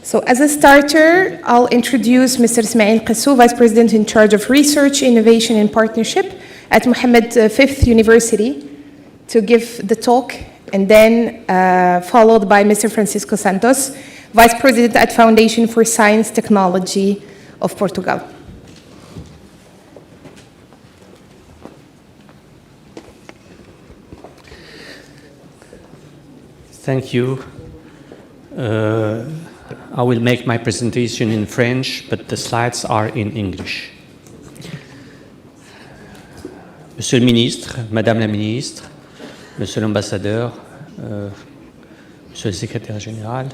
So as a starter, I'll introduce Mr. Ismail Qassou, Vice President in charge of Research, Innovation and Partnership at Mohammed V University, to give the talk, and then followed by Mr. Francisco Santos, Vice President at Foundation for Science Technology of Portugal. Thank you. I will make my presentation in French, but the slides are in English. Monsieur le ministre, Madame la ministre, Monsieur l'ambassadeur, Monsieur le secrétaire général,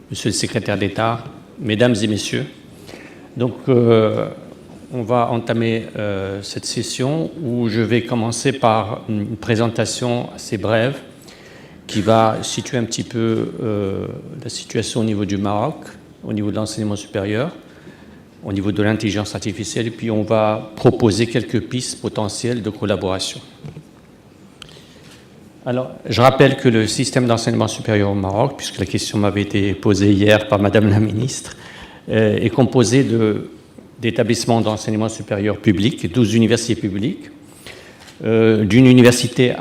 Monsieur le secrétaire d'État, Mesdames et Messieurs, donc on va entamer cette session où je vais commencer par une présentation assez brève qui va situer un petit peu la situation au niveau du Maroc, au niveau de l'enseignement supérieur, au niveau de l'intelligence artificielle, et puis on va proposer quelques pistes potentielles de collaboration. Alors, je rappelle que le système d'enseignement supérieur au Maroc, puisque la question m'avait été posée hier par Madame la ministre, est composé d'établissements d'enseignement supérieur publics, 12 universités publiques, d'une université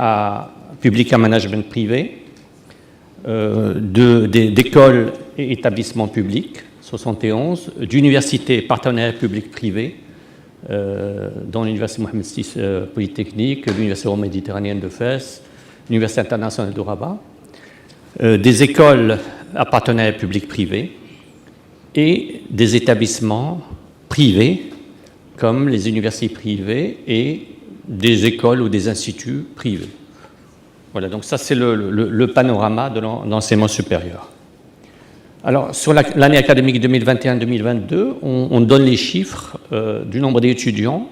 publique à management privé, d'écoles et établissements publics, 71, d'universités partenaires publics-privés, dont l'université Mohammed V Polytechnique, l'université méditerranéenne de Fès, l'université internationale de Rabat, des écoles à partenaires publics-privés et des établissements privés comme les universités privées et des écoles ou des instituts privés. Voilà, donc ça c'est le panorama de l'enseignement supérieur. Alors, sur l'année académique 2021-2022, on donne les chiffres du nombre d'étudiants,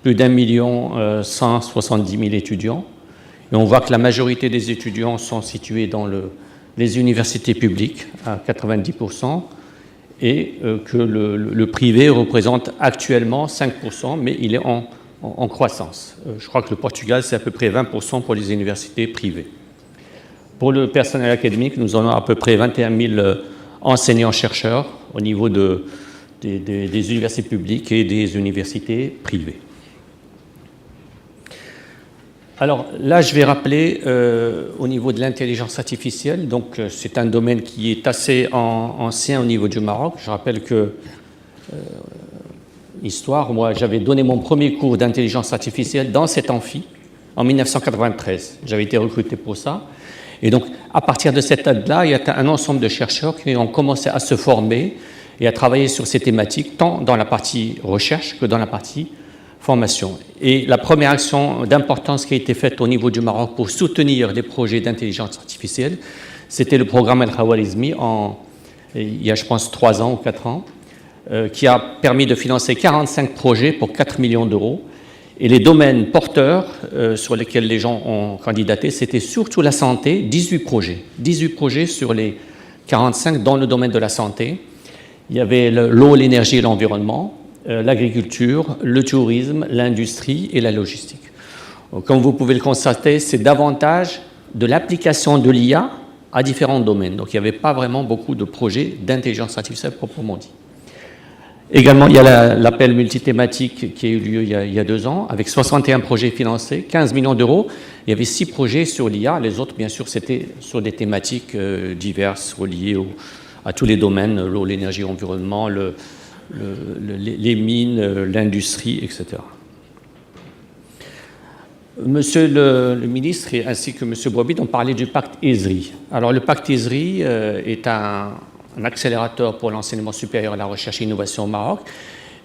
plus d'1,170,000 étudiants, et on voit que la majorité des étudiants sont situés dans les universités publiques, à 90%, et que le privé représente actuellement 5%, mais il est en croissance. Je crois que le Portugal, c'est à peu près 20% pour les universités privées. Pour le personnel académique, nous avons à peu près 21 000 enseignants-chercheurs au niveau des universités publiques et des universités privées. Alors là, je vais rappeler au niveau de l'intelligence artificielle, donc c'est un domaine qui est assez ancien au niveau du Maroc. Je rappelle que histoire, moi j'avais donné mon premier cours d'intelligence artificielle dans cet amphi en 1993. J'avais été recruté pour ça. Et donc, à partir de cette date-là, il y a un ensemble de chercheurs qui ont commencé à se former et à travailler sur ces thématiques, tant dans la partie recherche que dans la partie formation. Et la première action d'importance qui a été faite au niveau du Maroc pour soutenir les projets d'intelligence artificielle, c'était le programme Al-Khawarizmi il y a, je pense, 3 ans ou 4 ans, qui a permis de financer 45 projets pour 4 millions d'euros. Et les domaines porteurs sur lesquels les gens ont candidaté, c'était surtout la santé, 18 projets. 18 projets sur les 45 dans le domaine de la santé. Il y avait l'eau, l'énergie et l'environnement, l'agriculture, le tourisme, l'industrie et la logistique. Comme vous pouvez le constater, c'est davantage de l'application de l'IA à différents domaines. Donc il n'y avait pas vraiment beaucoup de projets d'intelligence artificielle proprement dit. Également, il y a l'appel multithématique qui a eu lieu il y a 2 ans, avec 61 projets financés, 15 millions d'euros. Il y avait 6 projets sur l'IA. Les autres, bien sûr, c'était sur des thématiques diverses, reliées à tous les domaines, l'eau, l'énergie, l'environnement, les mines, l'industrie, etc. Monsieur le ministre ainsi que Monsieur Bouabid ont parlé du pacte ESRI. Alors, le pacte ESRI est un accélérateur pour l'enseignement supérieur, la recherche et l'innovation au Maroc,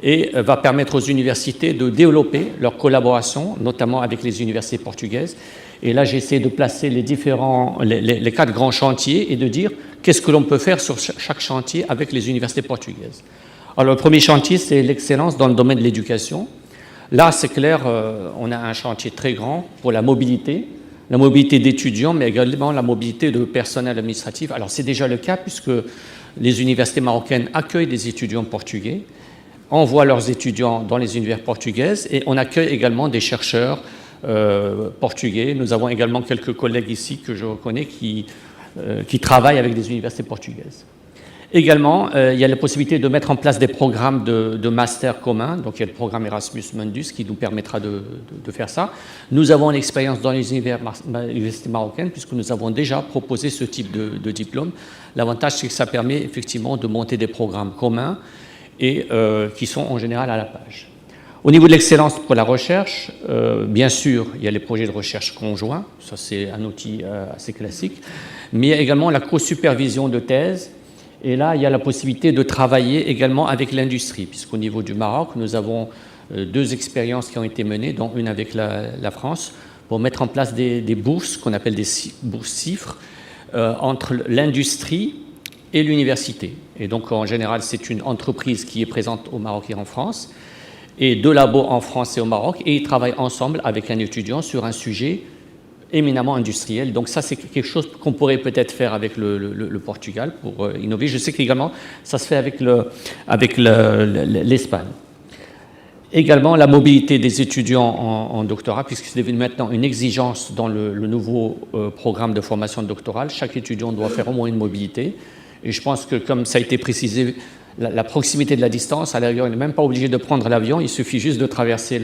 et va permettre aux universités de développer leur collaboration, notamment avec les universités portugaises. Et là, j'ai essayé de placer les 4 grands chantiers et de dire qu'est-ce que l'on peut faire sur chaque chantier avec les universités portugaises. Alors, le premier chantier, c'est l'excellence dans le domaine de l'éducation. Là, c'est clair, on a un chantier très grand pour la mobilité d'étudiants, mais également la mobilité de personnel administratif. Alors, c'est déjà le cas puisque les universités marocaines accueillent des étudiants portugais, envoient leurs étudiants dans les universités portugaises et on accueille également des chercheurs portugais. Nous avons également quelques collègues ici que je reconnais qui travaillent avec des universités portugaises. Également, il y a la possibilité de mettre en place des programmes de master communs. Donc, il y a le programme Erasmus Mundus qui nous permettra de faire ça. Nous avons l'expérience dans les universités marocaines puisque nous avons déjà proposé ce type de diplôme. L'avantage, c'est que ça permet effectivement de monter des programmes communs et qui sont en général à la page. Au niveau de l'excellence pour la recherche, bien sûr, il y a les projets de recherche conjoints. Ça, c'est un outil assez classique. Mais il y a également la co-supervision de thèse. Et là, il y a la possibilité de travailler également avec l'industrie, puisqu'au niveau du Maroc, nous avons 2 expériences qui ont été menées, dont une avec la France, pour mettre en place des bourses, qu'on appelle des bourses CIFRE, entre l'industrie et l'université. Et donc, en général, c'est une entreprise qui est présente au Maroc et en France, et 2 labos en France et au Maroc, et ils travaillent ensemble avec un étudiant sur un sujet éminemment industriel. Donc ça, c'est quelque chose qu'on pourrait peut-être faire avec le Portugal pour innover. Je sais qu'également, ça se fait avec l'Espagne. Également, la mobilité des étudiants en doctorat, puisque c'est devenu maintenant une exigence dans le nouveau programme de formation doctorale. Chaque étudiant doit faire au moins une mobilité. Et je pense que, comme ça a été précisé, la proximité de la distance, à la rigueur, il n'est même pas obligé de prendre l'avion, il suffit juste de traverser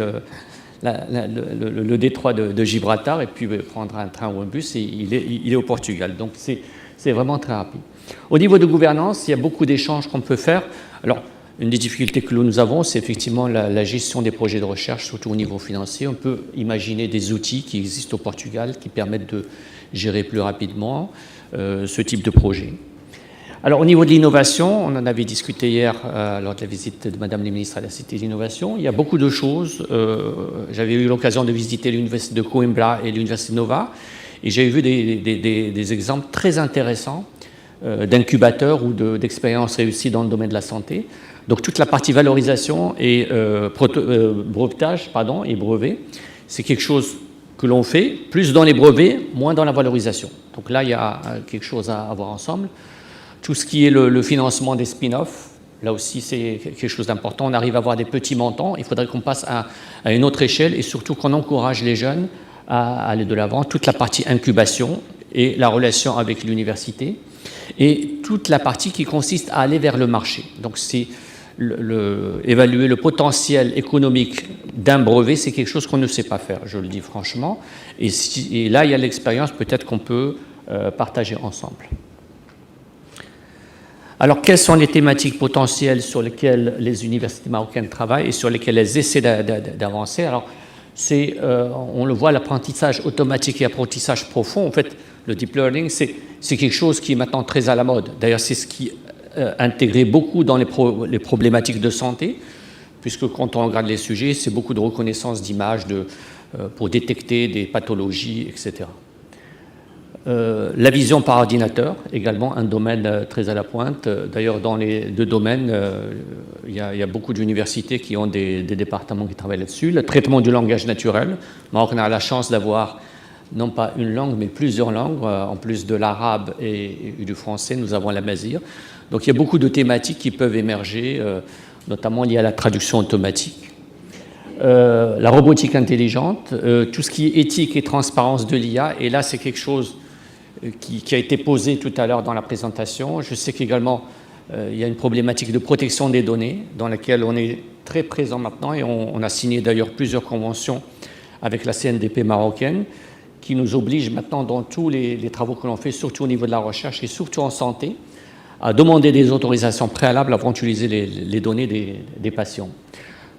le détroit de Gibraltar et puis prendre un train ou un bus et il est au Portugal. Donc c'est vraiment très rapide. Au niveau de gouvernance, il y a beaucoup d'échanges qu'on peut faire. Alors, une des difficultés que nous avons, c'est effectivement la gestion des projets de recherche, surtout au niveau financier. On peut imaginer des outils qui existent au Portugal qui permettent de gérer plus rapidement ce type de projet. Alors, au niveau de l'innovation, on en avait discuté hier lors de la visite de Madame la ministre à la Cité de l'Innovation. Il y a beaucoup de choses. J'avais eu l'occasion de visiter l'Université de Coimbra et l'Université de Nova, et j'ai vu des exemples très intéressants d'incubateurs ou d'expériences réussies dans le domaine de la santé. Donc, toute la partie valorisation et brevetage, et brevet, c'est quelque chose que l'on fait, plus dans les brevets, moins dans la valorisation. Donc là, il y a quelque chose à voir ensemble. Tout ce qui est le financement des spin-offs, là aussi c'est quelque chose d'important. On arrive à avoir des petits montants, il faudrait qu'on passe à une autre échelle et surtout qu'on encourage les jeunes à aller de l'avant. Toute la partie incubation et la relation avec l'université et toute la partie qui consiste à aller vers le marché. Donc c'est évaluer le potentiel économique d'un brevet, c'est quelque chose qu'on ne sait pas faire, je le dis franchement. Et là, il y a l'expérience peut-être qu'on peut partager ensemble. Alors, quelles sont les thématiques potentielles sur lesquelles les universités marocaines travaillent et sur lesquelles elles essaient d'avancer? Alors, on le voit, l'apprentissage automatique et apprentissage profond. En fait, le deep learning, c'est quelque chose qui est maintenant très à la mode. D'ailleurs, c'est ce qui est intégré beaucoup dans les problématiques de santé, puisque quand on regarde les sujets, c'est beaucoup de reconnaissance d'images pour détecter des pathologies, etc. La vision par ordinateur, également un domaine très à la pointe. D'ailleurs, dans les 2 domaines, il y a beaucoup d'universités qui ont des départements qui travaillent là-dessus. Le traitement du langage naturel. Maroc a la chance d'avoir non pas une langue, mais plusieurs langues. En plus de l'arabe et du français, nous avons l'amazigh. Donc il y a beaucoup de thématiques qui peuvent émerger, notamment liées à la traduction automatique. La robotique intelligente, tout ce qui est éthique et transparence de l'IA. Et là, c'est quelque chose qui a été posé tout à l'heure dans la présentation. Je sais qu'également, il y a une problématique de protection des données dans laquelle on est très présent maintenant et on a signé d'ailleurs plusieurs conventions avec la CNDP marocaine qui nous obligent maintenant dans tous les travaux que l'on fait, surtout au niveau de la recherche et surtout en santé, à demander des autorisations préalables avant d'utiliser les données des patients.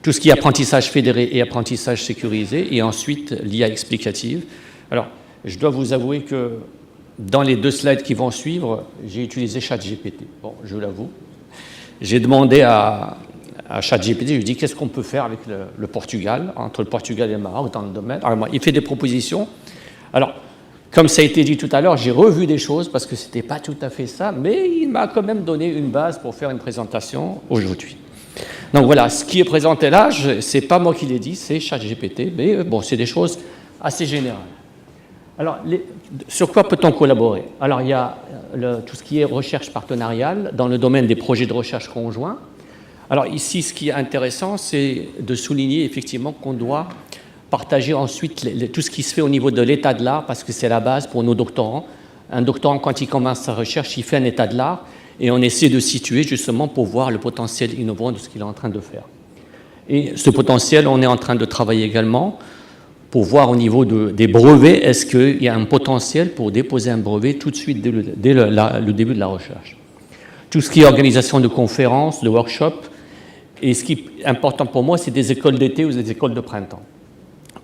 Tout ce qui est apprentissage fédéré et apprentissage sécurisé et ensuite l'IA explicative. Alors, je dois vous avouer que dans les 2 slides qui vont suivre, j'ai utilisé ChatGPT. Bon, je l'avoue. J'ai demandé à ChatGPT, je lui ai dit qu'est-ce qu'on peut faire avec le Portugal, entre le Portugal et le Maroc dans le domaine. Alors, il fait des propositions. Alors, comme ça a été dit tout à l'heure, j'ai revu des choses parce que ce n'était pas tout à fait ça, mais il m'a quand même donné une base pour faire une présentation aujourd'hui. Donc voilà, ce qui est présenté là, ce n'est pas moi qui l'ai dit, c'est ChatGPT, mais bon, c'est des choses assez générales. Alors, sur quoi peut-on collaborer? Alors, il y a tout ce qui est recherche partenariale dans le domaine des projets de recherche conjoints. Alors ici, ce qui est intéressant, c'est de souligner effectivement qu'on doit partager ensuite tout ce qui se fait au niveau de l'état de l'art, parce que c'est la base pour nos doctorants. Un doctorant, quand il commence sa recherche, il fait un état de l'art, et on essaie de situer justement pour voir le potentiel innovant de ce qu'il est en train de faire. Et ce potentiel, on est en train de travailler également pour voir au niveau des brevets, est-ce qu'il y a un potentiel pour déposer un brevet tout de suite dès le début de la recherche. Tout ce qui est organisation de conférences, de workshops, et ce qui est important pour moi, c'est des écoles d'été ou des écoles de printemps.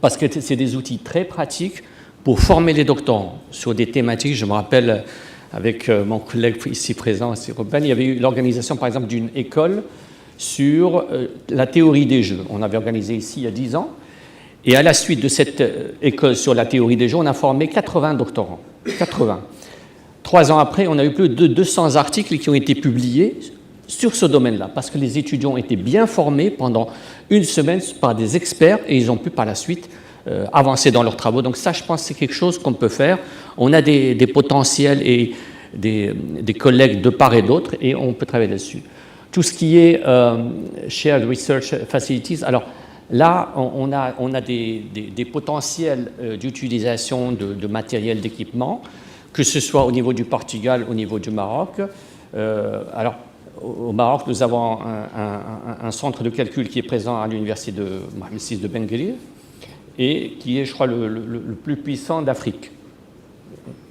Parce que c'est des outils très pratiques pour former les doctorants sur des thématiques. Je me rappelle, avec mon collègue ici présent, Robin, il y avait eu l'organisation, par exemple, d'une école sur la théorie des jeux. On avait organisé ici il y a 10 ans. Et à la suite de cette école sur la théorie des jeux, on a formé 80 doctorants. 80. 3 ans après, on a eu plus de 200 articles qui ont été publiés sur ce domaine-là, parce que les étudiants ont été bien formés pendant une semaine par des experts et ils ont pu par la suite avancer dans leurs travaux. Donc ça, je pense que c'est quelque chose qu'on peut faire. On a des potentiels et des collègues de part et d'autre et on peut travailler là-dessus. Tout ce qui est Shared Research Facilities, alors là, on a des potentiels d'utilisation de matériel, d'équipement, que ce soit au niveau du Portugal, au niveau du Maroc. Alors, au Maroc, nous avons un centre de calcul qui est présent à l'université de Mohammed VI de Benguerir et qui est, je crois, le plus puissant d'Afrique.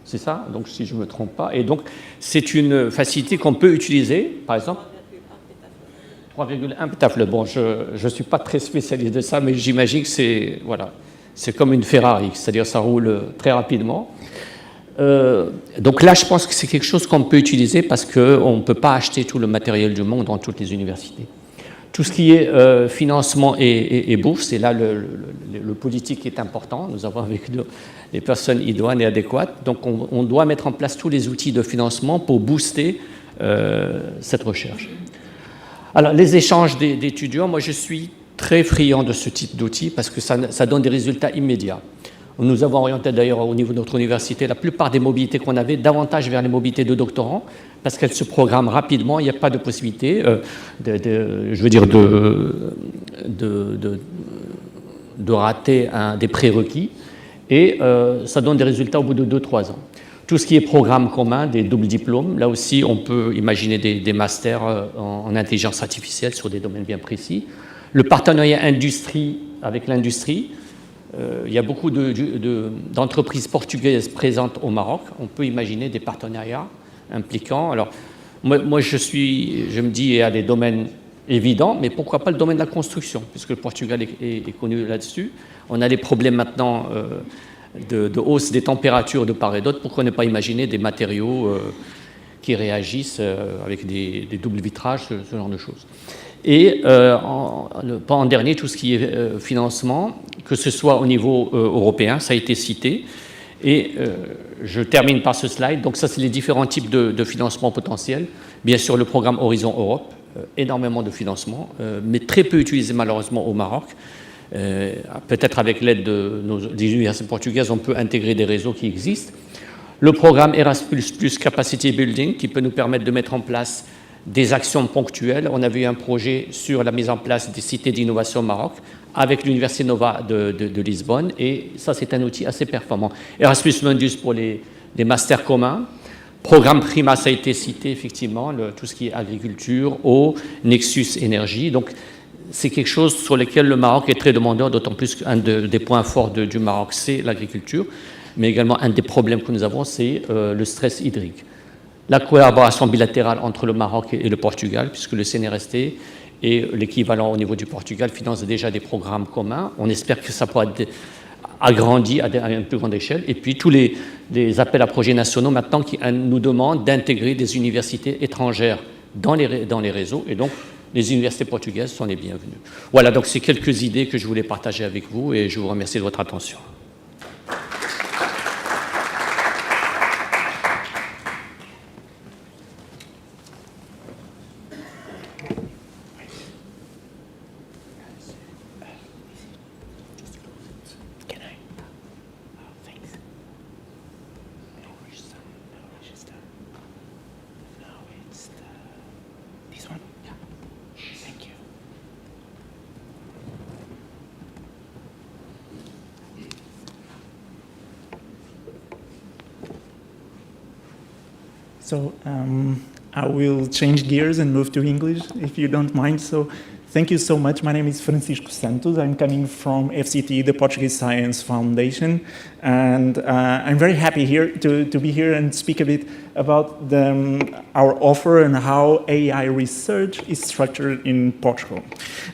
C'est ça, donc si je ne me trompe pas. Et donc, c'est une facilité qu'on peut utiliser, par exemple. 3,1 pétaflops. Bon, je ne suis pas très spécialiste de ça, mais j'imagine que c'est comme une Ferrari, c'est-à-dire ça roule très rapidement. Donc là, je pense que c'est quelque chose qu'on peut utiliser parce qu'on ne peut pas acheter tout le matériel du monde dans toutes les universités. Tout ce qui est financement et bourse, et là, le politique est important. Nous avons avec nous les personnes idoines et adéquates. Donc, on doit mettre en place tous les outils de financement pour booster cette recherche. Alors, les échanges d'étudiants, moi, je suis très friand de ce type d'outils parce que ça donne des résultats immédiats. Nous avons orienté d'ailleurs au niveau de notre université la plupart des mobilités qu'on avait davantage vers les mobilités de doctorants parce qu'elles se programment rapidement, il n'y a pas de possibilité de rater des prérequis et ça donne des résultats au bout de 2-3 ans. Tout ce qui est programme commun, des doubles diplômes, là aussi on peut imaginer des masters en intelligence artificielle sur des domaines bien précis. Le partenariat industrie avec l'industrie, il y a beaucoup d'entreprises portugaises présentes au Maroc. On peut imaginer des partenariats impliquant. Alors, moi je me dis, il y a des domaines évidents, mais pourquoi pas le domaine de la construction, puisque le Portugal est connu là-dessus. On a des problèmes maintenant de hausse des températures de part et d'autre. Pourquoi ne pas imaginer des matériaux qui réagissent avec des doubles vitrages, ce genre de choses. Et en dernier, tout ce qui est financement, que ce soit au niveau européen, ça a été cité. Et je termine par ce slide. Donc ça, c'est les différents types de financement potentiels. Bien sûr, le programme Horizon Europe, énormément de financement, mais très peu utilisé malheureusement au Maroc. Peut-être avec l'aide des universités portugaises, on peut intégrer des réseaux qui existent. Le programme Erasmus Plus Capacity Building, qui peut nous permettre de mettre en place des actions ponctuelles. On avait eu un projet sur la mise en place des cités d'innovation au Maroc avec l'Université Nova de Lisbonne, et ça, c'est un outil assez performant. Erasmus Mundus pour les masters communs. Programme Prima, ça a été cité, effectivement, tout ce qui est agriculture, eau, Nexus Énergie. Donc, c'est quelque chose sur lequel le Maroc est très demandeur, d'autant plus qu'un des points forts du Maroc, c'est l'agriculture, mais également un des problèmes que nous avons, c'est le stress hydrique. La collaboration bilatérale entre le Maroc et le Portugal, puisque le CNRST et l'équivalent au niveau du Portugal financent déjà des programmes communs. On espère que ça pourra être agrandi à une plus grande échelle. Et puis tous les appels à projets nationaux maintenant qui nous demandent d'intégrer des universités étrangères dans les réseaux. Et donc, les universités portugaises sont les bienvenues. Voilà, donc c'est quelques idées que je voulais partager avec vous et je vous remercie de votre attention. So I will change gears and move to English, if you don't mind. So, thank you so much. My name is Francisco Santos. I'm coming from FCT, the Portuguese Science Foundation. And I'm very happy here to be here and speak a bit about our offer and how AI research is structured in Portugal.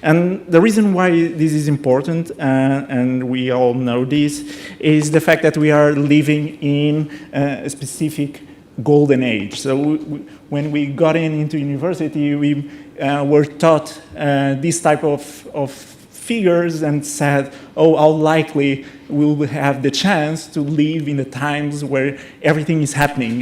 And the reason why this is important, and we all know this, is the fact that we are living in a specific golden age. So when we got into university, we were taught this type of figures and said, oh, how likely we'll have the chance to live in the times where everything is happening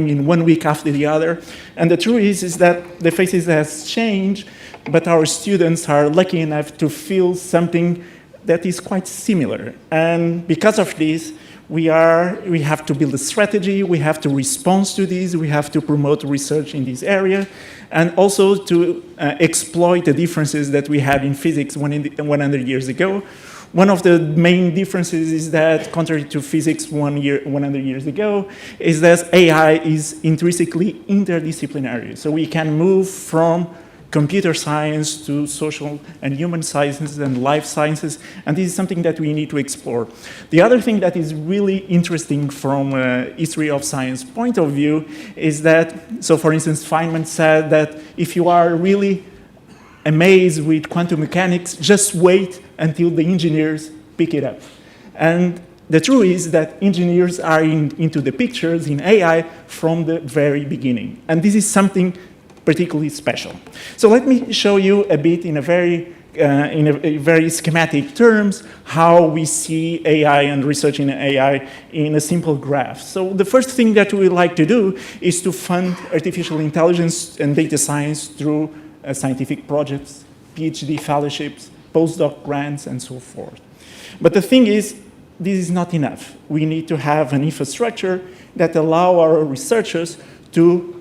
in 1 week after the other. And the truth is that the faces has changed, but our students are lucky enough to feel something that is quite similar. And because of this, we have to build a strategy, we have to respond to this, we have to promote research in this area, and also to exploit the differences that we had in physics 100 years ago. One of the main differences is that, contrary to physics 100 years ago, is that AI is intrinsically interdisciplinary. So we can move from computer science to social and human sciences and life sciences, and this is something that we need to explore. The other thing that is really interesting from a history of science point of view is that, so for instance, Feynman said that if you are really amazed with quantum mechanics, just wait until the engineers pick it up. And the truth is that engineers are into the pictures in AI from the very beginning, and this is something particularly special. So let me show you a bit in a very schematic terms how we see AI and research in AI in a simple graph. So the first thing that we like to do is to fund artificial intelligence and data science through scientific projects, PhD fellowships, postdoc grants, and so forth. But the thing is, this is not enough. We need to have an infrastructure that allow our researchers to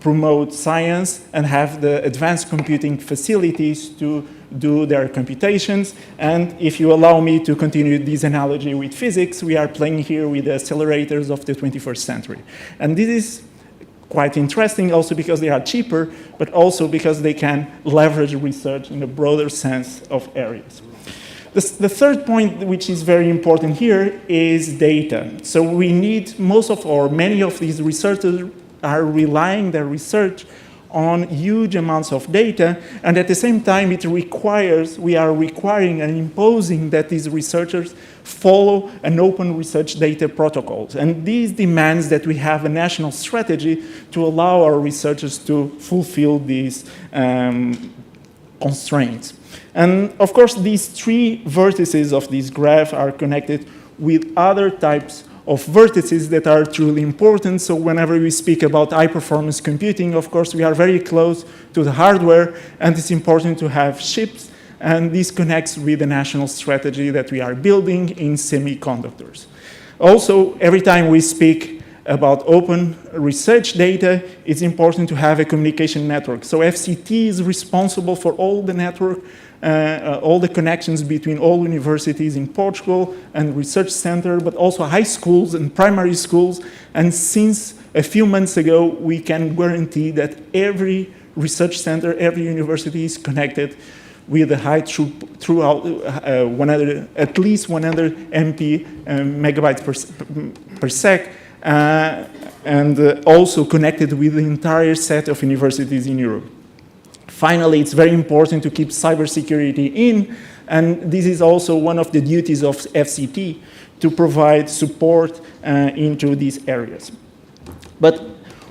promote science and have the advanced computing facilities to do their computations. And if you allow me to continue this analogy with physics, we are playing here with the accelerators of the 21st century. And this is quite interesting also because they are cheaper, but also because they can leverage research in a broader sense of areas. The third point, which is very important here, is data. So we need many of these researchers are relying their research on huge amounts of data, and at the same time we are requiring and imposing that these researchers follow an open research data protocols. And this demands that we have a national strategy to allow our researchers to fulfill these constraints. And of course, these three vertices of this graph are connected with other types of vertices that are truly important. So whenever we speak about high-performance computing, of course, we are very close to the hardware, and it's important to have chips, and this connects with the national strategy that we are building in semiconductors. Also, every time we speak about open research data, it's important to have a communication network. So FCT is responsible for all the network, all the connections between all universities in Portugal and research center, but also high schools and primary schools. And since a few months ago, we can guarantee that every research center, every university is connected with a high throughout at least 100 MP megabytes per sec, and also connected with the entire set of universities in Europe. Finally, it's very important to keep cybersecurity in, and this is also one of the duties of FCT, to provide support into these areas. But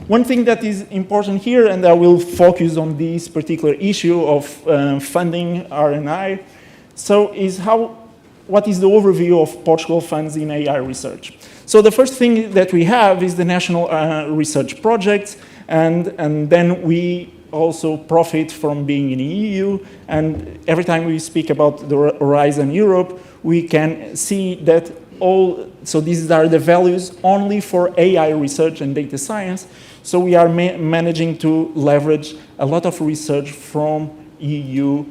one thing that is important here, and I will focus on this particular issue of funding R&I, so is what is the overview of Portugal funds in AI research? So the first thing that we have is the national research projects, and then we also profit from being in the EU, and every time we speak about the Horizon Europe, we can see that so these are the values only for AI research and data science, so we are managing to leverage a lot of research from EU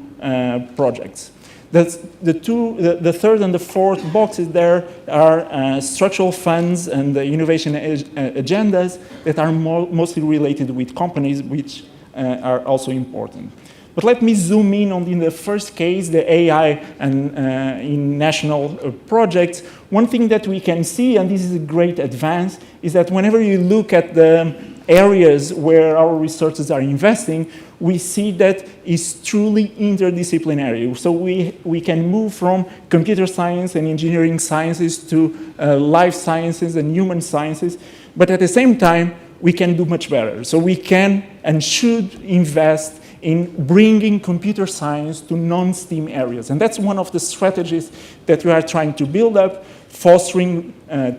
projects. The third and the fourth boxes there are structural funds and the innovation agendas that are mostly related with companies, which are also important. But let me zoom in the first case, the AI and in national projects. One thing that we can see, and this is a great advance, is that whenever you look at the areas where our researchers are investing, we see that it's truly interdisciplinary. So we can move from computer science and engineering sciences to life sciences and human sciences, but at the same time, we can do much better. So we can and should invest in bringing computer science to non-STEAM areas. And that's one of the strategies that we are trying to build up, fostering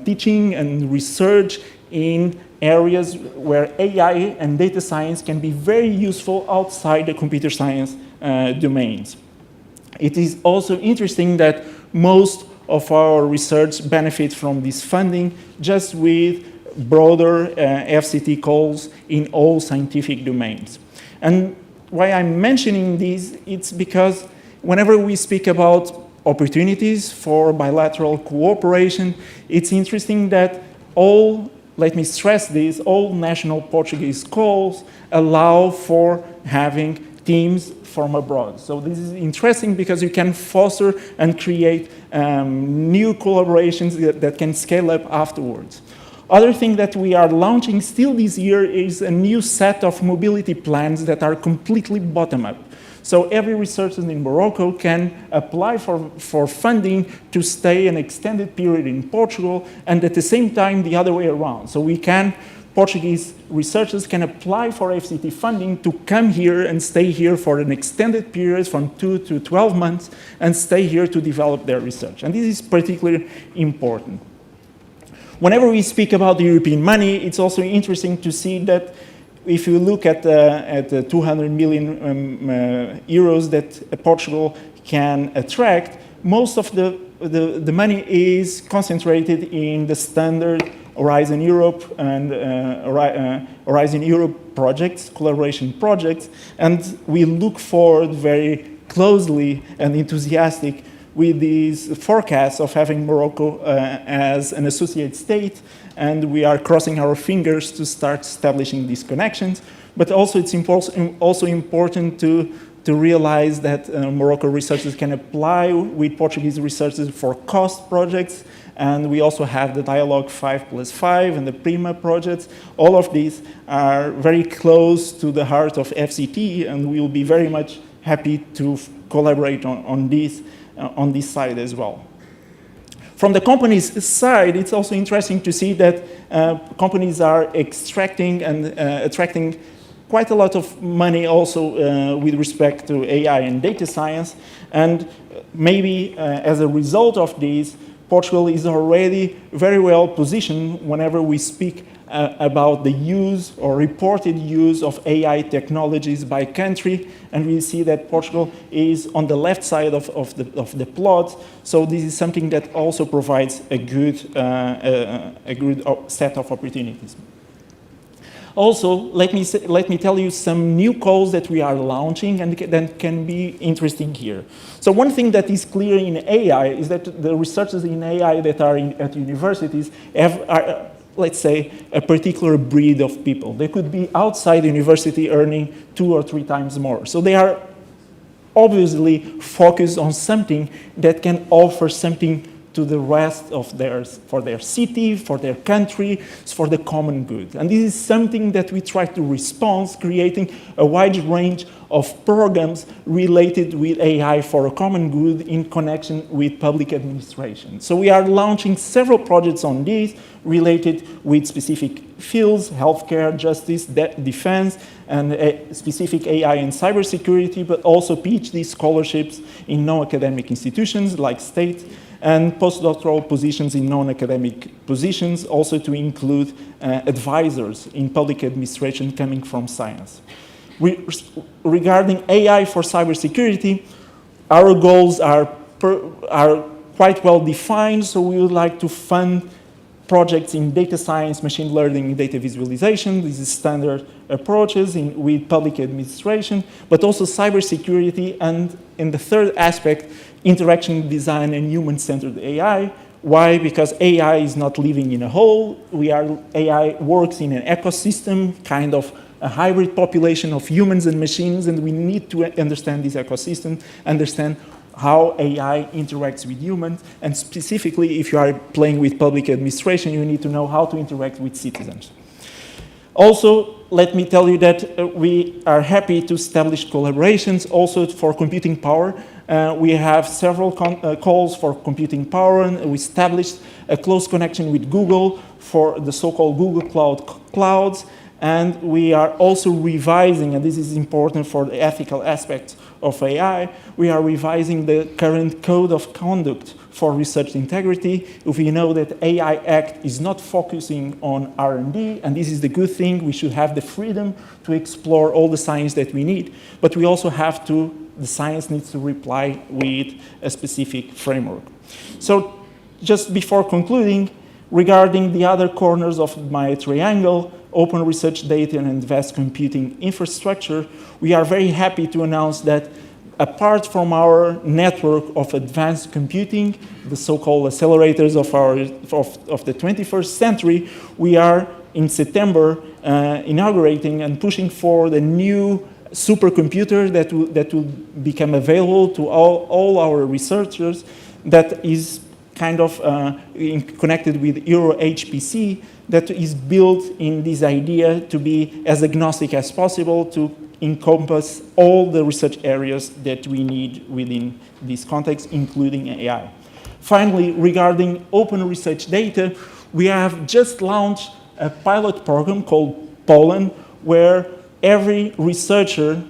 teaching and research in areas where AI and data science can be very useful outside the computer science domains. It is also interesting that most of our research benefits from this funding just with broader FCT calls in all scientific domains. And why I'm mentioning this, it's because whenever we speak about opportunities for bilateral cooperation, it's interesting that let me stress this, all national Portuguese calls allow for having teams from abroad. So this is interesting because you can foster and create new collaborations that can scale up afterwards. Other thing that we are launching still this year is a new set of mobility plans that are completely bottom-up. So every researcher in Morocco can apply for funding to stay an extended period in Portugal, and at the same time, the other way around. So Portuguese researchers can apply for FCT funding to come here and stay here for an extended period from 2 to 12 months and stay here to develop their research. And this is particularly important. Whenever we speak about the European money, it's also interesting to see that if you look at the 200 million euros that Portugal can attract, most of the money is concentrated in the standard Horizon Europe and Horizon Europe projects, collaboration projects, and we look forward very closely and enthusiastic with these forecasts of having Morocco as an associate state, and we are crossing our fingers to start establishing these connections. But also it's also important to realize that Morocco researchers can apply with Portuguese researchers for cost projects, and we also have the Dialogue 5+5 and the PRIMA projects. All of these are very close to the heart of FCT, and we will be very much happy to collaborate on this side as well. From the company's side, it's also interesting to see that companies are extracting and attracting quite a lot of money also with respect to AI and data science. And maybe as a result of this, Portugal is already very well positioned whenever we speak about the use or reported use of AI technologies by country, and we see that Portugal is on the left side of the plot. So this is something that also provides a good set of opportunities. Also, let me tell you some new calls that we are launching and that can be interesting here. So one thing that is clear in AI is that the researchers in AI that are at universities are, let's say, a particular breed of people. They could be outside university earning 2 or 3 times more. So they are obviously focused on something that can offer something to the rest of for their city, for their country, for the common good. And this is something that we try to respond, creating a wide range of programs related with AI for a common good in connection with public administration. So we are launching several projects on this related with specific fields, healthcare, justice, defense, and specific AI and cybersecurity, but also PhD scholarships in non-academic institutions like state, and postdoctoral positions in non-academic positions, also to include advisors in public administration coming from science. Regarding AI for cybersecurity, our goals are quite well defined, so we would like to fund projects in data science, machine learning, and data visualization. This is standard approaches with public administration, but also cybersecurity, and in the third aspect, interaction design and human-centered AI. Why? Because AI is not living in a hole. AI works in an ecosystem, kind of a hybrid population of humans and machines, and we need to understand this ecosystem, understand how AI interacts with humans, and specifically, if you are playing with public administration, you need to know how to interact with citizens. Also, let me tell you that we are happy to establish collaborations also for computing power. We have several calls for computing power, and we established a close connection with Google for the so-called Google Clouds, and we are also revising, and this is important for the ethical aspects of AI, we are revising the current code of conduct for research integrity. If we know that AI Act is not focusing on R&D, and this is the good thing, we should have the freedom to explore all the science that we need, but we also have to, the science needs to reply with a specific framework. So just before concluding, regarding the other corners of my triangle, open research data and vast computing infrastructure, we are very happy to announce that apart from our network of advanced computing, the so-called accelerators of the 21st century, we are in September inaugurating and pushing for the new supercomputer that will become available to all our researchers, that is kind of connected with EuroHPC, that is built in this idea to be as agnostic as possible, to encompass all the research areas that we need within this context, including AI. Finally, regarding open research data, we have just launched a pilot program called Poland, where every researcher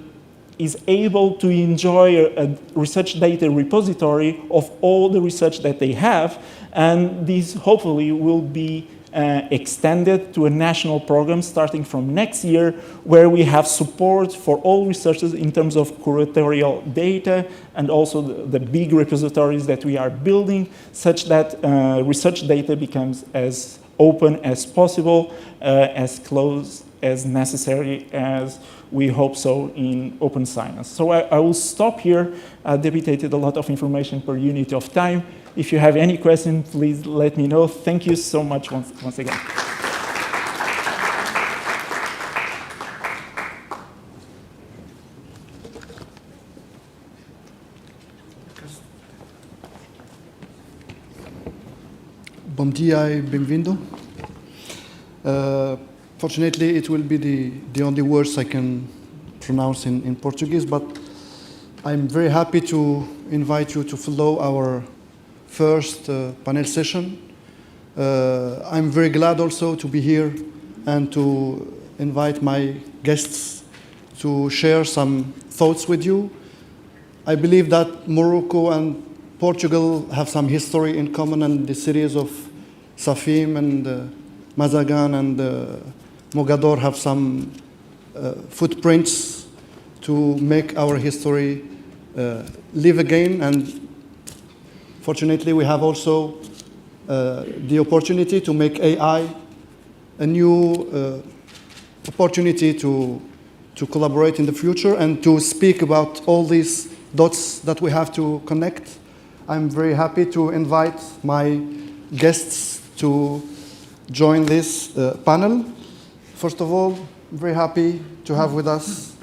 is able to enjoy a research data repository of all the research that they have, and this hopefully will be extended to a national program starting from next year, where we have support for all researchers in terms of curatorial data and also the big repositories that we are building, such that research data becomes as open as possible, as close as necessary as we hope so in open science. So I will stop here. I debated a lot of information per unit of time. If you have any questions, please let me know. Thank you so much once again. Bom dia e bem-vindo. Fortunately, it will be the only words I can pronounce in Portuguese, but I'm very happy to invite you to follow our first panel session. I'm very glad also to be here and to invite my guests to share some thoughts with you. I believe that Morocco and Portugal have some history in common, and the cities of Safim and Mazagan and Mogador have some footprints to make our history live again. And fortunately, we have also the opportunity to make AI a new opportunity to collaborate in the future and to speak about all these dots that we have to connect. I'm very happy to invite my guests to join this panel. First of all, I'm very happy to have with us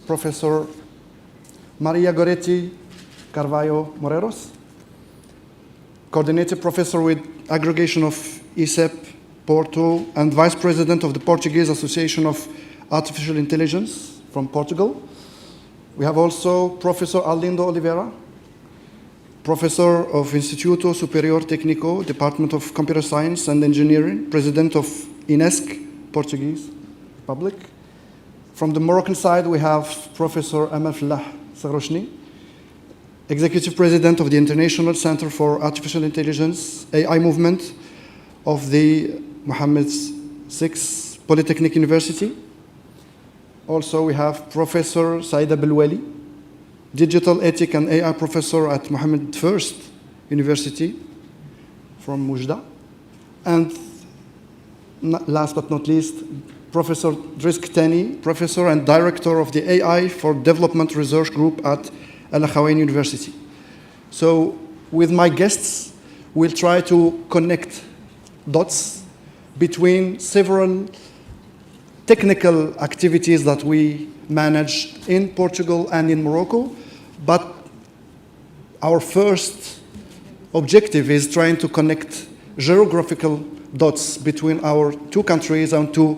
Professor Maria Goretti Carvalho Moreros, Coordinator Professor with Aggregation of ESEP Porto and Vice President of the Portuguese Association of Artificial Intelligence from Portugal. We have also Professor Arlindo Oliveira, Professor of Instituto Supérieur Técnico, Department of Computer Science and Engineering, President of ENSIAS, Portuguese Republic. From the Moroccan side, we have Professor Amal Fallah Sagroshni, Executive President of the International Center for Artificial Intelligence AI Movement of the Mohammed VI Polytechnic University. Also, we have Professor Saïda Belweli, Digital Ethics and AI Professor at Mohammed I University from Mujda. And last but not least, Professor Driss Ktani, Professor and Director of the AI for Development Research Group at Al Akhawain University. So with my guests, we'll try to connect dots between several technical activities that we manage in Portugal and in Morocco, but our first objective is trying to connect geographical dots between our two countries and to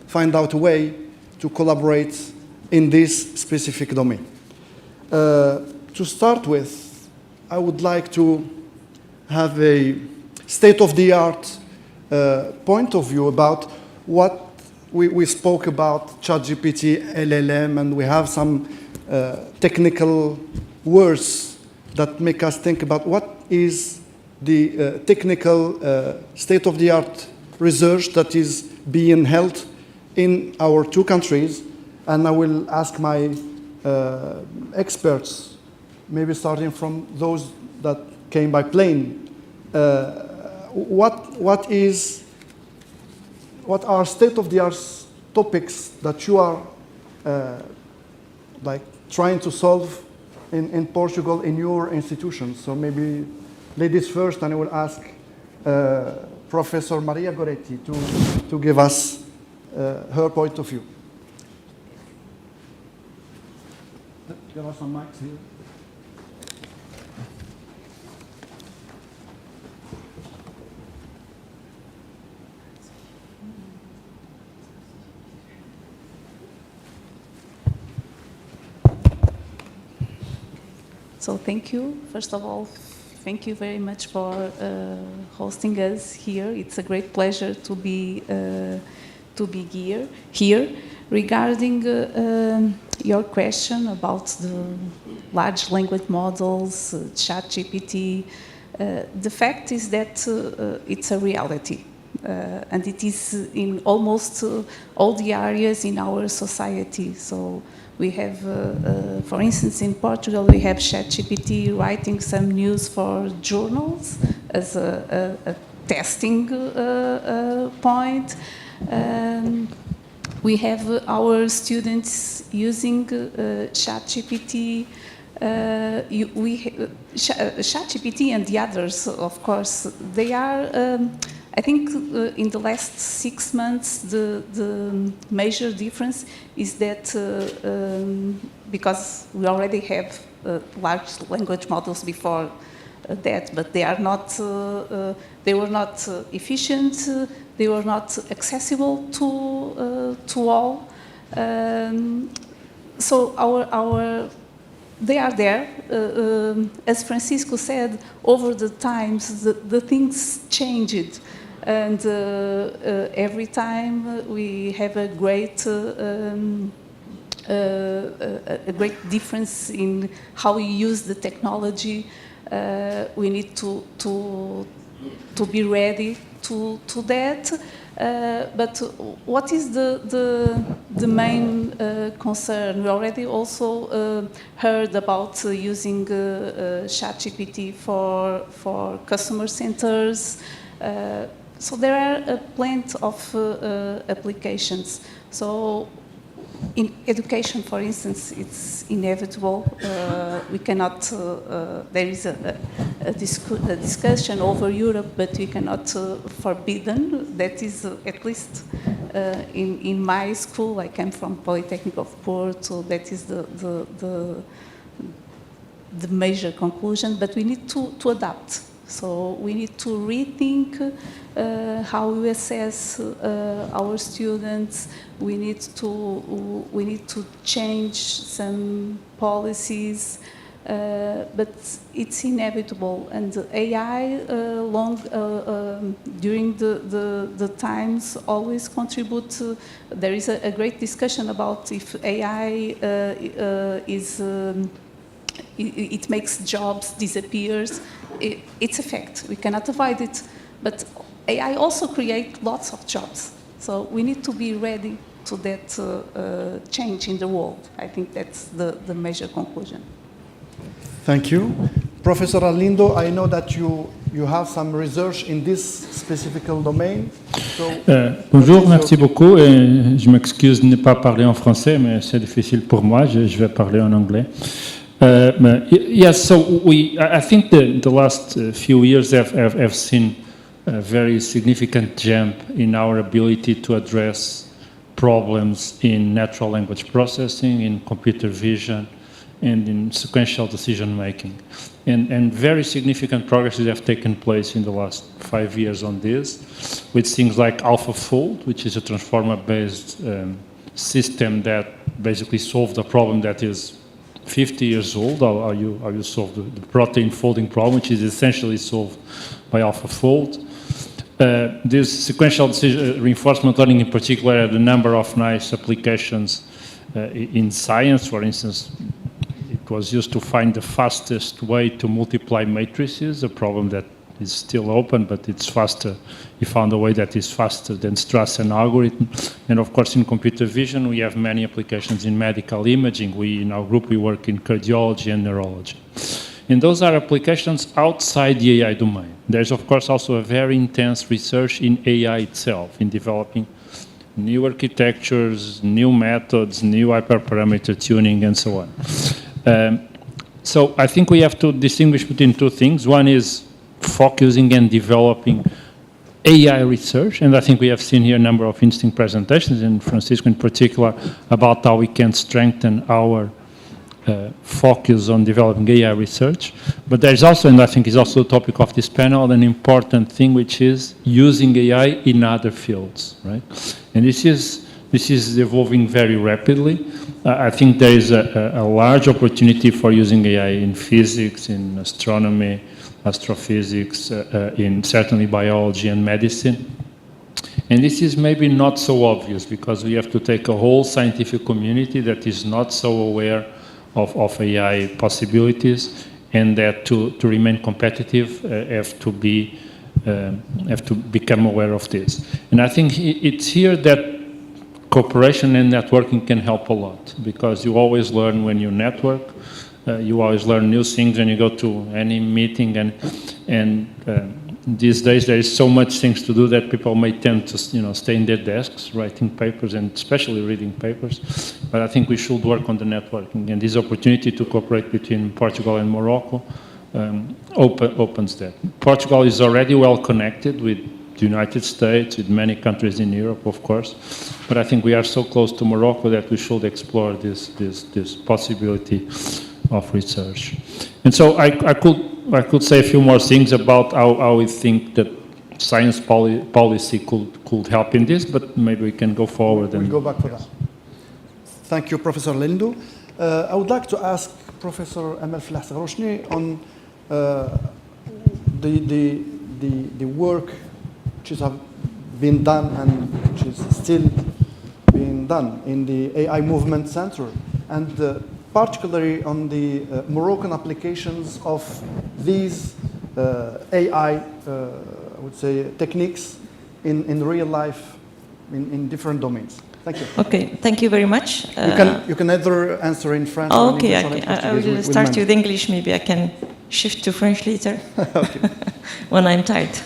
find out a way to collaborate in this specific domain. To start with, I would like to have a state-of-the-art point of view about what we spoke about ChatGPT, LLM, and we have some technical words that make us think about what is the technical state-of-the-art research that is being held in our two countries. And I will ask my experts, maybe starting from those that came by plane, what are state-of-the-art topics that you are like trying to solve in Portugal in your institutions? So maybe ladies first, and I will ask Professor Maria Goretti to give us her point of view. There are some mics here. So thank you. First of all, thank you very much for hosting us here. It's a great pleasure to be here. Regarding your question about the large language models, ChatGPT, the fact is that it's a reality. And it is in almost all the areas in our society. So we have, for instance, in Portugal, we have ChatGPT writing some news for journals as a testing point. We have our students using ChatGPT. ChatGPT and the others, of course, they are. I think in the last 6 months, the major difference is that because we already have large language models before that, but they are not. They were not efficient. They were not accessible to all. So they are there. As Francisco said, over the times, the things changed. And every time we have a great difference in how we use the technology. We need to be ready to that. But what is the main concern? We already also heard about using ChatGPT for customer centers. So there are plenty of applications. So in education, for instance, it's inevitable. We cannot, there is a discussion over Europe, but we cannot forbid them. That is at least in my school. I came from Polytechnic of Porto. That is the major conclusion, but we need to adapt. So we need to rethink how we assess our students. We need to change some policies, but it's inevitable. And AI, during the times, always contribute. There is a great discussion about if AI it makes jobs disappears. It's a fact. We cannot avoid it. But AI also creates lots of jobs. So we need to be ready to that change in the world. I think that's the major conclusion. Thank you. Professor Alindo, I know that you have some research in this specific domain. So, bonjour, merci beaucoup. Et je m'excuse de ne pas parler en français, mais c'est difficile pour moi. Je vais parler en anglais. Yes, so I think the last few years have seen a very significant jump in our ability to address problems in natural language processing, in computer vision, and in sequential decision making. And very significant progresses have taken place in the last 5 years on this, with things like AlphaFold, which is a transformer-based system that basically solved a problem that is 50 years old. How you solve the protein folding problem, which is essentially solved by AlphaFold. This sequential reinforcement learning in particular had a number of nice applications in science. For instance, it was used to find the fastest way to multiply matrices, a problem that is still open, but it's faster. He found a way that is faster than Strassen algorithm. And of course, in computer vision, we have many applications in medical imaging. In our group, we work in cardiology and neurology. And those are applications outside the AI domain. There's, of course, also a very intense research in AI itself, in developing new architectures, new methods, new hyperparameter tuning, and so on. So I think we have to distinguish between two things. One is focusing and developing AI research, and I think we have seen here a number of interesting presentations, and Francisco in particular, about how we can strengthen our focus on developing AI research. But there's also, and I think is also the topic of this panel, an important thing, which is using AI in other fields, right? And this is evolving very rapidly. I think there is a large opportunity for using AI in physics, in astronomy, astrophysics, in certainly biology and medicine. And this is maybe not so obvious because we have to take a whole scientific community that is not so aware of AI possibilities, and that to remain competitive have to become aware of this. And I think it's here that cooperation and networking can help a lot, because you always learn when you network. You always learn new things when you go to any meeting, and these days there is so much things to do that people may tend to stay in their desks writing papers, and especially reading papers. But I think we should work on the networking, and this opportunity to cooperate between Portugal and Morocco opens that. Portugal is already well connected with the United States, with many countries in Europe, of course. But I think we are so close to Morocco that we should explore this possibility of research. And so I could say a few more things about how we think that science policy could help in this, but maybe we can go forward. We'll go back for that. Thank you, Professor Lindo. I would like to ask Professor Amel Flass-Roshni on the work which has been done and which is still being done in the AI Movement Center, and particularly on the Moroccan applications of these AI, I would say, techniques in real life in different domains. Thank you. Okay, thank you very much. You can either answer in French or in English. I will start with English. Maybe I can shift to French later when I'm tired.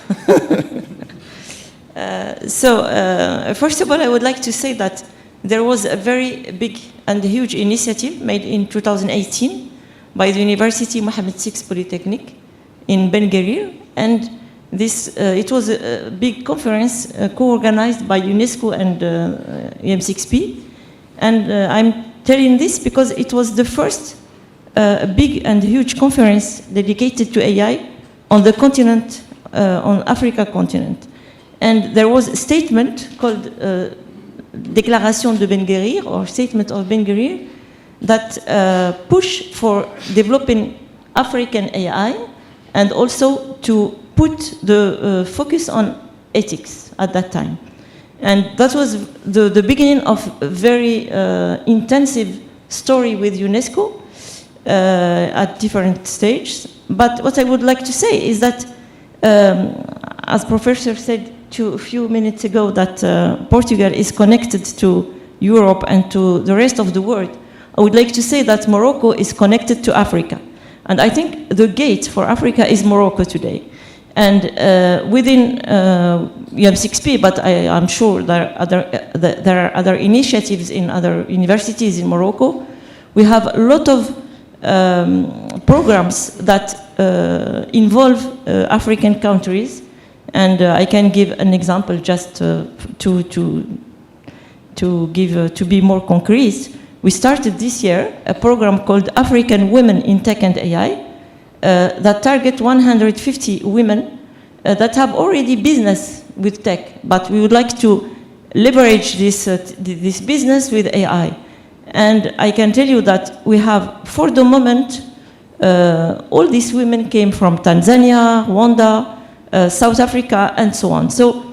First of all, I would like to say that there was a very big and huge initiative made in 2018 by the University Mohammed VI Polytechnic in Ben Guerir, and it was a big conference co-organized by UNESCO and EM6P. And I'm telling this because it was the first big and huge conference dedicated to AI on the continent, on Africa continent. And there was a statement called Déclaration de Ben Guerir, or Statement of Ben Guerir, that push for developing African AI, and also to put the focus on ethics at that time. And that was the beginning of a very intensive story with UNESCO at different stages. But what I would like to say is that, as Professor said a few minutes ago, that Portugal is connected to Europe and to the rest of the world, I would like to say that Morocco is connected to Africa. And I think the gate for Africa is Morocco today. And within UM6P, but I'm sure there are other initiatives in other universities in Morocco, we have a lot of programs that involve African countries. And I can give an example just to be more concrete. We started this year a program called African Women in Tech and AI that target 150 women that have already business with tech, but we would like to leverage this business with AI. And I can tell you that we have, for the moment, all these women came from Tanzania, Rwanda, South Africa, and so on. So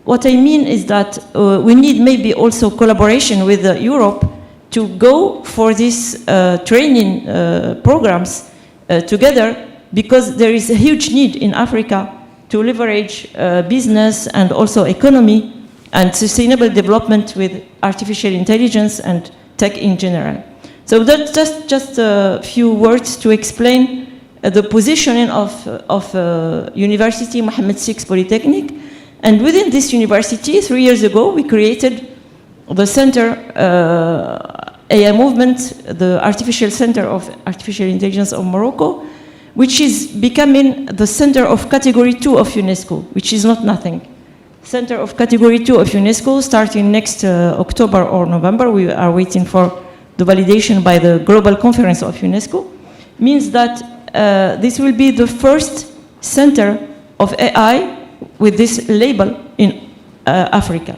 what I mean is that we need maybe also collaboration with Europe to go for these training programs together, because there is a huge need in Africa to leverage business and also economy and sustainable development with artificial intelligence and tech in general. So that's just a few words to explain the positioning of University Mohammed VI Polytechnic. And within this university, 3 years ago, we created the Center AI Movement, the Artificial Center of Artificial Intelligence of Morocco, which is becoming the center of Category 2 of UNESCO, which is not nothing. Center of Category 2 of UNESCO, starting next October or November, we are waiting for the validation by the Global Conférence of UNESCO, means that this will be the first center of AI with this label in Africa.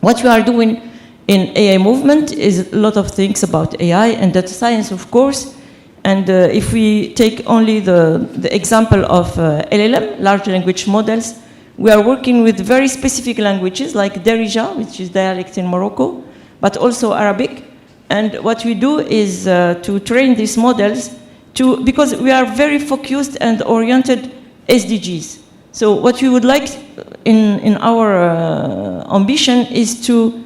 What we are doing in AI movement is a lot of things about AI and data science, of course. And if we take only the example of LLM, large language models, we are working with very specific languages like Darija, which is dialect in Morocco, but also Arabic. And what we do is to train these models because we are very focused and oriented SDGs. So what we would like in our ambition is to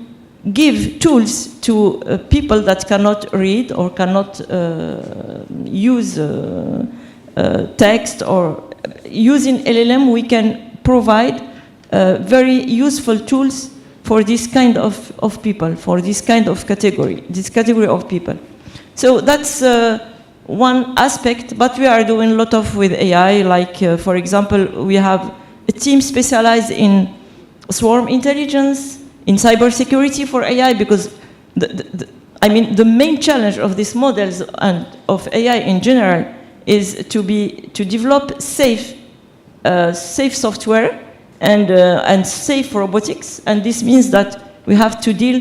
give tools to people that cannot read or cannot use text, or using LLM we can provide very useful tools for this kind of people, for this kind of category, this category of people. So that's one aspect, but we are doing a lot of with AI, like for example, we have a team specialized in swarm intelligence, in cybersecurity for AI, because the main challenge of these models and of AI in general is to develop safe software and safe robotics, and this means that we have to deal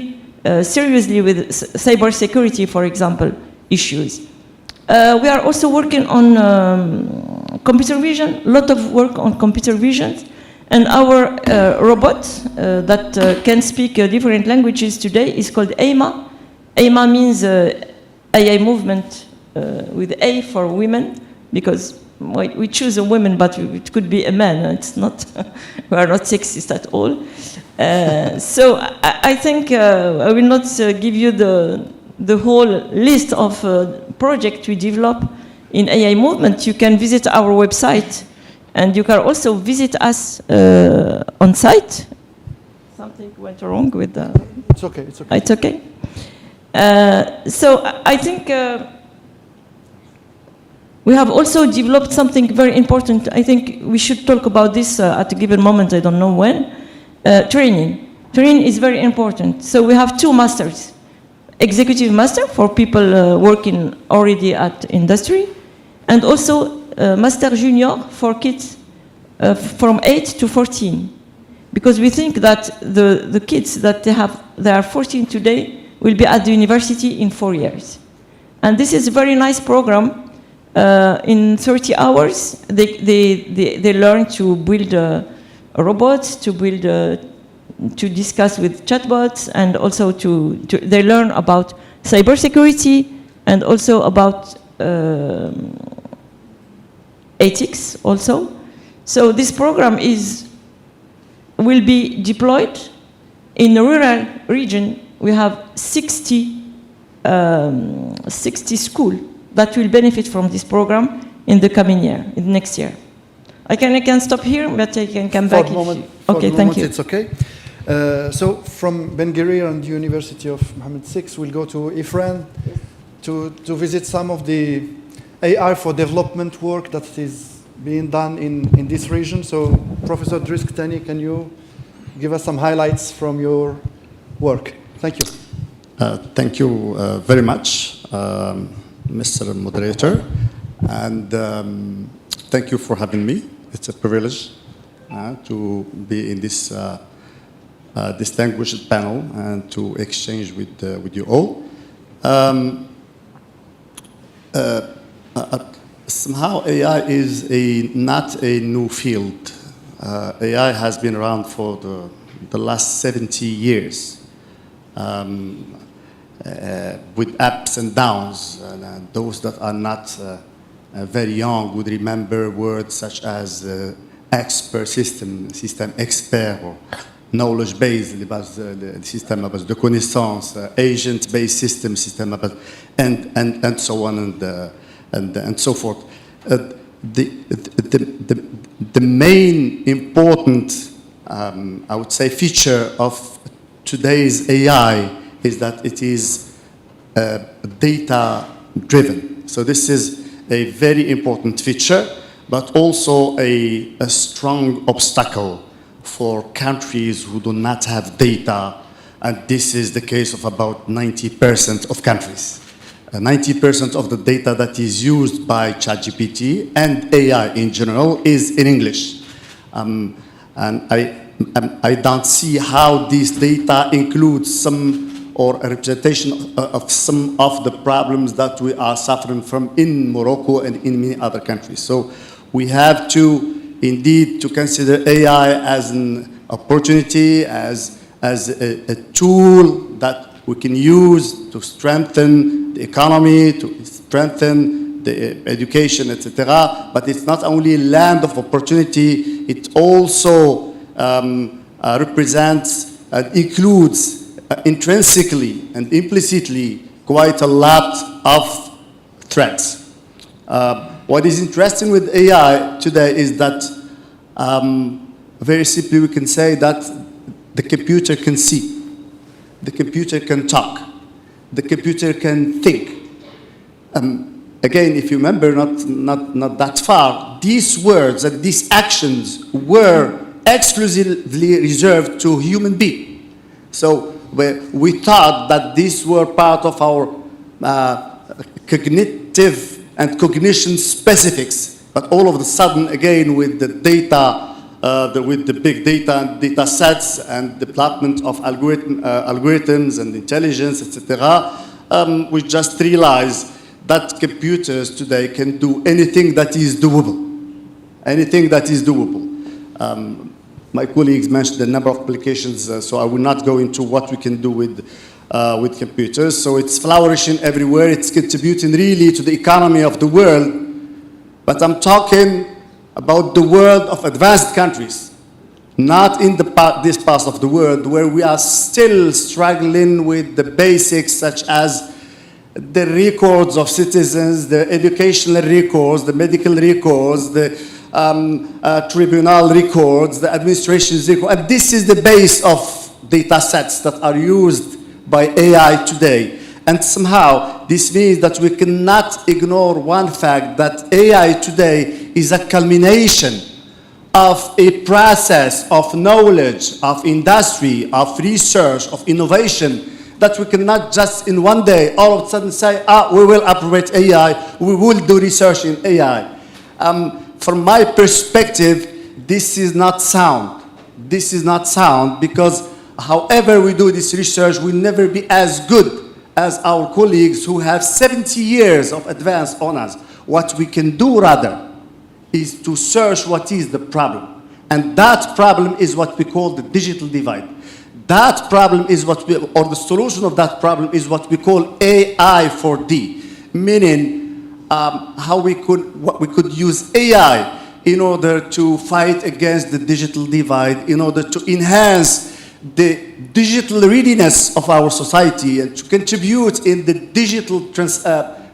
seriously with cybersecurity, for example, issues. We are also working on computer vision, a lot of work on computer vision. And our robot that can speak different languages today is called AIMA. AIMA means AI movement with A for women, because we choose a woman, but it could be a man. It's not, we are not sexist at all. So I think I will not give you the whole list of projects we develop in AI movement. You can visit our website, and you can also visit us on site. Something went wrong with the... It's okay, it's okay. It's okay. So I think we have also developed something very important. I think we should talk about this at a given moment, I don't know when. Training. Training is very important. So we have 2 masters. Executive master for people working already at industry, and also Master Junior for kids from 8 to 14. Because we think that the kids that they are 14 today will be at the university in 4 years. And this is a very nice program. In 30 hours, they learn to build robots, to build, to discuss with chatbots, and also they learn about cybersecurity and also about ethics also. So this program will be deployed in a rural region. We have 60 schools that will benefit from this program in the coming year, in the next year. I can stop here, but I can come back. Okay, thank you. It's okay. So from Ben Guerir and the University of Mohammed VI, we'll go to Ifran to visit some of the AI for development work that is being done in this region. So Professor Drisk Tani, can you give us some highlights from your work? Thank you. Thank you very much, Mr. Moderator, and thank you for having me. It's a privilege to be in this distinguished panel and to exchange with you all. Somehow AI is not a new field. AI has been around for the last 70 years. With ups and downs, and those that are not very young would remember words such as expert system expert, or knowledge base, le système de connaissance, agent based system and so on and so forth. The main important, I would say, feature of today's AI is that it is data driven. So this is a very important feature, but also a strong obstacle for countries who do not have data, and this is the case of about 90% of countries. 90% of the data that is used by ChatGPT and AI in general is in English. And I don't see how this data includes some or a representation of some of the problems that we are suffering from in Morocco and in many other countries. So we have to indeed to consider AI as an opportunity, as a tool that we can use to strengthen the economy, to strengthen the education, etc. But it's not only a land of opportunity, it also represents and includes intrinsically and implicitly quite a lot of threats. What is interesting with AI today is that very simply we can say that the computer can see, the computer can talk, the computer can think. Again, if you remember, not that far, these words and these actions were exclusively reserved to human beings. So we thought that these were part of our cognitive and cognition specifics, but all of a sudden, again, with the data, with the big data and data sets and development of algorithms and intelligence, etc., we just realized that computers today can do anything that is doable. Anything that is doable. My colleagues mentioned a number of applications, so I will not go into what we can do with computers. So it's flourishing everywhere. It's contributing really to the economy of the world. But I'm talking about the world of advanced countries, not in this part of the world where we are still struggling with the basics such as the records of citizens, the educational records, the medical records, the tribunal records, the administration's records. And this is the base of data sets that are used by AI today. And somehow this means that we cannot ignore one fact, that AI today is a culmination of a process of knowledge, of industry, of research, of innovation, that we cannot just in one day all of a sudden say, we will operate AI, we will do research in AI. From my perspective, this is not sound. This is not sound because however we do this research, we'll never be as good as our colleagues who have 70 years of advance on us. What we can do rather is to search what is the problem. And that problem is what we call the digital divide. That problem is what we, or the solution of that problem is what we call AI for D, meaning what we could use AI in order to fight against the digital divide, in order to enhance the digital readiness of our society and to contribute in the digital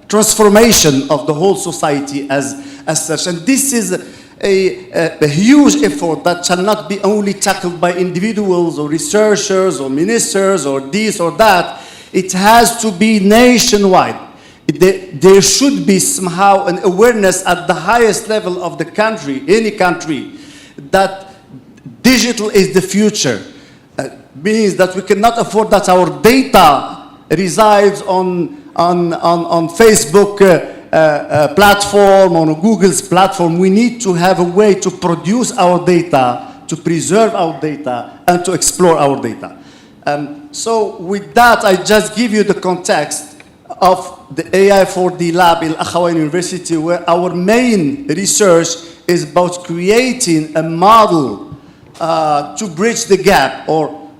transformation of the whole society as such. And this is a huge effort that shall not be only tackled by individuals or researchers or ministers or this or that. It has to be nationwide. There should be somehow an awareness at the highest level of the country, any country, that digital is the future. Means that we cannot afford that our data resides on Facebook platform, on Google's platform. We need to have a way to produce our data, to preserve our data, and to explore our data. So with that, I just give you the context of the AI4D lab in Akhawain University, where our main research is about creating a model to bridge the gap or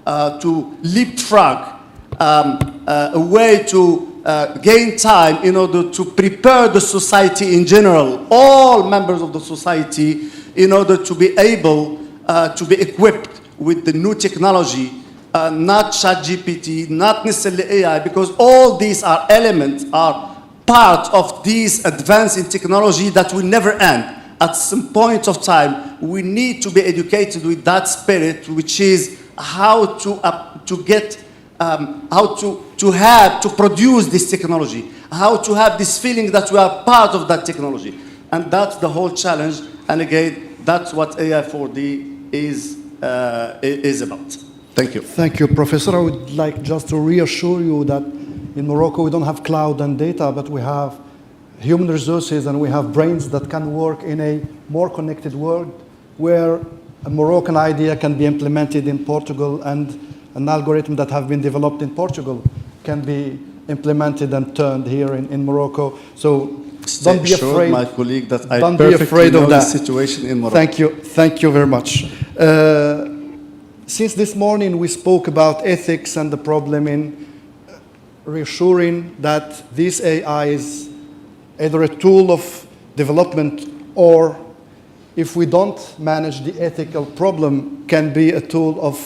to leapfrog a way to gain time in order to prepare the society in general, all members of the society, in order to be able to be equipped with the new technology, not ChatGPT, not necessarily AI, because all these are elements, are part of this advance in technology that will never end. At some point of time, we need to be educated with that spirit, which is how to get, how to produce this technology, how to have this feeling that we are part of that technology. And that's the whole challenge. And again, that's what AI4D is about. Thank you. Thank you, Professor. I would like just to reassure you that in Morocco we don't have cloud and data, but we have human resources and we have brains that can work in a more connected world where a Moroccan idea can be implemented in Portugal and an algorithm that have been developed in Portugal can be implemented and turned here in Morocco. So don't be afraid. My colleague, that I don't be perfectly afraid know of the that situation in Morocco. Thank you very much. Since this morning we spoke about ethics and the problem in reassuring that this AI is either a tool of development or, if we don't manage the ethical problem, can be a tool of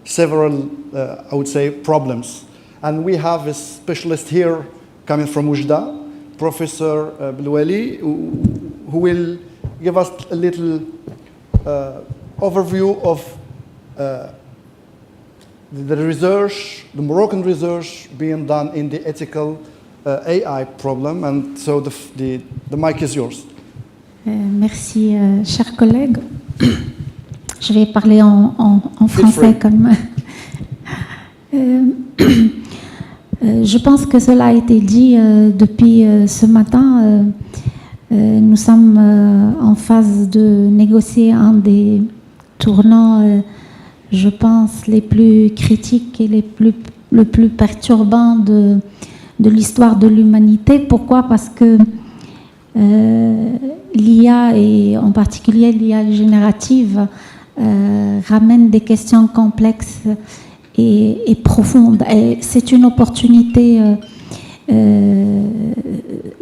several, I would say, problems. And we have a specialist here coming from Oujda, Professor Beloueli, who will give us a little overview of the research, the Moroccan research being done in the ethical AI problem. And so the mic is yours. Merci, chers collègues. Je vais parler en français comme... je pense que cela a été dit depuis ce matin. Nous sommes en phase de négocier un des tournants, je pense, les plus critiques et le plus perturbant de l'histoire de l'humanité. Pourquoi ? Parce que l'IA, et en particulier l'IA générative, ramène des questions complexes et profondes. Et c'est une opportunité, il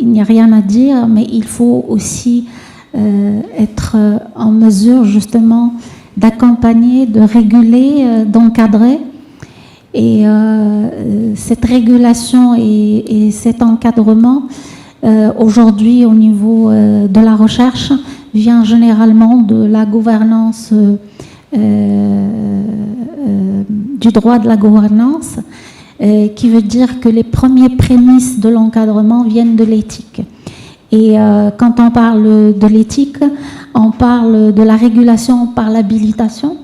n'y a rien à dire, mais il faut aussi être en mesure justement d'accompagner, de réguler, d'encadrer. Et cette régulation et cet encadrement, aujourd'hui au niveau de la recherche, vient généralement de la gouvernance, du droit de la gouvernance, qui veut dire que les premières prémices de l'encadrement viennent de l'éthique. Et quand on parle de l'éthique, on parle de la régulation par l'habilitation.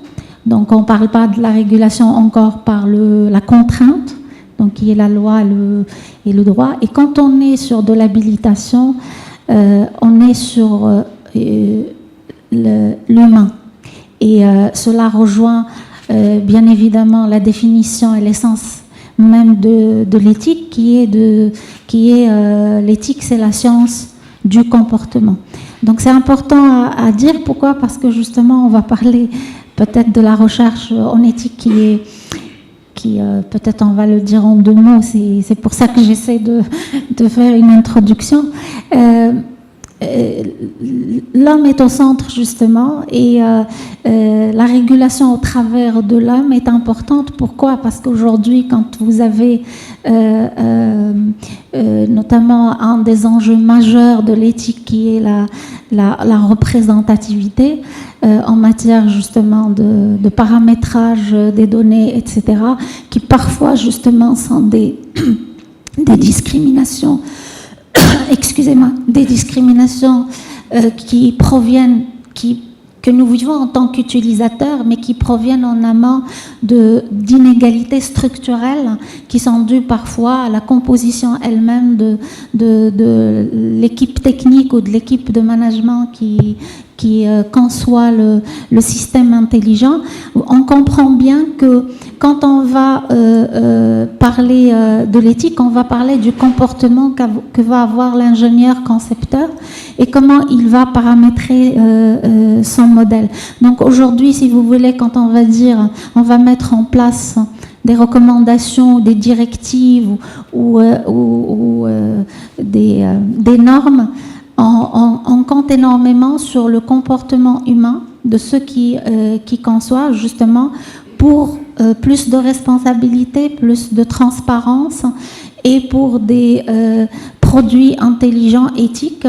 Donc on ne parle pas de la régulation encore par la contrainte, donc qui est la loi et le droit. Et quand on est sur de l'habilitation, on est sur l'humain. Et cela rejoint bien évidemment la définition et l'essence même de l'éthique, qui est l'éthique, c'est la science du comportement. Donc c'est important à dire. Pourquoi ? Parce que justement on va parler peut-être de la recherche en éthique qui peut-être on va le dire en deux mots, c'est pour ça que j'essaie de faire une introduction. l'homme est au centre justement et la régulation au travers de l'homme est importante. Pourquoi? Parce qu'aujourd'hui, quand vous avez notamment un des enjeux majeurs de l'éthique qui est la représentativité en matière justement de paramétrage des données, etc., qui parfois justement sont des discriminations excusez-moi, des discriminations qui proviennent, que nous vivons en tant qu'utilisateurs, mais qui proviennent en amont d'inégalités structurelles qui sont dues parfois à la composition elle-même de l'équipe technique ou de l'équipe de management qui conçoit le système intelligent. On comprend bien que quand on va parler de l'éthique, on va parler du comportement que va avoir l'ingénieur concepteur et comment il va paramétrer son modèle. Donc aujourd'hui, si vous voulez, quand on va dire, on va mettre en place des recommandations, des directives ou des normes, on compte énormément sur le comportement humain de ceux qui conçoivent justement pour plus de responsabilité, plus de transparence et pour des produits intelligents éthiques.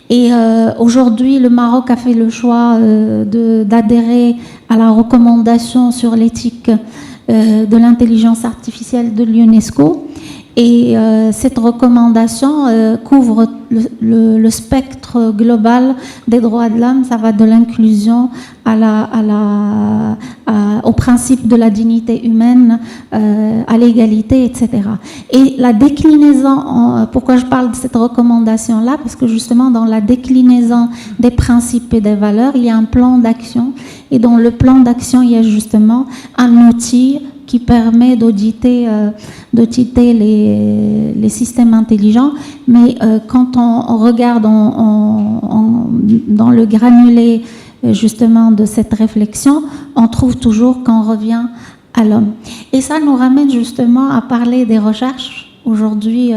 Et aujourd'hui, le Maroc a fait le choix d'adhérer à la recommandation sur l'éthique de l'intelligence artificielle de l'UNESCO. Et cette recommandation couvre le spectre global des droits de l'homme. Ça va de l'inclusion au principe de la dignité humaine, à l'égalité, etc. Et la déclinaison, pourquoi je parle de cette recommandation-là? Parce que justement, dans la déclinaison des principes et des valeurs, il y a un plan d'action. Et dans le plan d'action, il y a justement un outil qui permet d'auditer les systèmes intelligents. Mais quand on regarde dans le granulé justement de cette réflexion, on trouve toujours qu'on revient à l'homme. Et ça nous ramène justement à parler des recherches aujourd'hui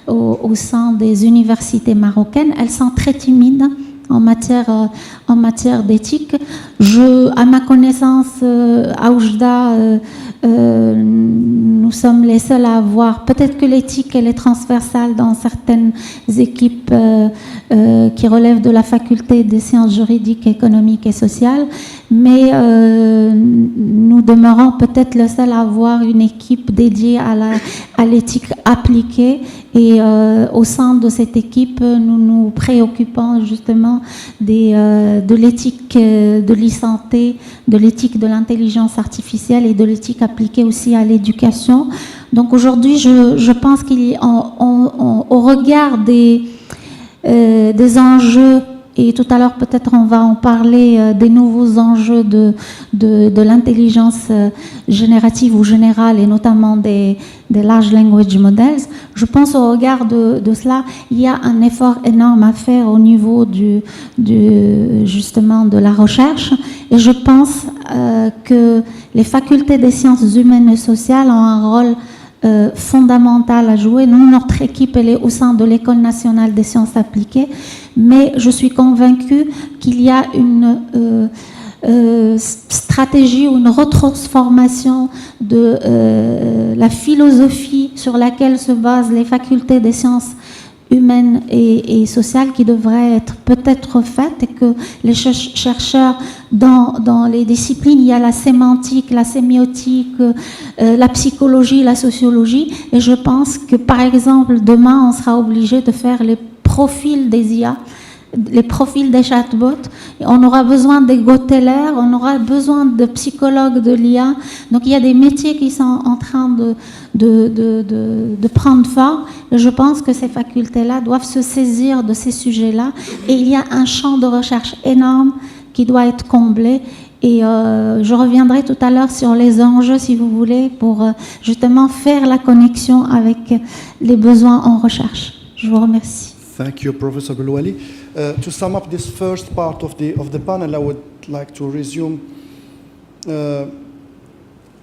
au sein des universités marocaines. Elles sont très timides en matière d'éthique. À ma connaissance, à Oujda, nous sommes les seuls à avoir, peut-être que l'éthique elle est transversale dans certaines équipes qui relèvent de la faculté des sciences juridiques, économiques et sociales, mais nous demeurons peut-être le seul à avoir une équipe dédiée à l'éthique appliquée. Et au sein de cette équipe, nous nous préoccupons justement de l'éthique de l'e-santé, de l'éthique de l'intelligence artificielle et de l'éthique appliquée aussi à l'éducation. Donc aujourd'hui, je pense qu'au regard des enjeux, et tout à l'heure peut-être on va en parler, des nouveaux enjeux de l'intelligence générative ou générale et notamment des large language models, je pense au regard de cela, il y a un effort énorme à faire au niveau justement de la recherche, et je pense que les facultés des sciences humaines et sociales ont un rôle fondamental à jouer. Nous, notre équipe, elle est au sein de l'École nationale des sciences appliquées, mais je suis convaincue qu'il y a une stratégie ou une retransformation de la philosophie sur laquelle se basent les facultés des sciences humaines et sociales qui devrait être peut-être faite, et que les chercheurs dans les disciplines, il y a la sémantique, la sémiotique, la psychologie, la sociologie, et je pense que par exemple demain on sera obligé de faire les profils des IA, les profils des chatbots. On aura besoin des go-tellers, on aura besoin de psychologues de l'IA. Donc il y a des métiers qui sont en train de prendre forme. Et je pense que ces facultés-là doivent se saisir de ces sujets-là. Et il y a un champ de recherche énorme qui doit être comblé. Et je reviendrai tout à l'heure sur les enjeux, si vous voulez, pour justement faire la connexion avec les besoins en recherche. Je vous remercie. Thank you, Professor Belouali. To sum up this first part of the panel, I would like to resume.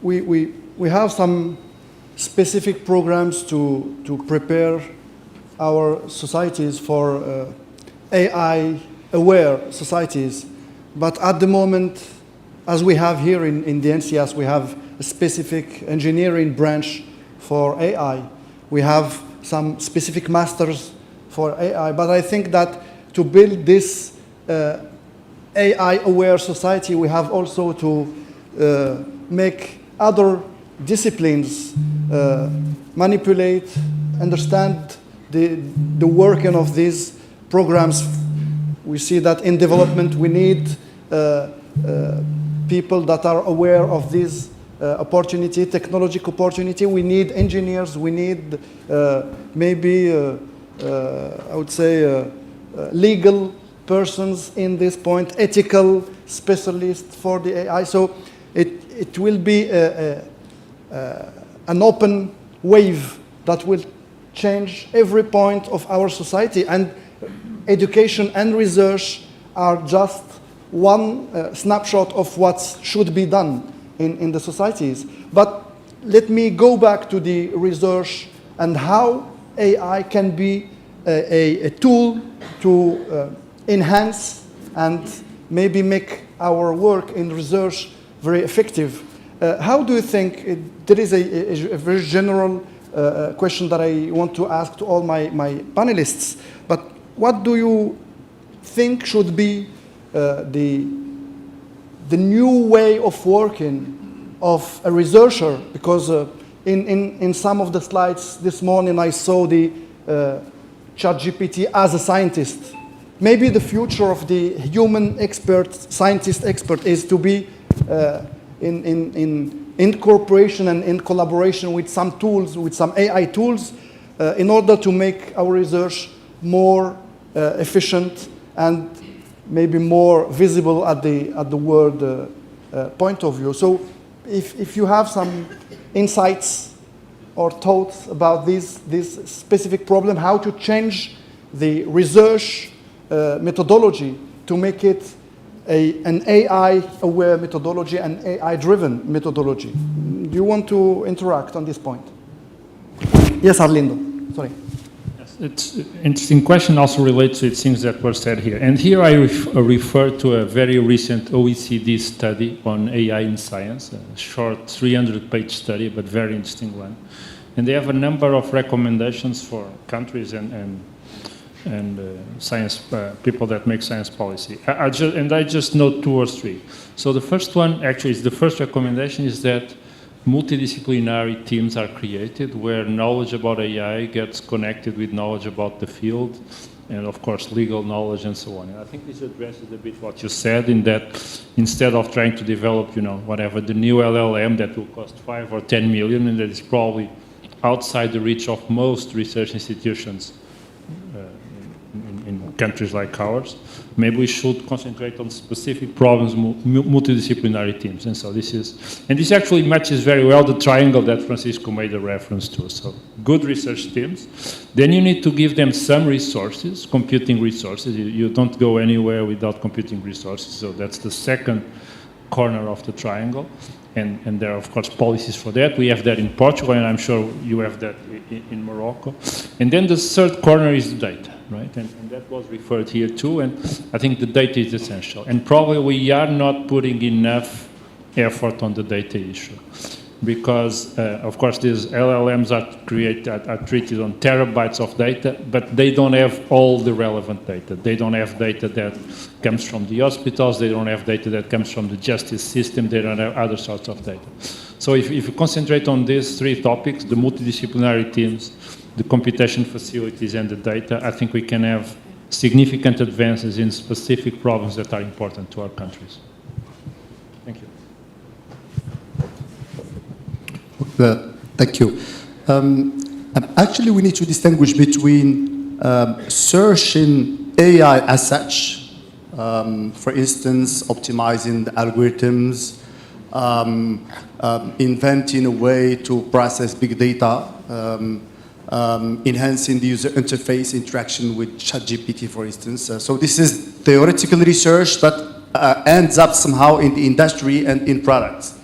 We have some specific programs to prepare our societies for AI-aware societies. But at the moment, as we have here in the ENSIAS, we have a specific engineering branch for AI. We have some specific masters for AI. But I think that to build this AI-aware society, we have also to make other disciplines manipulate, understand the working of these programs. We see that in development we need people that are aware of this opportunity, technological opportunity. We need engineers, we need maybe, I would say, legal persons in this point, ethical specialists for the AI. So it will be an open wave that will change every point of our society. And education and research are just one snapshot of what should be done in the societies. But let me go back to the research and how AI can be a tool to enhance and maybe make our work in research very effective. How do you think, there is a very general question that I want to ask to all my panelists, but what do you think should be the new way of working of a researcher? Because in some of the slides this morning I saw the ChatGPT as a scientist. Maybe the future of the human expert, scientist expert, is to be in cooperation and in collaboration with some tools, with some AI tools, in order to make our research more efficient and maybe more visible at the world point of view. So if you have some insights or thoughts about this specific problem, how to change the research methodology to make it an AI-aware methodology and AI-driven methodology. Do you want to interact on this point? Yes, Arlindo. Sorry. Yes, it's an interesting question, also relates to things that were said here. And here I refer to a very recent OECD study on AI in science, a short 300-page study, but very interesting one. And they have a number of recommendations for countries and science people that make science policy. I just note 2 or 3. So the first one, actually, is the first recommendation is that multidisciplinary teams are created where knowledge about AI gets connected with knowledge about the field and, of course, legal knowledge and so on. And I think this addresses a bit what you said in that instead of trying to develop, whatever, the new LLM that will cost 5 or 10 million and that is probably outside the reach of most research institutions in countries like ours, maybe we should concentrate on specific problems, multidisciplinary teams. And so this actually matches very well the triangle that Francisco made a reference to. So good research teams. Then you need to give them some resources, computing resources. You don't go anywhere without computing resources. So that's the second corner of the triangle. And there are, of course, policies for that. We have that in Portugal, and I'm sure you have that in Morocco. And then the third corner is the data, right? And that was referred here too, and I think the data is essential. And probably we are not putting enough effort on the data issue. Because, of course, these LLMs are treated on terabytes of data, but they don't have all the relevant data. They don't have data that comes from the hospitals. They don't have data that comes from the justice system. They don't have other sorts of data. So if you concentrate on these 3 topics, the multidisciplinary teams, the computation facilities, and the data, I think we can have significant advances in specific problems that are important to our countries. Thank you. Thank you. Actually, we need to distinguish between searching AI as such, for instance, optimizing the algorithms, inventing a way to process big data, enhancing the user interface interaction with ChatGPT, for instance. So this is theoretical research that ends up somehow in the industry and in products.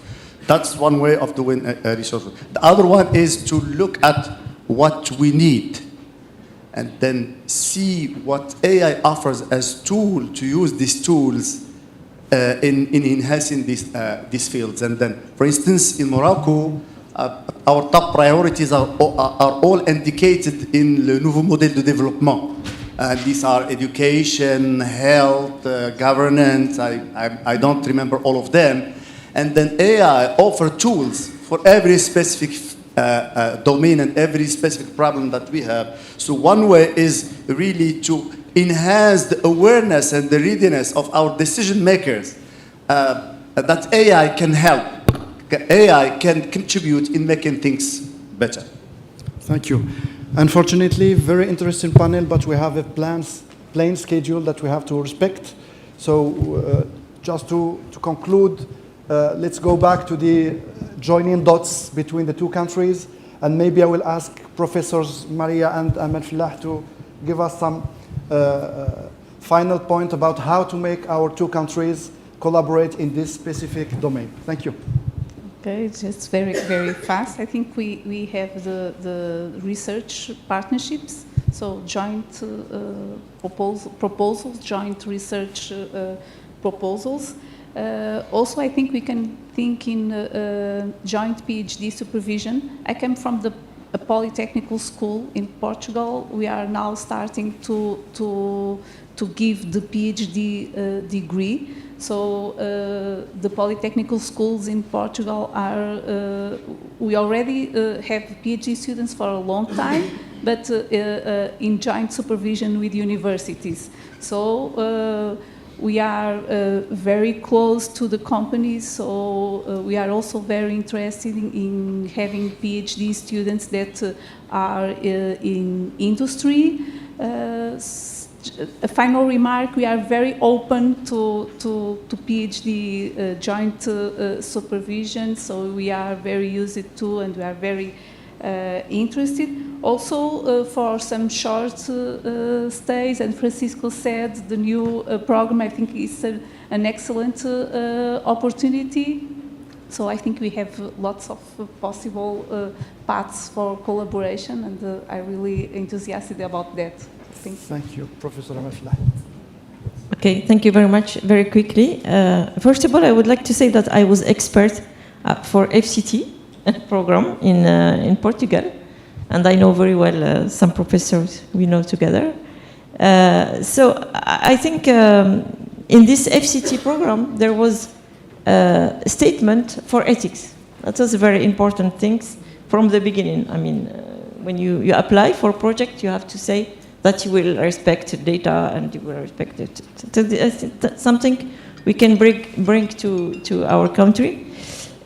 That's one way of doing research. The other one is to look at what we need and then see what AI offers as tool to use these tools in enhancing these fields. And then, for instance, in Morocco, our top priorities are all indicated in le nouveau modèle de développement. These are education, health, governance, I don't remember all of them. And then AI offer tools for every specific domain and every specific problem that we have. So one way is really to enhance the awareness and the readiness of our decision makers that AI can help. AI can contribute in making things better. Thank you. Unfortunately, very interesting panel, but we have a plain schedule that we have to respect. So just to conclude, let's go back to the joining dots between the two countries, and maybe I will ask Professors Maria and Ahmed Fillah to give us some final point about how to make our two countries collaborate in this specific domain. Thank you. Okay, just very, very fast. I think we have the research partnerships, so joint proposals, joint research proposals. Also, I think we can think in joint PhD supervision. I come from a polytechnical school in Portugal. We are now starting to give the PhD degree. So the polytechnical schools in Portugal are, we already have PhD students for a long time, but in joint supervision with universities. So we are very close to the companies, so we are also very interested in having PhD students that are in industry. A final remark, we are very open to PhD joint supervision, so we are very used to and we are very interested. Also for some short stays, and Francisco said the new program, I think is an excellent opportunity. So I think we have lots of possible paths for collaboration, and I'm really enthusiastic about that. Thank you, Professor Amafla. Okay, thank you very much. Very quickly, first of all, I would like to say that I was expert for FCT program in Portugal, and I know very well some professors we know together. So I think in this FCT program there was a statement for ethics. That was a very important thing from the beginning. I mean, when you apply for a project, you have to say that you will respect data and you will respect it. That's something we can bring to our country.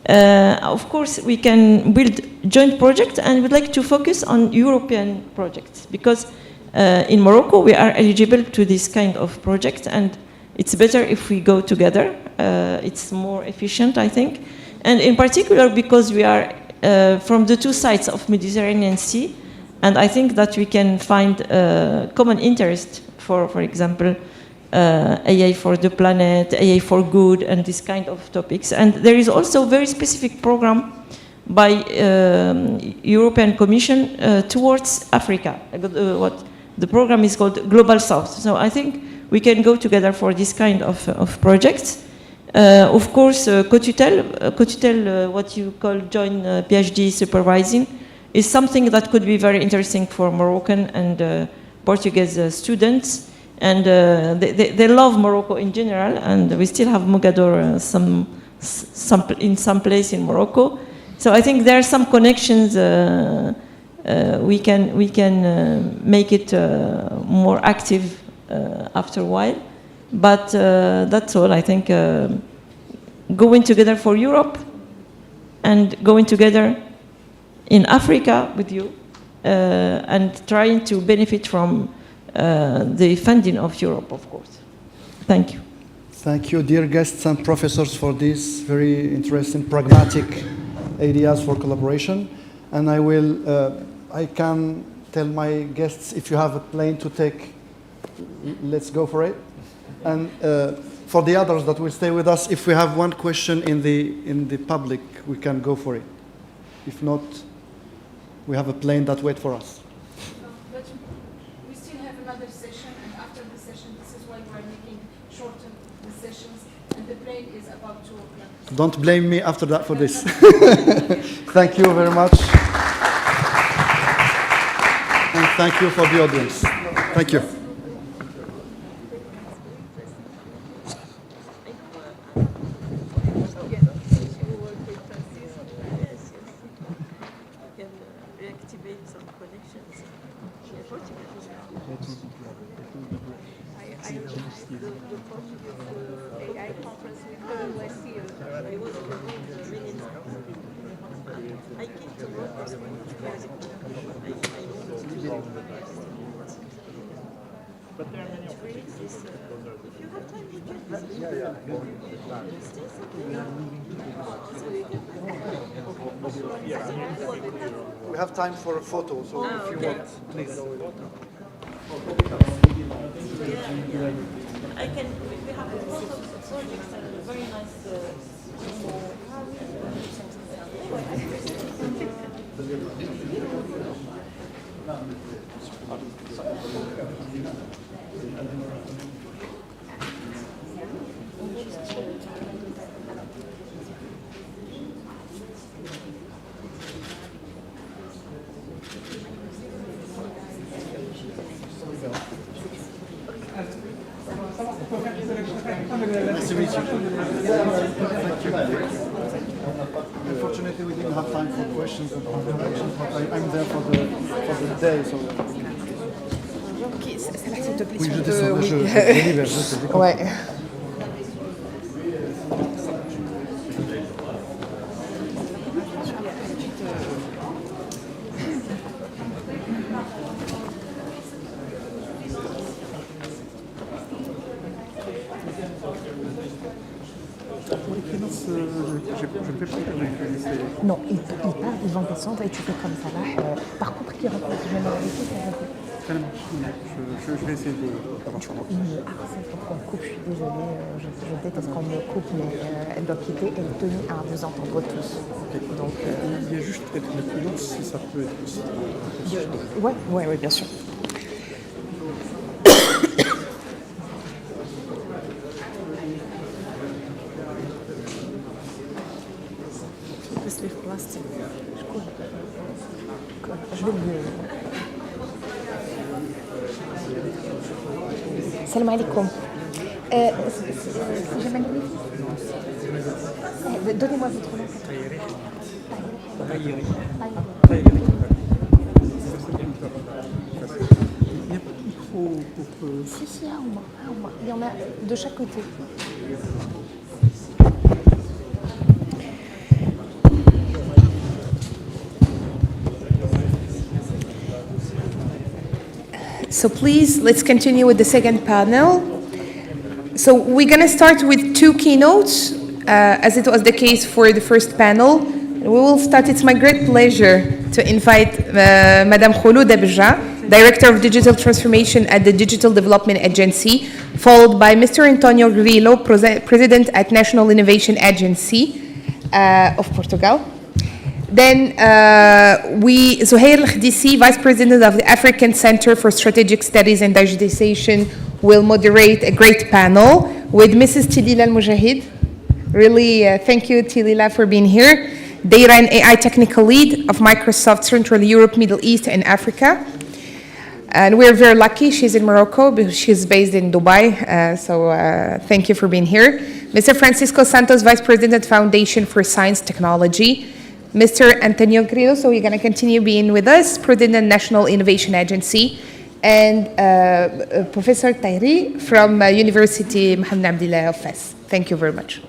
Of course, we can build joint projects, and we'd like to focus on European projects, because in Morocco we are eligible to this kind of project, and it's better if we go together. It's more efficient, I think, and in particular because we are from the two sides of Mediterranean Sea. And I think that we can find common interest for example, AI for the planet, AI for good, and this kind of topics. And there is also a very specific program by European Commission towards Africa. What the program is called Global South. So I think we can go together for this kind of projects. Of course, co-tutel, what you call joint PhD supervising, is something that could be very interesting for Moroccan and Portuguese students. And they love Morocco in general, and we still have Mogador in some place in Morocco. So I think there are some connections. We can make it more active after a while. But that's all. I think going together for Europe and going together in Africa with you, and trying to benefit from the funding of Europe, of course. Thank you. Thank you, dear guests and professors, for these very interesting, pragmatic ideas for collaboration. And I can tell my guests, if you have a plane to take, let's go for it. And for the others that will stay with us, if we have one question in the public, we can go for it. If not, we have a plane that waits for us. another session, and after the session, this is why we're making shorter the sessions, and the plane is about 2 o'clock. Don't blame me after that for this. Thank you very much. And thank you for the audience. Thank you. We have time for a photo, so if you want, please. I can. We have a lot of projects and very nice. Nice to meet you. Thank you. Unfortunately, we didn't have time for questions and interactions, but I'm there for the day, so. Ok, Salah, s'il te plaît, Oui, si je on peut, descends, oui. je libère, je sais. Ouais. Non, ils parlent, ils vont descendre et tu fais comme ça là. Par contre, qui rentre si jamais avec eux, ça va être. Je vais essayer d'avoir ça. Il faut qu'on coupe, je suis désolée, je déteste qu'on me coupe, mais elle doit quitter, elle est tenue à vous entendre tous. Donc, il y a juste peut-être le pilote, si ça peut être possible. Ouais, bien sûr. Je vais le... Salam alaikum. Si jamais donnez-moi votre nom. Il n'y a pas de micro pour... Si, un au moins. Il y en a de chaque côté. So please, let's continue with the second panel. So we're going to start with 2 keynotes, as it was the case for the first panel. We will start. It's my great pleasure to invite Madame Khouloud Abja, Director of Digital Transformation at the Digital Development Agency, followed by Mr. Antonio Grillo, President at National Innovation Agency of Portugal. Then Zuhair Al-Khdisi, Vice President of the African Center for Strategic Studies and Digitization, will moderate a great panel with Mrs. Tilila Al-Mujahid. Really, thank you, Tilila, for being here. Data and AI Technical Lead of Microsoft Central Europe, Middle East, and Africa. And we're very lucky. She's in Morocco, but she's based in Dubai. So thank you for being here. Mr. Francisco Santos, Vice President, Foundation for Science Technology. Mr. Antonio Grillo, so you're going to continue being with us, President, National Innovation Agency, and Professor Tahiri from University Mohammed Abdullah of Fes. Thank you very much.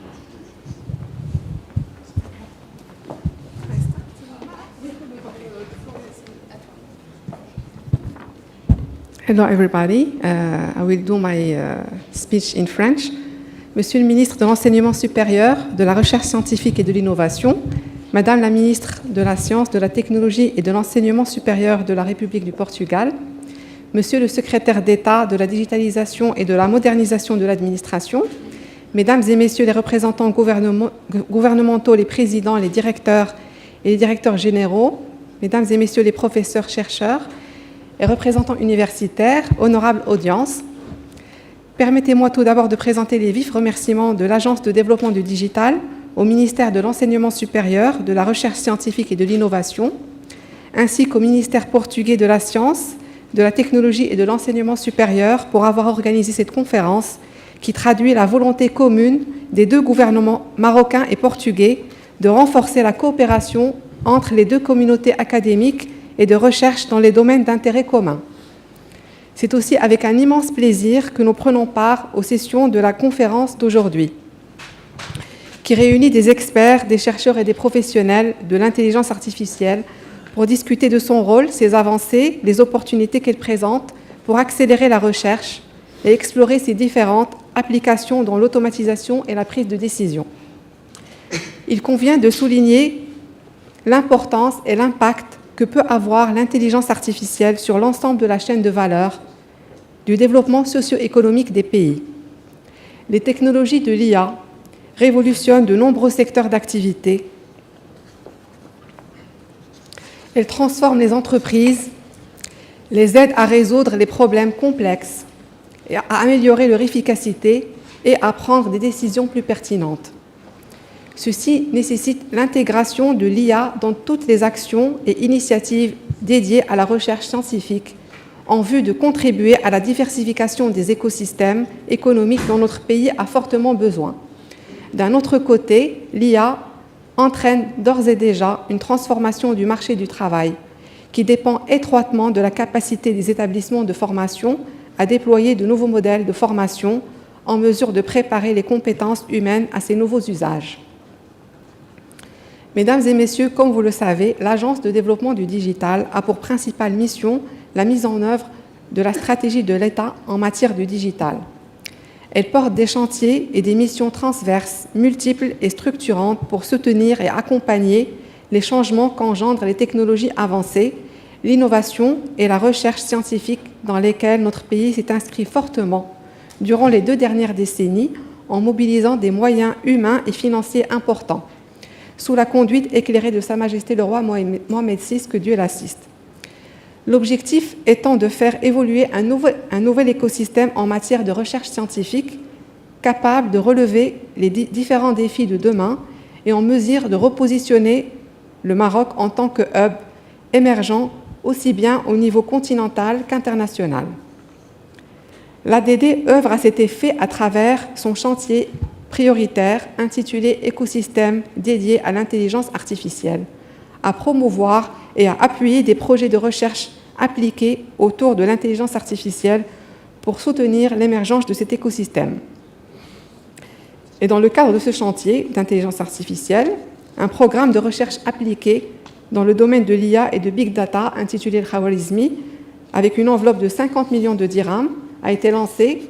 Hello everybody. I will do my speech in French. Monsieur le ministre de l'Enseignement supérieur, de la Recherche scientifique et de l'Innovation, Madame la ministre de la Science, de la Technologie et de l'Enseignement supérieur de la République du Portugal, Monsieur le secrétaire d'État de la digitalisation et de la modernisation de l'administration, Mesdames et Messieurs les représentants gouvernementaux, les présidents, les directeurs généraux, Mesdames et Messieurs les professeurs chercheurs, et représentants universitaires, honorable audience, permettez-moi tout d'abord de présenter les vifs remerciements de l'Agence de développement du digital au ministère de l'Enseignement supérieur, de la Recherche scientifique et de l'Innovation, ainsi qu'au ministère portugais de la Science, de la Technologie et de l'Enseignement supérieur pour avoir organisé cette conférence qui traduit la volonté commune des deux gouvernements marocains et portugais de renforcer la coopération entre les deux communautés académiques et de recherche dans les domaines d'intérêt commun. C'est aussi avec un immense plaisir que nous prenons part aux sessions de la conférence d'aujourd'hui, qui réunit des experts, des chercheurs et des professionnels de l'intelligence artificielle pour discuter de son rôle, ses avancées, les opportunités qu'elle présente pour accélérer la recherche et explorer ses différentes applications dans l'automatisation et la prise de décision. Il convient de souligner l'importance et l'impact que peut avoir l'intelligence artificielle sur l'ensemble de la chaîne de valeur du développement socio-économique des pays. Les technologies de l'IA révolutionnent de nombreux secteurs d'activité. Elles transforment les entreprises, les aident à résoudre les problèmes complexes, et à améliorer leur efficacité et à prendre des décisions plus pertinentes. Ceci nécessite l'intégration de l'IA dans toutes les actions et initiatives dédiées à la recherche scientifique en vue de contribuer à la diversification des écosystèmes économiques dont notre pays a fortement besoin. D'un autre côté, l'IA entraîne d'ores et déjà une transformation du marché du travail qui dépend étroitement de la capacité des établissements de formation à déployer de nouveaux modèles de formation en mesure de préparer les compétences humaines à ces nouveaux usages. Mesdames et messieurs, comme vous le savez, l'Agence de développement du digital a pour principale mission la mise en œuvre de la stratégie de l'État en matière de digital. Elle porte des chantiers et des missions transverses, multiples et structurantes pour soutenir et accompagner les changements qu'engendrent les technologies avancées, l'innovation et la recherche scientifique dans lesquelles notre pays s'est inscrit fortement durant les 2 dernières décennies en mobilisant des moyens humains et financiers importants, sous la conduite éclairée de Sa Majesté le roi Mohammed VI, que Dieu l'assiste. L'objectif étant de faire évoluer un nouvel écosystème en matière de recherche scientifique capable de relever les différents défis de demain et en mesure de repositionner le Maroc en tant que hub émergent aussi bien au niveau continental qu'international. L'ADD œuvre à cet effet à travers son chantier prioritaire intitulé « Écosystème dédié à l'intelligence artificielle », à promouvoir et à appuyer des projets de recherche appliqués autour de l'intelligence artificielle pour soutenir l'émergence de cet écosystème. Et dans le cadre de ce chantier d'intelligence artificielle, un programme de recherche appliquée dans le domaine de l'IA et de Big Data intitulé le Khawarizmi, avec une enveloppe de 50 millions de dirhams, a été lancé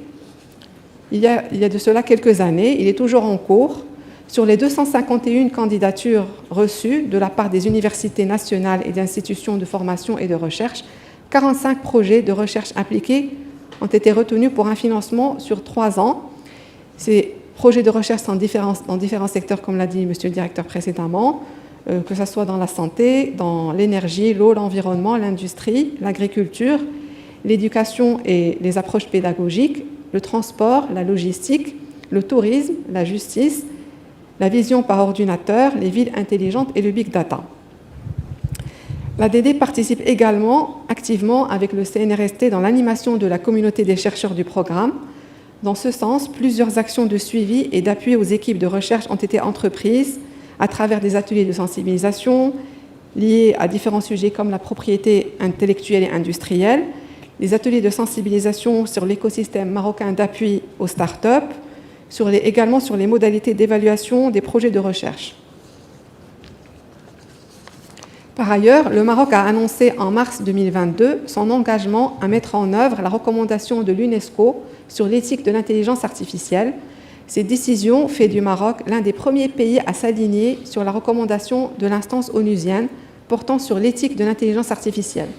il y a de cela quelques années. Il est toujours en cours. Sur les 251 candidatures reçues de la part des universités nationales et d'institutions de formation et de recherche, 45 projets de recherche appliquée ont été retenus pour un financement sur 3 ans. Ces projets de recherche sont dans différents secteurs, comme l'a dit Monsieur le directeur précédemment, que ce soit dans la santé, dans l'énergie, l'eau, l'environnement, l'industrie, l'agriculture, l'éducation et les approches pédagogiques, le transport, la logistique, le tourisme, la justice, la vision par ordinateur, les villes intelligentes et le big data. L'ADD participe également activement avec le CNRST dans l'animation de la communauté des chercheurs du programme. Dans ce sens, plusieurs actions de suivi et d'appui aux équipes de recherche ont été entreprises à travers des ateliers de sensibilisation liés à différents sujets comme la propriété intellectuelle et industrielle, les ateliers de sensibilisation sur l'écosystème marocain d'appui aux start-up, également sur les modalités d'évaluation des projets de recherche. Par ailleurs, le Maroc a annoncé en mars 2022 son engagement à mettre en œuvre la recommandation de l'UNESCO sur l'éthique de l'intelligence artificielle. Cette décision fait du Maroc l'un des premiers pays à s'aligner sur la recommandation de l'instance onusienne portant sur l'éthique de l'intelligence artificielle.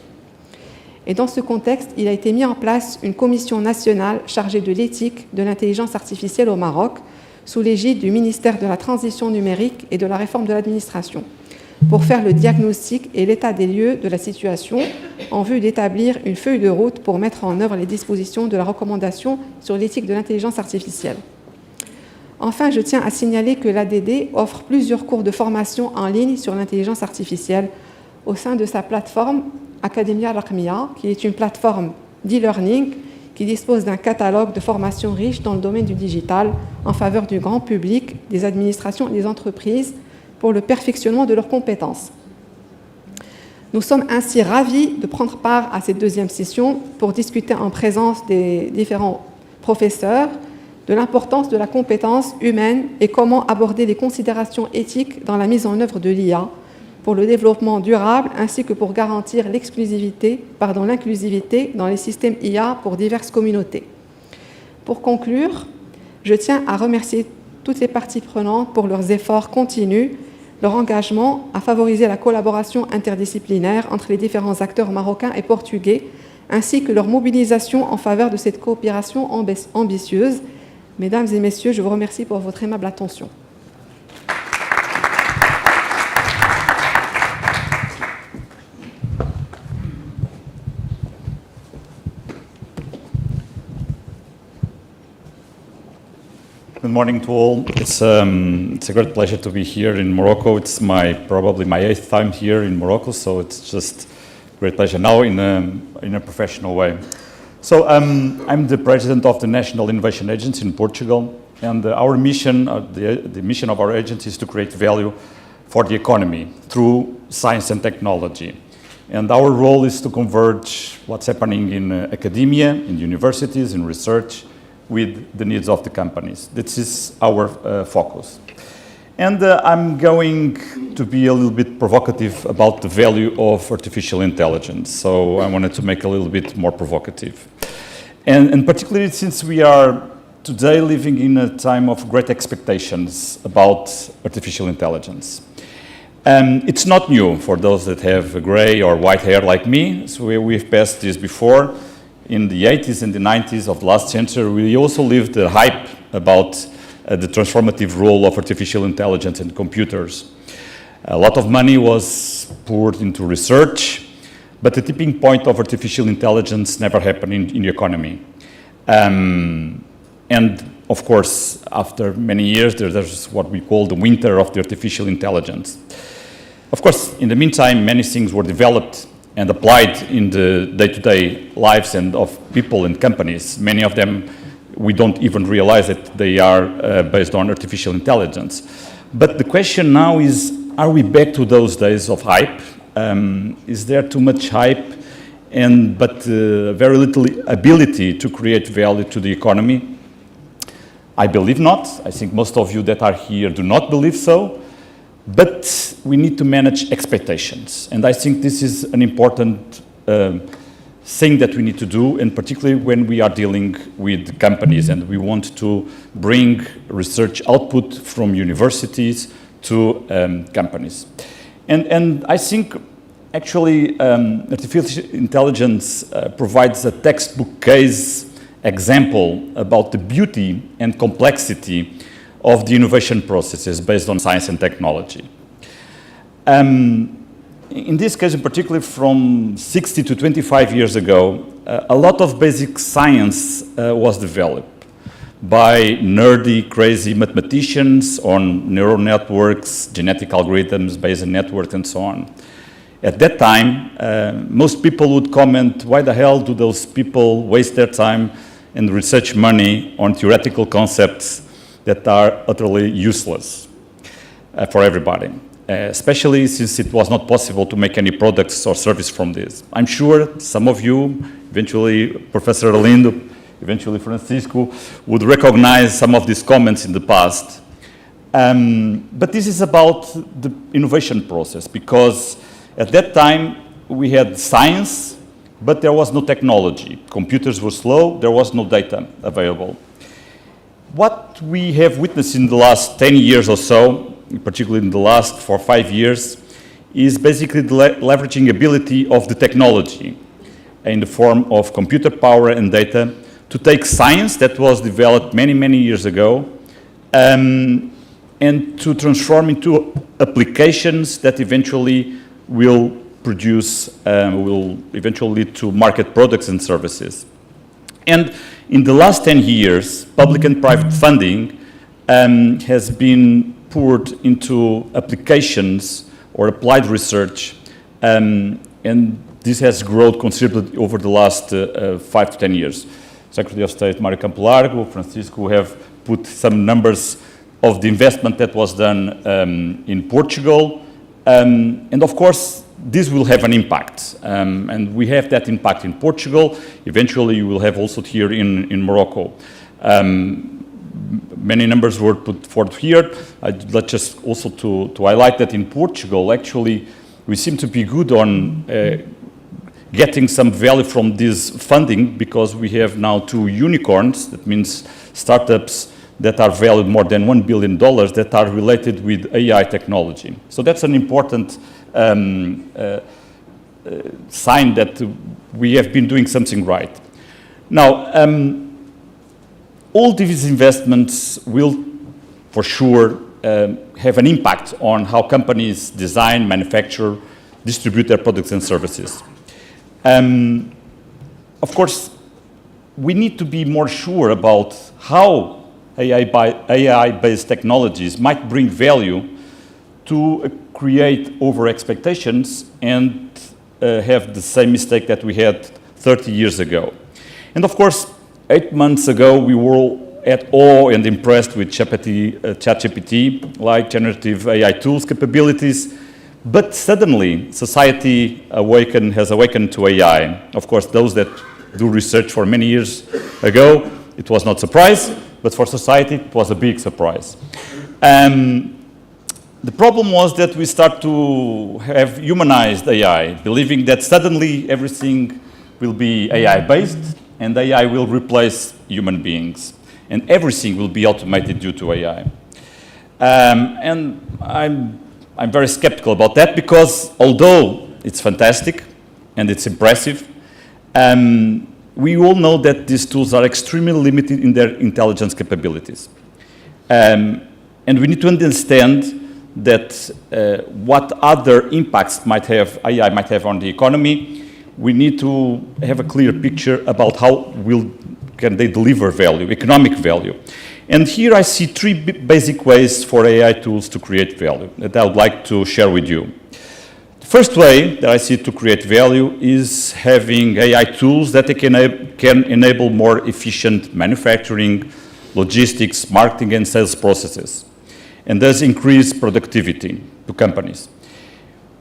Et dans ce contexte, il a été mis en place une commission nationale chargée de l'éthique de l'intelligence artificielle au Maroc, sous l'égide du ministère de la Transition numérique et de la réforme de l'administration, pour faire le diagnostic et l'état des lieux de la situation en vue d'établir une feuille de route pour mettre en œuvre les dispositions de la recommandation sur l'éthique de l'intelligence artificielle. Enfin, je tiens à signaler que l'ADD offre plusieurs cours de formation en ligne sur l'intelligence artificielle au sein de sa plateforme Academia Raqmia, qui est une plateforme d'e-learning qui dispose d'un catalogue de formations riches dans le domaine du digital en faveur du grand public, des administrations et des entreprises pour le perfectionnement de leurs compétences. Nous sommes ainsi ravis de prendre part à cette deuxième session pour discuter en présence des différents professeurs de l'importance de la compétence humaine et comment aborder les considérations éthiques dans la mise en œuvre de l'IA pour le développement durable ainsi que pour garantir l'inclusivité dans les systèmes IA pour diverses communautés. Pour conclure, je tiens à remercier toutes les parties prenantes pour leurs efforts continus, leur engagement à favoriser la collaboration interdisciplinaire entre les différents acteurs marocains et portugais, ainsi que leur mobilisation en faveur de cette coopération ambitieuse. Mesdames et messieurs, je vous remercie pour votre aimable attention. Good morning to all. It's a great pleasure to be here in Morocco. It's probably my 8th time here in Morocco, so it's just a great pleasure now in a professional way. So I'm the president of the National Innovation Agency in Portugal, and our mission, the mission of our agency is to create value for the economy through science and technology. And our role is to converge what's happening in academia, in universities, in research, with the needs of the companies. This is our focus. And I'm going to be a little bit provocative about the value of artificial intelligence. So I wanted to make a little bit more provocative. And particularly since we are today living in a time of great expectations about artificial intelligence. It's not new for those that have gray or white hair like me. So we've passed this before. In the 80s and the 90s of the last century, we also lived the hype about the transformative role of artificial intelligence and computers. A lot of money was poured into research, but the tipping point of artificial intelligence never happened in the economy. And of course, after many years, there's what we call the winter of the artificial intelligence. Of course, in the meantime, many things were developed and applied in the day-to-day lives and of people and companies. Many of them, we don't even realize that they are based on artificial intelligence. But the question now is, are we back to those days of hype? Is there too much hype but very little ability to create value to the economy? I believe not. I think most of you that are here do not believe so. But we need to manage expectations. And I think this is an important thing that we need to do, and particularly when we are dealing with companies and we want to bring research output from universities to companies. And I think actually artificial intelligence provides a textbook case example about the beauty and complexity of the innovation processes based on science and technology. In this case in particular, from 60 to 25 years ago, a lot of basic science was developed by nerdy, crazy mathematicians on neural networks, genetic algorithms, Bayesian networks, and so on. At that time, most people would comment, why the hell do those people waste their time and research money on theoretical concepts that are utterly useless for everybody, especially since it was not possible to make any products or service from this. I'm sure some of you, eventually Professor Arlindo, eventually Francisco, would recognize some of these comments in the past. But this is about the innovation process, because at that time we had science, but there was no technology. Computers were slow, there was no data available. What we have witnessed in the last 10 years or so, particularly in the last 4 or 5 years, is basically the leveraging ability of the technology in the form of computer power and data to take science that was developed many, many years ago and to transform into applications that eventually will produce, will eventually lead to market products and services. And in the last 10 years, public and private funding has been poured into applications or applied research, and this has grown considerably over the last 5 to 10 years. Secretary of State Mário Campo Largo, Francisco have put some numbers of the investment that was done in Portugal. And of course, this will have an impact. And we have that impact in Portugal. Eventually, you will have also here in Morocco. Many numbers were put forth here. I'd like just also to highlight that in Portugal, actually, we seem to be good on getting some value from this funding because we have now 2 unicorns. That means startups that are valued more than $1 billion that are related with AI technology. So that's an important sign that we have been doing something right. Now, all these investments will, for sure, have an impact on how companies design, manufacture, distribute their products and services. Of course, we need to be more sure about how AI-based technologies might bring value to create over expectations and have the same mistake that we had 30 years ago. And of course, 8 months ago, we were at awe and impressed with ChatGPT, like generative AI tools capabilities. But suddenly, society has awakened to AI. Of course, those that do research for many years ago, it was not a surprise, but for society, it was a big surprise. The problem was that we start to have humanized AI, believing that suddenly everything will be AI-based, and AI will replace human beings, and everything will be automated due to AI. And I'm very skeptical about that because although it's fantastic and it's impressive, we all know that these tools are extremely limited in their intelligence capabilities. And we need to understand that what other impacts AI might have on the economy. We need to have a clear picture about how can they deliver value, economic value. And here I see 3 basic ways for AI tools to create value that I would like to share with you. The first way that I see to create value is having AI tools that can enable more efficient manufacturing, logistics, marketing, and sales processes, and thus increase productivity to companies.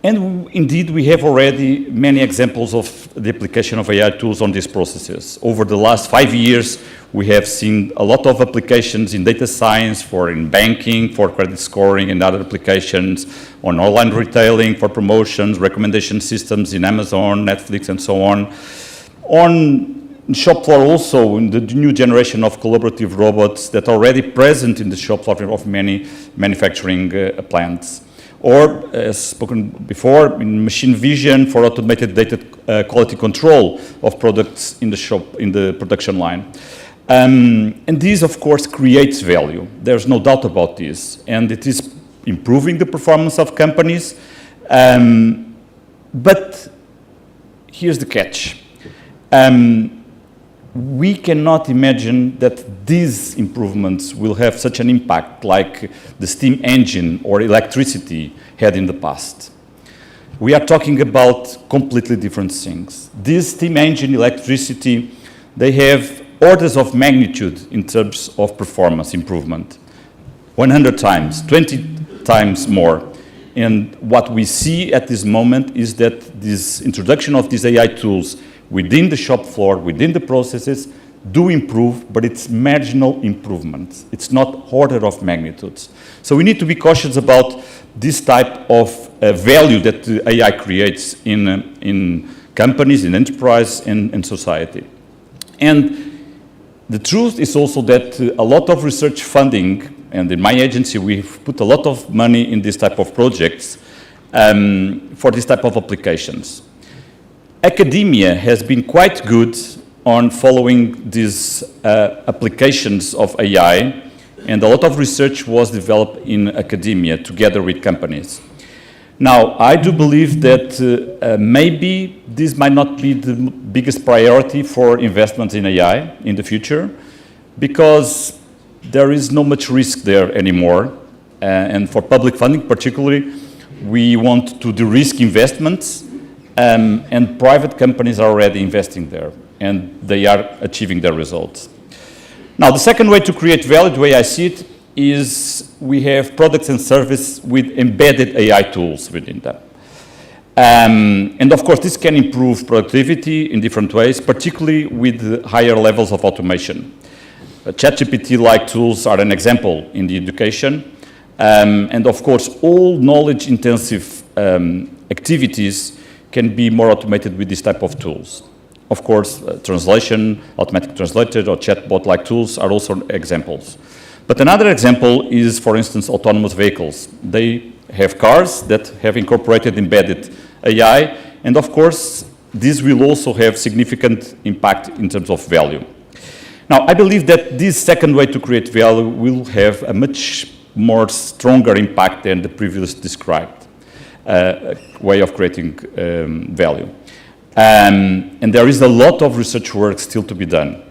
And indeed, we have already many examples of the application of AI tools on these processes. Over the last 5 years, we have seen a lot of applications in data science, in banking, for credit scoring and other applications, on online retailing, for promotions, recommendation systems in Amazon, Netflix, and so on. On shop floor also, in the new generation of collaborative robots that are already present in the shop floor of many manufacturing plants. Or, as spoken before, in machine vision for automated data quality control of products in the production line. And this, of course, creates value. There's no doubt about this. And it is improving the performance of companies. But here's the catch. We cannot imagine that these improvements will have such an impact like the steam engine or electricity had in the past. We are talking about completely different things. This steam engine, electricity, they have orders of magnitude in terms of performance improvement. 100 times, 20 times more. And what we see at this moment is that this introduction of these AI tools within the shop floor, within the processes, do improve, but it's marginal improvements. It's not order of magnitudes. So we need to be cautious about this type of value that AI creates in companies, in enterprise, and in society. And the truth is also that a lot of research funding, and in my agency we've put a lot of money in this type of projects for this type of applications. Academia has been quite good on following these applications of AI, and a lot of research was developed in academia together with companies. Now, I do believe that maybe this might not be the biggest priority for investments in AI in the future, because there is no much risk there anymore. And for public funding particularly, we want to de-risk investments, and private companies are already investing there, and they are achieving their results. Now, the second way to create value, the way I see it, is we have products and services with embedded AI tools within them. And of course, this can improve productivity in different ways, particularly with higher levels of automation. ChatGPT-like tools are an example in the education. And of course, all knowledge-intensive activities can be more automated with this type of tools. Of course, translation, automatic translator, or chatbot-like tools are also examples. But another example is, for instance, autonomous vehicles. They have cars that have incorporated embedded AI, and of course, this will also have significant impact in terms of value. Now, I believe that this second way to create value will have a much more stronger impact than the previous described way of creating value. And there is a lot of research work still to be done.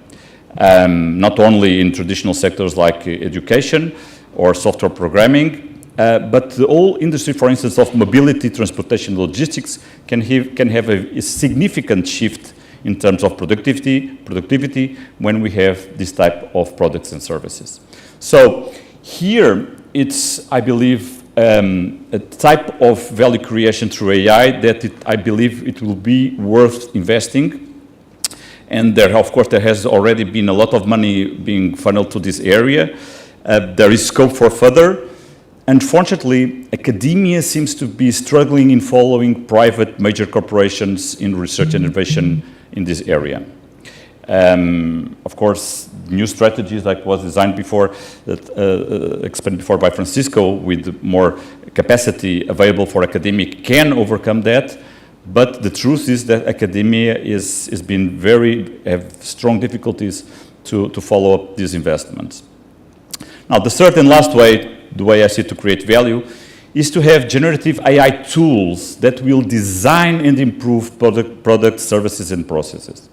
Not only in traditional sectors like education or software programming, but the whole industry, for instance, of mobility, transportation, logistics can have a significant shift in terms of productivity when we have this type of products and services. So here it's, I believe, a type of value creation through AI that I believe it will be worth investing. And there, of course, there has already been a lot of money being funneled to this area. There is scope for further. Unfortunately, academia seems to be struggling in following private major corporations in research and innovation in this area. Of course, new strategies like was designed before, that explained before by Francisco, with more capacity available for academic can overcome that. But the truth is that academia has been have strong difficulties to follow up these investments. Now, the third and last way, the way I see to create value, is to have generative AI tools that will design and improve products, services, and processes.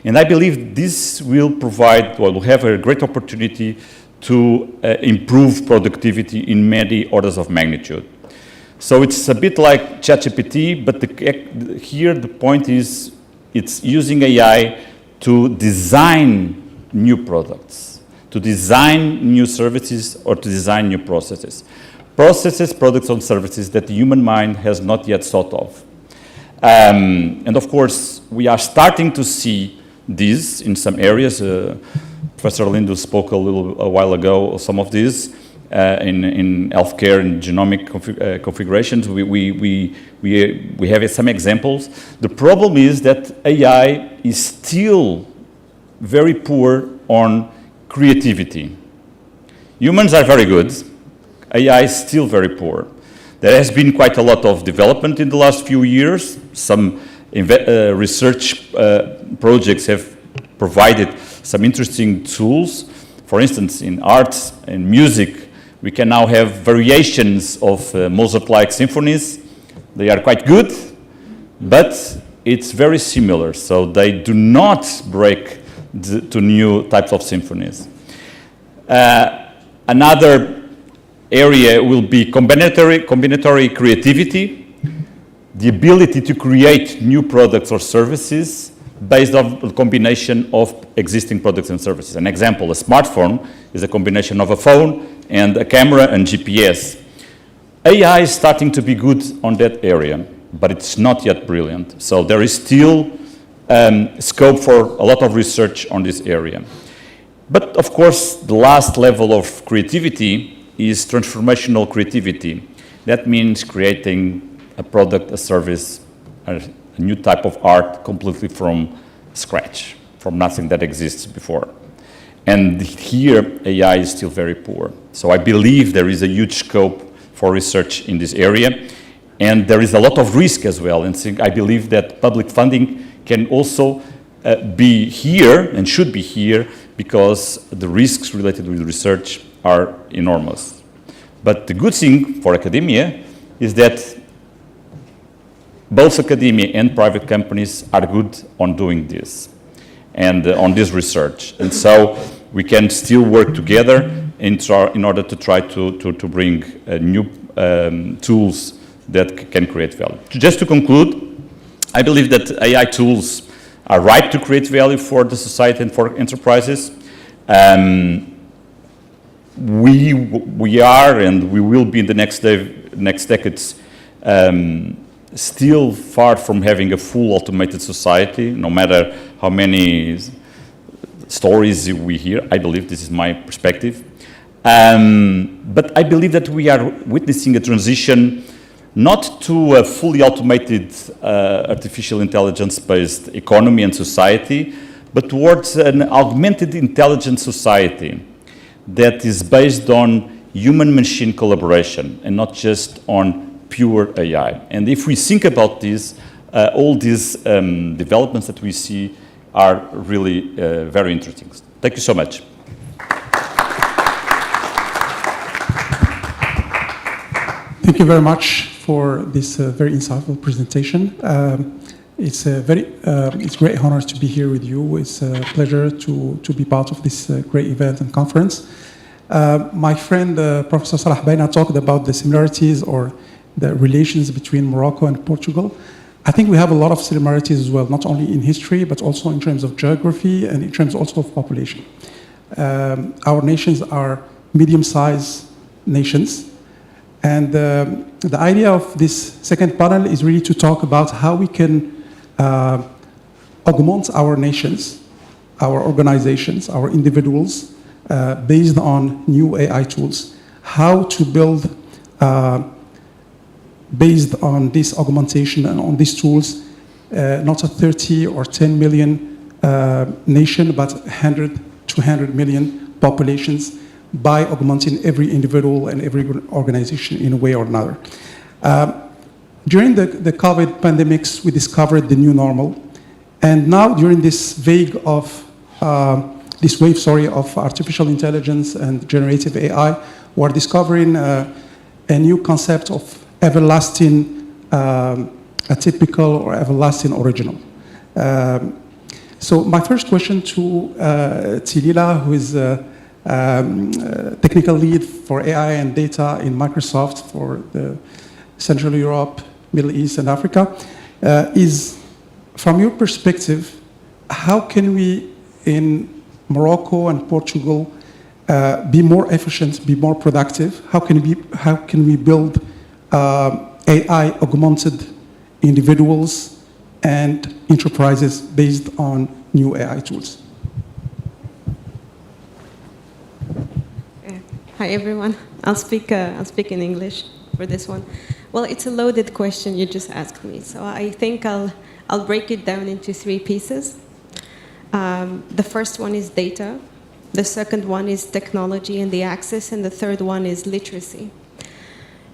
And I believe this will provide, well, will have a great opportunity to improve productivity in many orders of magnitude. So it's a bit like ChatGPT, but here the point is it's using AI to design new products, to design new services, or to design new processes. Processes, products, and services that the human mind has not yet thought of. And of course, we are starting to see these in some areas. Professor Lindo spoke a while ago of some of these. In healthcare and genomic configurations, we have some examples. The problem is that AI is still very poor on creativity. Humans are very good. AI is still very poor. There has been quite a lot of development in the last few years. Some research projects have provided some interesting tools. For instance, in arts and music, we can now have variations of Mozart-like symphonies. They are quite good, but it's very similar, so they do not break to new types of symphonies. Another area will be combinatory creativity, the ability to create new products or services based on a combination of existing products and services. An example, a smartphone is a combination of a phone and a camera and GPS. AI is starting to be good on that area, but it's not yet brilliant. So there is still scope for a lot of research on this area. But of course, the last level of creativity is transformational creativity. That means creating a product, a service, a new type of art completely from scratch, from nothing that exists before. And here, AI is still very poor. So I believe there is a huge scope for research in this area. And there is a lot of risk as well. And so I believe that public funding can also be here and should be here because the risks related with research are enormous. But the good thing for academia is that both academia and private companies are good on doing this and on this research. And so we can still work together in order to try to bring new tools that can create value. Just to conclude, I believe that AI tools are ripe to create value for the society and for enterprises. We are and we will be in the next decades still far from having a full automated society, no matter how many stories we hear. I believe this is my perspective. But I believe that we are witnessing a transition not to a fully automated artificial intelligence-based economy and society, but towards an augmented intelligence society that is based on human-machine collaboration and not just on pure AI. And if we think about this, all these developments that we see are really very interesting. Thank you so much. Thank you very much for this very insightful presentation. It's a great honor to be here with you. It's a pleasure to be part of this great event and conference. My friend, Professor Salah Baina, talked about the similarities or the relations between Morocco and Portugal. I think we have a lot of similarities as well, not only in history, but also in terms of geography and in terms also of population. Our nations are medium-sized nations. And the idea of this second panel is really to talk about how we can augment our nations, our organizations, our individuals, based on new AI tools. How to build, based on this augmentation and on these tools, not a 30 or 10 million nation, but 100, 200 million populations by augmenting every individual and every organization in a way or another. During the COVID pandemics, we discovered the new normal. And now during this wave of artificial intelligence and generative AI, we're discovering a new concept of everlasting, atypical or everlasting original. So my first question to Tilila, who is technical lead for AI and data in Microsoft for the Central Europe, Middle East, and Africa, is from your perspective, how can we in Morocco and Portugal be more efficient, be more productive? How can we build AI augmented individuals and enterprises based on new AI tools? Hi everyone. I'll speak in English for this one. Well, it's a loaded question you just asked me, so I think I'll break it down into three pieces. The first one is data, the second one is technology and the access, and the third one is literacy.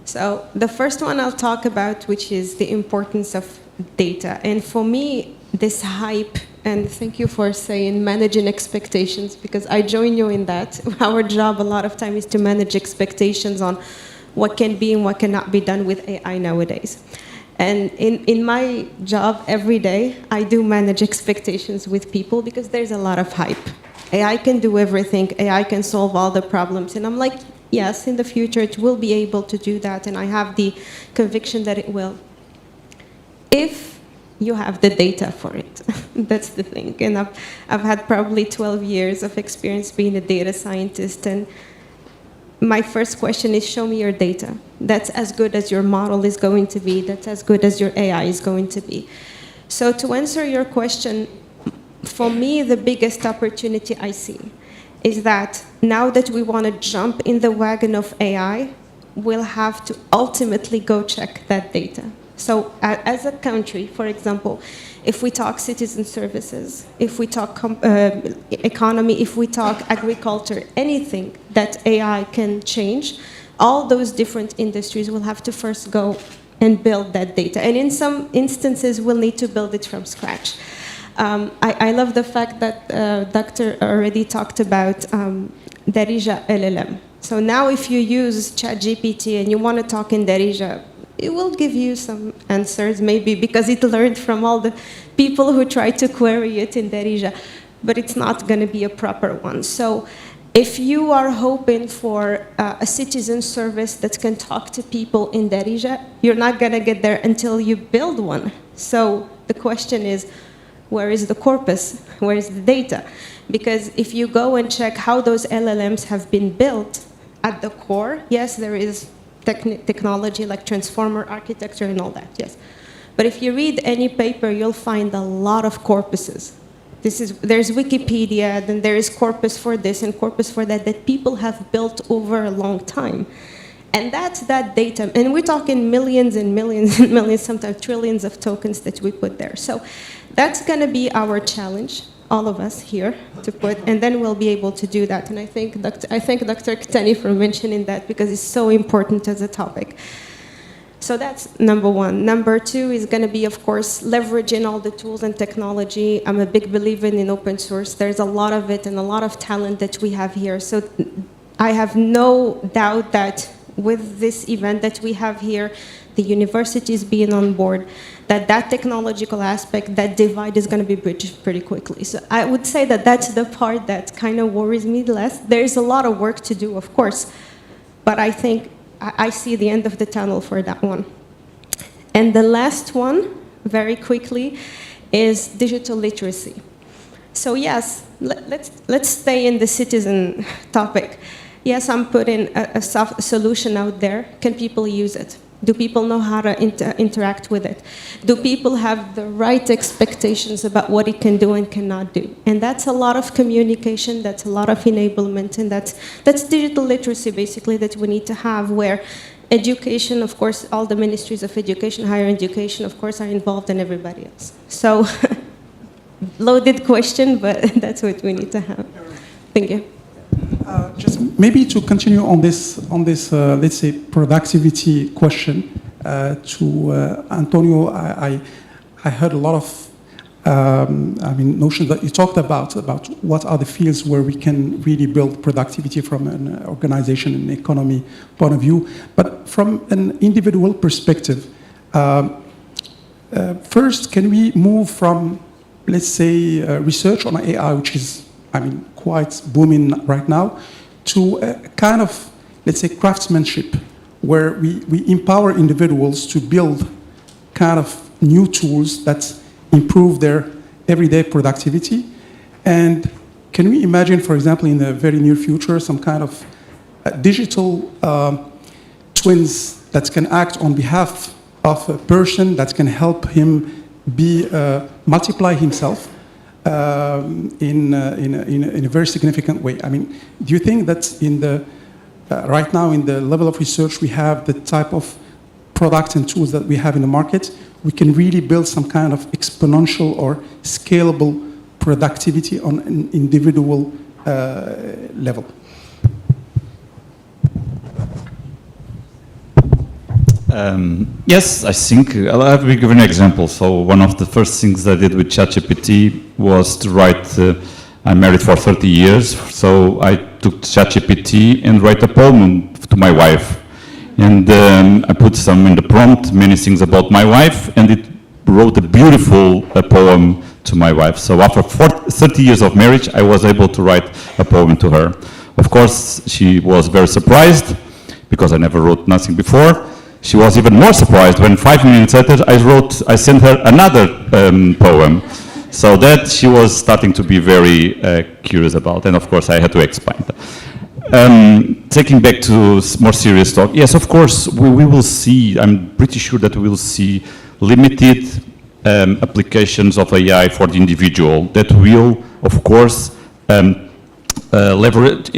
So the first one I'll talk about, which is the importance of data. And for me, this hype, and thank you for saying managing expectations, because I join you in that. Our job a lot of time is to manage expectations on what can be and what cannot be done with AI nowadays. And in my job every day, I do manage expectations with people because there's a lot of hype. AI can do everything, AI can solve all the problems, and I'm like, yes, in the future it will be able to do that, and I have the conviction that it will. If you have the data for it. That's the thing. And I've had probably 12 years of experience being a data scientist, and my first question is, show me your data. That's as good as your model is going to be. That's as good as your AI is going to be. So to answer your question, for me, the biggest opportunity I see is that now that we want to jump in the wagon of AI, we'll have to ultimately go check that data. So as a country, for example, if we talk citizen services, if we talk economy, if we talk agriculture, anything that AI can change, all those different industries will have to first go and build that data. And in some instances, we'll need to build it from scratch. I love the fact that Doctor already talked about Darija LLM. So now if you use ChatGPT and you want to talk in Darija, it will give you some answers, maybe because it learned from all the people who tried to query it in Darija, but it's not going to be a proper one. So if you are hoping for a citizen service that can talk to people in Darija, you're not going to get there until you build one. So the question is, where is the corpus? Where is the data? Because if you go and check how those LLMs have been built at the core, yes, there is technology like transformer architecture and all that, yes. But if you read any paper, you'll find a lot of corpuses. There's Wikipedia, then there is corpus for this and corpus for that people have built over a long time. And that's that data. And we're talking millions and millions and millions, sometimes trillions of tokens that we put there. So that's going to be our challenge, all of us here, to put, and then we'll be able to do that. And I thank Dr. Ktani for mentioning that because it's so important as a topic. So that's number one. Number two is going to be, of course, leveraging all the tools and technology. I'm a big believer in open source. There's a lot of it and a lot of talent that we have here. So I have no doubt that with this event that we have here, the universities being on board, that technological aspect, that divide is going to be bridged pretty quickly. So I would say that that's the part that kind of worries me less. There's a lot of work to do, of course, but I think I see the end of the tunnel for that one. And the last one, very quickly, is digital literacy. So yes, let's stay in the citizen topic. Yes, I'm putting a soft solution out there. Can people use it? Do people know how to interact with it? Do people have the right expectations about what it can do and cannot do? And that's a lot of communication, that's a lot of enablement, and that's digital literacy, basically, that we need to have, where education, of course, all the ministries of education, higher education, of course, are involved, and everybody else. So, loaded question, but that's what we need to have. Thank you. Just maybe to continue on this, let's say, productivity question to Antonio. I heard a lot of notions that you talked about what are the fields where we can really build productivity from an organization and economy point of view. But from an individual perspective, first, can we move from, let's say, research on AI, which is quite booming right now, to a kind of, let's say, craftsmanship, where we empower individuals to build kind of new tools that improve their everyday productivity. And can we imagine, for example, in the very near future, some kind of digital twins that can act on behalf of a person, that can help him multiply himself in a very significant way? I mean, do you think that right now in the level of research we have, the type of products and tools that we have in the market, we can really build some kind of exponential or scalable productivity on an individual level? Yes, I think I'll give an example. So one of the first things I did with ChatGPT was to write, I'm married for 30 years, so I took ChatGPT and write a poem to my wife. And I put some in the prompt, many things about my wife, and it wrote a beautiful poem to my wife. So after 30 years of marriage, I was able to write a poem to her. Of course, she was very surprised, because I never wrote nothing before. She was even more surprised when 5 minutes later I sent her another poem. So that she was starting to be very curious about, and of course I had to explain that. Taking back to more serious talk, yes, of course we will see, I'm pretty sure that we will see limited applications of AI for the individual that will, of course, leverage,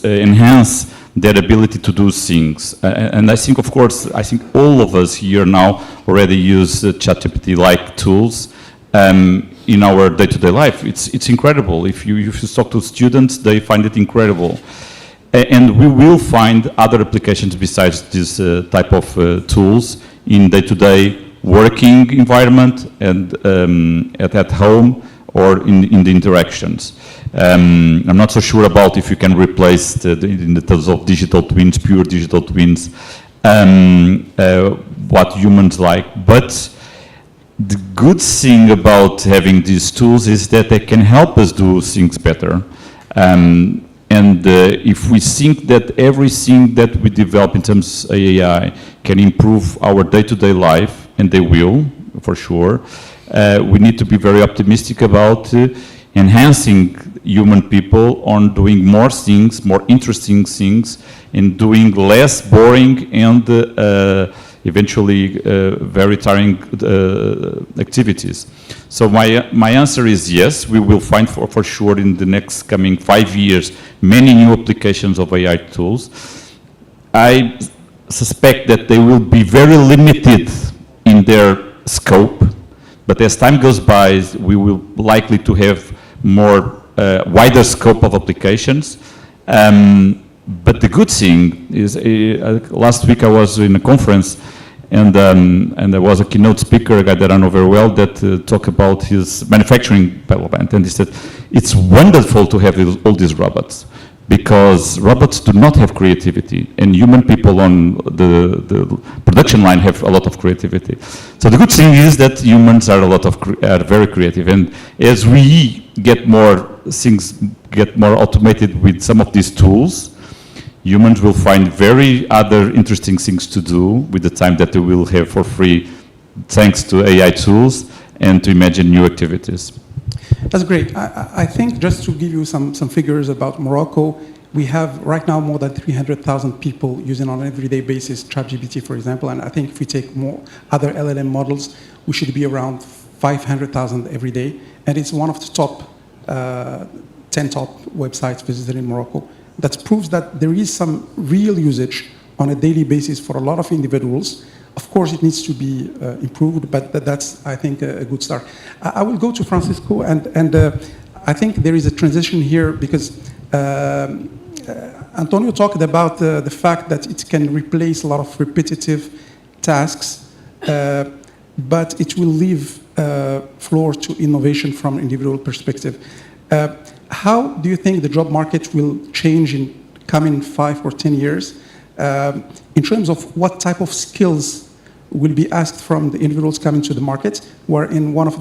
enhance their ability to do things. And I think, of course, all of us here now already use ChatGPT-like tools in our day-to-day life. It's incredible. If you talk to students, they find it incredible. And we will find other applications besides this type of tools in day-to-day working environment and at home or in the interactions. I'm not so sure about if you can replace in the terms of digital twins, pure digital twins, what humans like. But the good thing about having these tools is that they can help us do things better. If we think that everything that we develop in terms of AI can improve our day-to-day life, and they will, for sure, we need to be very optimistic about enhancing human people on doing more things, more interesting things, and doing less boring and eventually very tiring activities. So my answer is yes, we will find for sure in the next coming 5 years many new applications of AI tools. I suspect that they will be very limited in their scope, but as time goes by, we will likely to have more wider scope of applications. But the good thing is, last week I was in a conference, and there was a keynote speaker, a guy that I know very well, that talked about his manufacturing development, and he said, it's wonderful to have all these robots, because robots do not have creativity, and human people on the production line have a lot of creativity. So the good thing is that humans are very creative, and as we get more things get more automated with some of these tools, humans will find very other interesting things to do with the time that they will have for free, thanks to AI tools, and to imagine new activities. That's great. I think just to give you some figures about Morocco, we have right now more than 300,000 people using on an everyday basis ChatGPT, for example, and I think if we take more other LLM models, we should be around 500,000 every day, and it's one of the top 10 top websites visited in Morocco. That proves that there is some real usage on a daily basis for a lot of individuals. Of course, it needs to be improved, but that's, I think, a good start. I will go to Francisco, and I think there is a transition here because Antonio talked about the fact that it can replace a lot of repetitive tasks, but it will leave floor to innovation from individual perspective. How do you think the job market will change in coming 5 or 10 years in terms of what type of skills will be asked from the individuals coming to the market? We're in one of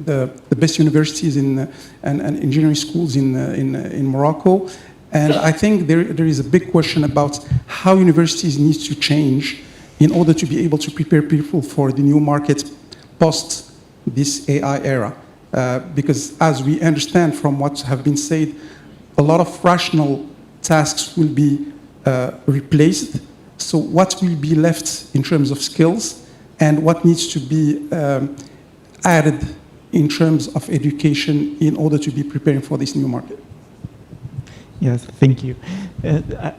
the best universities and engineering schools in Morocco, and I think there is a big question about how universities need to change in order to be able to prepare people for the new market post this AI era. Because as we understand from what have been said, a lot of rational tasks will be replaced. So what will be left in terms of skills, and what needs to be added in terms of education in order to be preparing for this new market? Yes, thank you.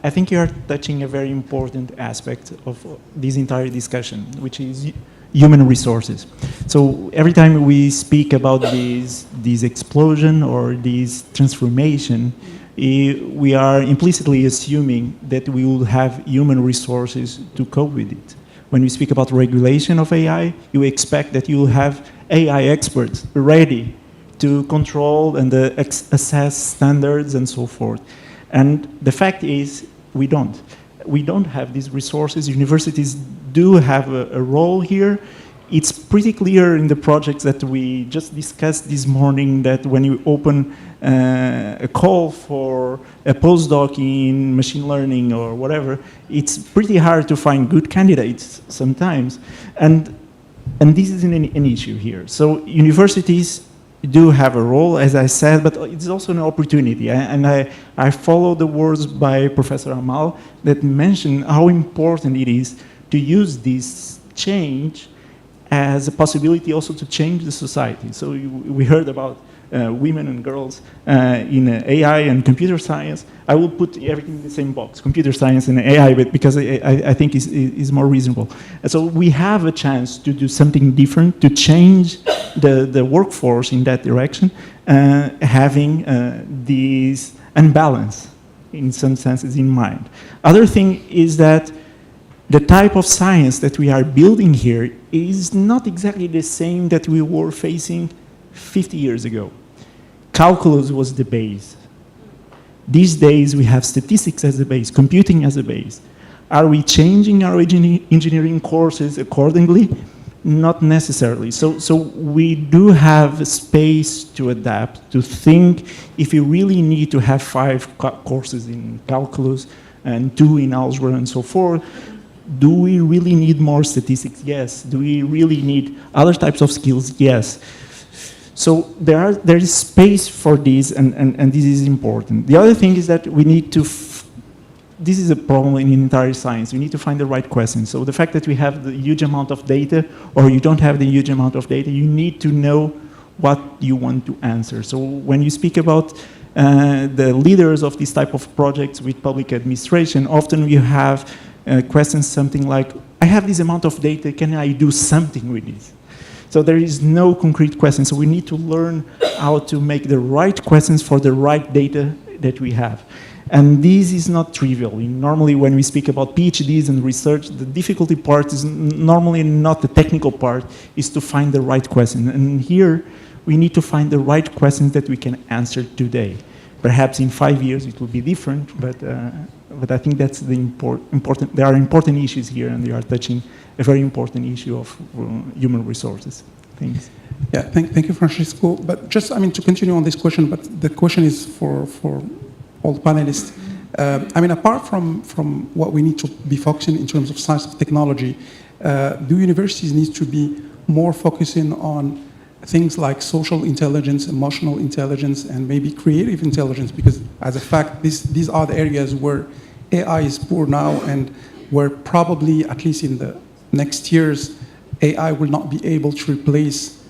I think you are touching a very important aspect of this entire discussion, which is human resources. So every time we speak about this explosion or this transformation, we are implicitly assuming that we will have human resources to cope with it. When we speak about regulation of AI, you expect that you will have AI experts ready to control and assess standards and so forth. And the fact is, we don't. We don't have these resources. Universities do have a role here. It's pretty clear in the projects that we just discussed this morning that when you open a call for a postdoc in machine learning or whatever, it's pretty hard to find good candidates sometimes. And this is an issue here. So universities do have a role, as I said, but it's also an opportunity. And I follow the words by Professor Amal that mention how important it is to use this change as a possibility also to change the society. So we heard about women and girls in AI and computer science. I will put everything in the same box, computer science and AI, but because I think is more reasonable. And so we have a chance to do something different, to change the workforce in that direction, having this unbalance in some senses in mind. Other thing is that the type of science that we are building here is not exactly the same that we were facing 50 years ago. Calculus was the base. These days we have statistics as a base, computing as a base. Are we changing our engineering courses accordingly? Not necessarily. So we do have space to adapt, to think if you really need to have 5 courses in calculus and 2 in algebra and so forth. Do we really need more statistics? Yes. Do we really need other types of skills? Yes. So there is space for this, and this is important. The other thing is that we need to, this is a problem in entire science, we need to find the right question. So the fact that we have the huge amount of data, or you don't have the huge amount of data, you need to know what you want to answer. So when you speak about the leaders of this type of projects with public administration, often you have questions something like, I have this amount of data, can I do something with this? So there is no concrete question. So we need to learn how to make the right questions for the right data that we have. And this is not trivial. Normally when we speak about PhDs and research, the difficulty part is normally not the technical part, is to find the right question. And here we need to find the right questions that we can answer today. Perhaps in 5 years it will be different, but I think that's the important, there are important issues here, and they are touching a very important issue of human resources. Thanks. Yeah, thank you, Francisco. But just, to continue on this question, but the question is for all the panelists. Apart from what we need to be focusing in terms of science of technology, do universities need to be more focusing on things like social intelligence, emotional intelligence, and maybe creative intelligence? Because as a fact, these are the areas where AI is poor now, and where probably, at least in the next years, AI will not be able to replace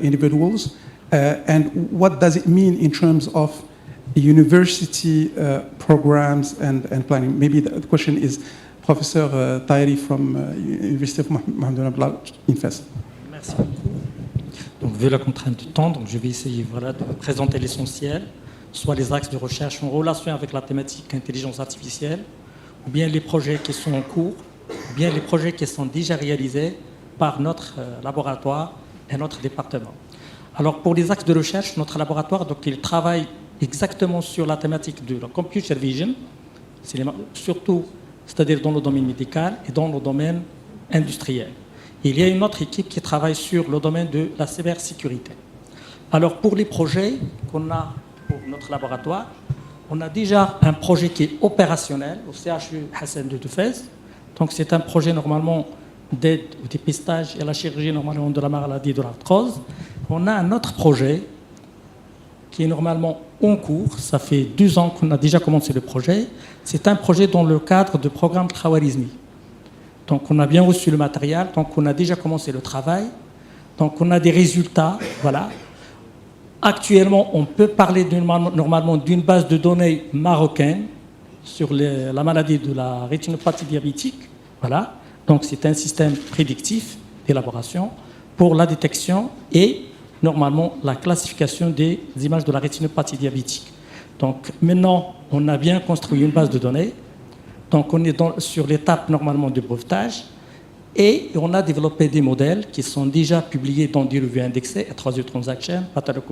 individuals. And what does it mean in terms of university programs and planning? Maybe the question is Professeur Taheri from Université of Mohammed V de Rabat, INFES. Merci beaucoup. Donc, vu la contrainte du temps, donc je vais essayer de présenter l'essentiel, soit les axes de recherche en relation avec la thématique intelligence artificielle, ou bien les projets qui sont en cours, ou bien les projets qui sont déjà réalisés par notre laboratoire et notre département. Alors, pour les axes de recherche, notre laboratoire, donc, il travaille exactement sur la thématique de la computer vision, surtout, c'est-à-dire dans le domaine médical et dans le domaine industriel. Il y a une autre équipe qui travaille sur le domaine de la cybersécurité. Alors, pour les projets qu'on a pour notre laboratoire, on a déjà un projet qui est opérationnel au CHU Hassan de Fès. Donc, c'est un projet normalement d'aide au dépistage et à la chirurgie normalement de la maladie de l'arthrose. On a un autre projet qui est normalement en cours. Ça fait 2 ans qu'on a déjà commencé le projet. C'est un projet dans le cadre du programme Khawarizmi. Donc, on a bien reçu le matériel, donc on a déjà commencé le travail. Donc, on a des résultats, voilà. Actuellement, on peut parler normalement d'une base de données marocaine sur la maladie de la rétinopathie diabétique, voilà. Donc, c'est un système prédictif d'élaboration pour la détection et, normalement, la classification des images de la rétinopathie diabétique. Donc, maintenant, on a bien construit une base de données. Donc, on est sur l'étape normalement du brevetage et on a développé des modèles qui sont déjà publiés dans des revues indexées, 3U Transaction, Pattern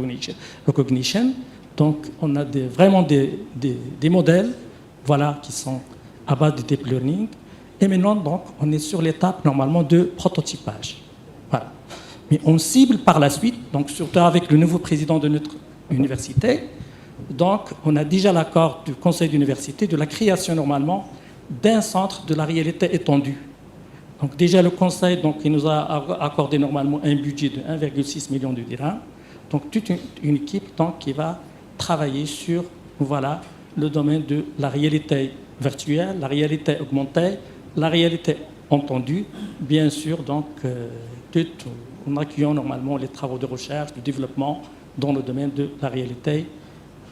Recognition. Donc, on a vraiment des modèles, voilà, qui sont à base de deep learning. Et maintenant, donc, on est sur l'étape normalement de prototypage. Voilà. Mais on cible par la suite, donc surtout avec le nouveau président de notre université. Donc, on a déjà l'accord du conseil d'université de la création normalement d'un centre de la réalité étendue. Donc déjà le conseil, donc, il nous a accordé normalement un budget de 1,6 million de dirhams. Donc toute une équipe donc, qui va travailler sur voilà, le domaine de la réalité virtuelle, la réalité augmentée, la réalité entendue, bien sûr, donc, en accueillant normalement les travaux de recherche, de développement dans le domaine de la réalité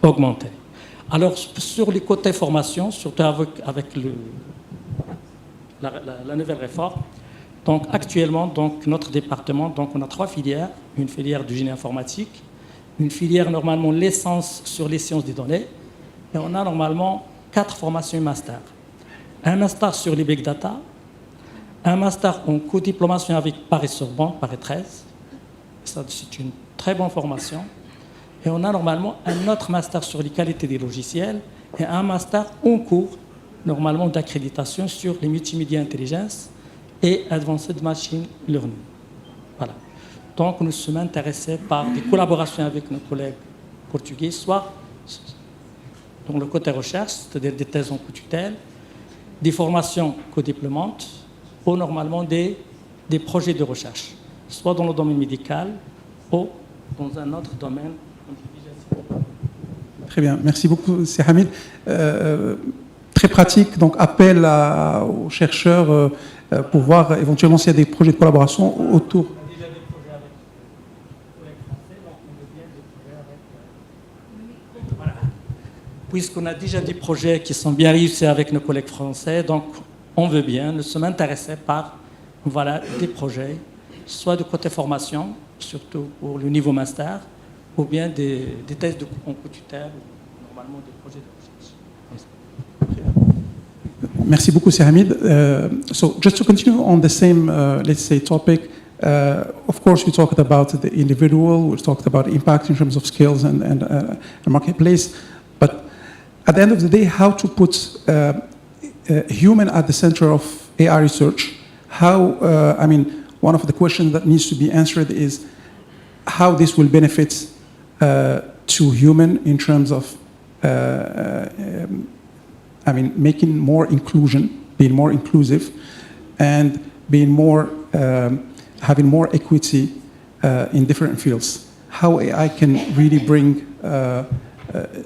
augmentée. Alors, sur les côtés formation, surtout avec la nouvelle réforme, donc actuellement, donc, notre département, donc, on a 3 filières. Une filière de génie informatique, une filière normalement licence sur les sciences des données, et on a normalement 4 formations master. Un master sur les big data, un master en co-diplomation avec Paris-Sorbonne, Paris 13. Ça, c'est une très bonne formation. Et on a normalement un autre master sur les qualités des logiciels et un master en cours normalement d'accréditation sur les multimédia intelligence et advanced machine learning. Voilà. Donc nous sommes intéressés par des collaborations avec nos collègues portugais, soit dans le côté recherche, c'est-à-dire des thèses en co-tutelle, des formations co-diplômantes, ou normalement des projets de recherche, soit dans le domaine médical ou dans un autre domaine. Très bien, merci beaucoup, c'est Hamid. Très pratique, donc appel aux chercheurs pour voir éventuellement s'il y a des projets de collaboration autour. Puisqu'on a déjà des projets qui sont bien réussis avec nos collègues français, donc on veut bien, nous sommes intéressés par des projets, soit de côté formation, surtout pour le niveau master, ou bien des thèses en co-tutelle, normalement des projets de recherche. Merci beaucoup, Sir Hamid. So just to continue on the same, let's say, topic, of course, we talked about the individual, we talked about impact in terms of skills and the marketplace, but at the end of the day, how to put human at the center of AI research? How, one of the questions that needs to be answered is how this will benefit to human in terms of, making more inclusion, being more inclusive, and being more, having more equity in different fields. How AI can really bring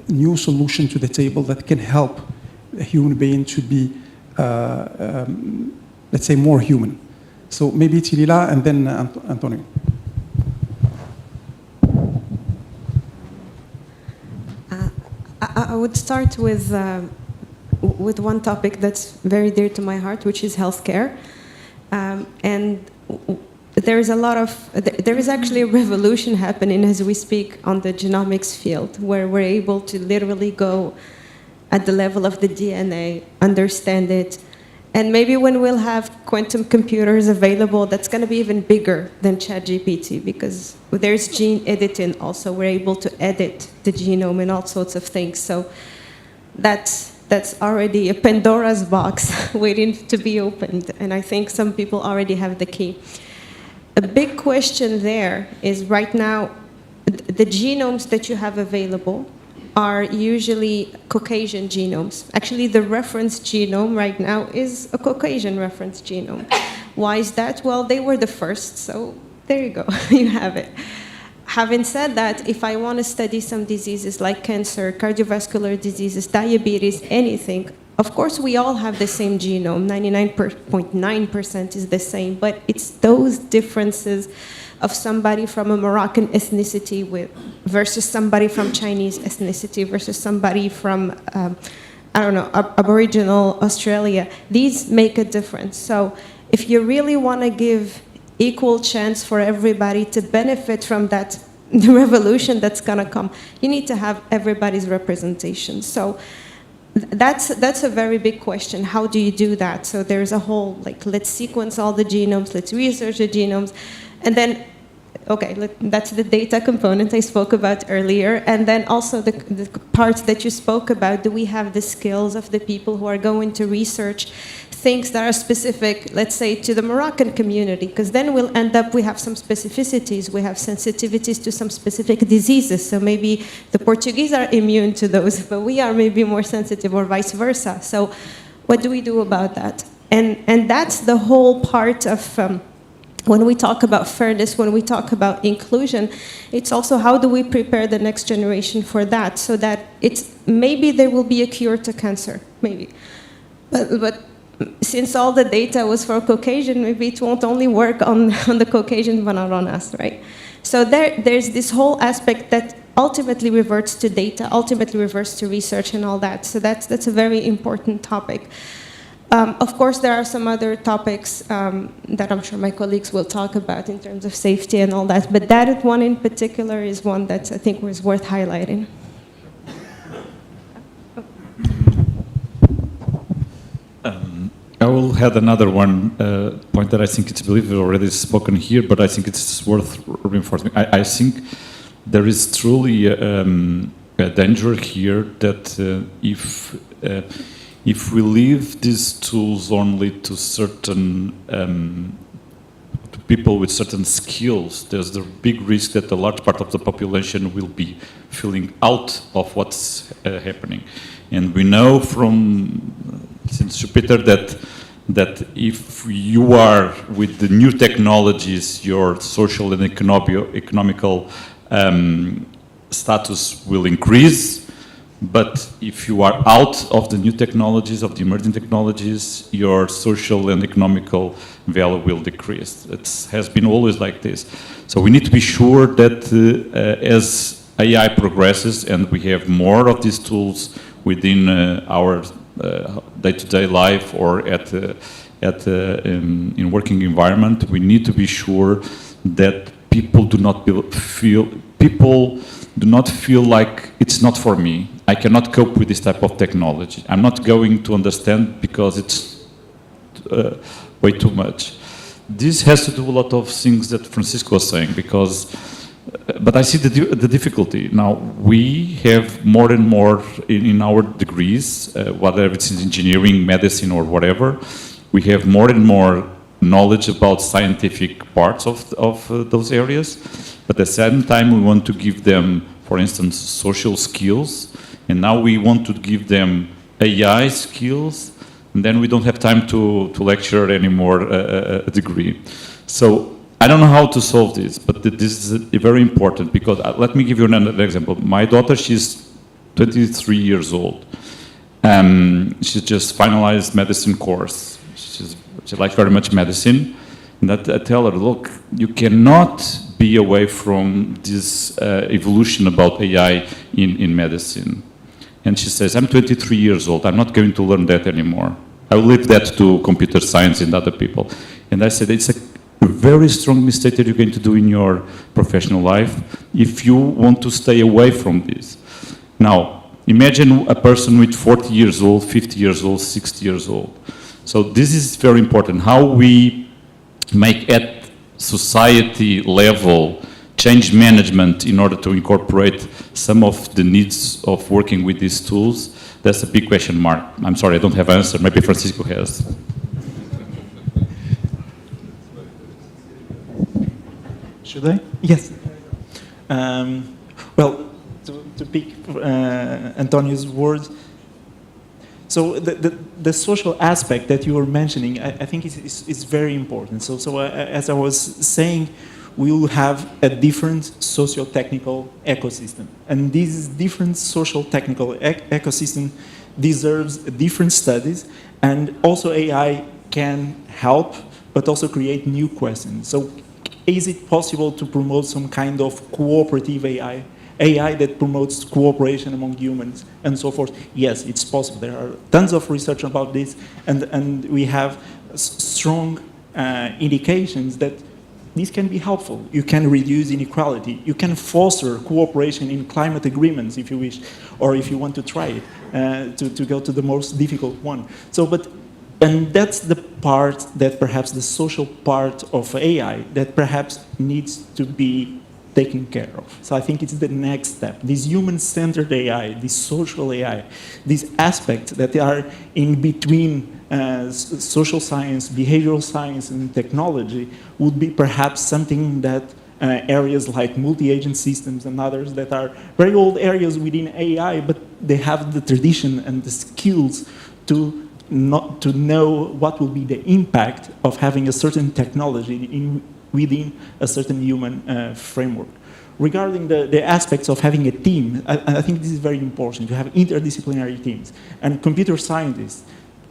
new solution to the table that can help a human being to be, let's say, more human. So maybe Tilila and then Antonio. I would start with one topic that's very dear to my heart, which is healthcare. And there is actually a revolution happening as we speak on the genomics field, where we're able to literally go at the level of the DNA, understand it, and maybe when we'll have quantum computers available, that's going to be even bigger than ChatGPT, because there's gene editing also. We're able to edit the genome and all sorts of things. So that's already a Pandora's box waiting to be opened, and I think some people already have the key. A big question there is right now, the genomes that you have available are usually Caucasian genomes. Actually, the reference genome right now is a Caucasian reference genome. Why is that? Well, they were the first, so there you go, you have it. Having said that, if I want to study some diseases like cancer, cardiovascular diseases, diabetes, anything, of course we all have the same genome, 99.9% is the same, but it's those differences of somebody from a Moroccan ethnicity versus somebody from Chinese ethnicity versus somebody from, Aboriginal Australia. These make a difference. So if you really want to give equal chance for everybody to benefit from that revolution that's going to come, you need to have everybody's representation. So that's a very big question. How do you do that? So there's a whole, let's sequence all the genomes, let's research the genomes, and then, that's the data component I spoke about earlier, and then also the part that you spoke about, do we have the skills of the people who are going to research things that are specific, let's say, to the Moroccan community, because then we'll end up, we have some specificities, we have sensitivities to some specific diseases, so maybe the Portuguese are immune to those, but we are maybe more sensitive, or vice versa. So what do we do about that? And that's the whole part of, when we talk about fairness, when we talk about inclusion, it's also how do we prepare the next generation for that, so that maybe there will be a cure to cancer, maybe. But since all the data was for Caucasian, maybe it won't only work on the Caucasian, but not on us, right? So there's this whole aspect that ultimately reverts to data, ultimately reverts to research and all that. So that's a very important topic. Of course, there are some other topics that I'm sure my colleagues will talk about in terms of safety and all that, but that one in particular is one that I think was worth highlighting. I will add another point that I think it's believed already spoken here, but I think it's worth reinforcing. I think there is truly a danger here that if if we leave these tools only to certain to people with certain skills, there's the big risk that a large part of the population will be feeling out of what's happening. And we know since Jupiter that if you are with the new technologies, your social and economical status will increase. But if you are out of the new technologies, of the emerging technologies, your social and economical value will decrease. It has been always like this. So we need to be sure that as AI progresses and we have more of these tools within our day-to-day life or in working environment, we need to be sure that people do not feel like it's not for me. I cannot cope with this type of technology. I'm not going to understand because it's way too much. This has to do a lot of things that Francisco was saying but I see the difficulty. Now, we have more and more in our degrees, whether it's in engineering, medicine, or whatever, we have more and more knowledge about scientific parts of those areas. But at the same time, we want to give them, for instance, social skills. And now we want to give them AI skills. And then we don't have time to lecture anymore a degree. So I don't know how to solve this, but this is very important because let me give you another example. My daughter, she's 23 years old. She just finalized medicine course. She likes very much medicine. And I tell her, look, you cannot be away from this evolution about AI in medicine. And she says, I'm 23 years old. I'm not going to learn that anymore. I will leave that to computer science and other people. And I said, it's a very strong mistake that you're going to do in your professional life if you want to stay away from this. Now, imagine a person with 40 years old, 50 years old, 60 years old. So this is very important. How we make at society level change management in order to incorporate some of the needs of working with these tools, that's a big question mark. I'm sorry, I don't have an answer. Maybe Francisco has. Should I? Yes. Well, to pick Antonio's words, so the social aspect that you were mentioning, I think is very important. So as I was saying, we will have a different socio-technical ecosystem. And this different social-technical ecosystem deserves different studies, and also AI can help, but also create new questions. So is it possible to promote some kind of cooperative AI that promotes cooperation among humans and so forth? Yes, it's possible. There are tons of research about this, and we have strong indications that this can be helpful. You can reduce inequality. You can foster cooperation in climate agreements, if you wish, or if you want to try it, to go to the most difficult one. And that's the part that perhaps the social part of AI that perhaps needs to be taken care of. So I think it's the next step. This human-centered AI, this social AI, these aspects that are in between social science, behavioral science, and technology would be perhaps something that areas like multi-agent systems and others that are very old areas within AI, but they have the tradition and the skills to know what will be the impact of having a certain technology within a certain human framework. Regarding the aspects of having a team, I think this is very important, to have interdisciplinary teams. And computer scientists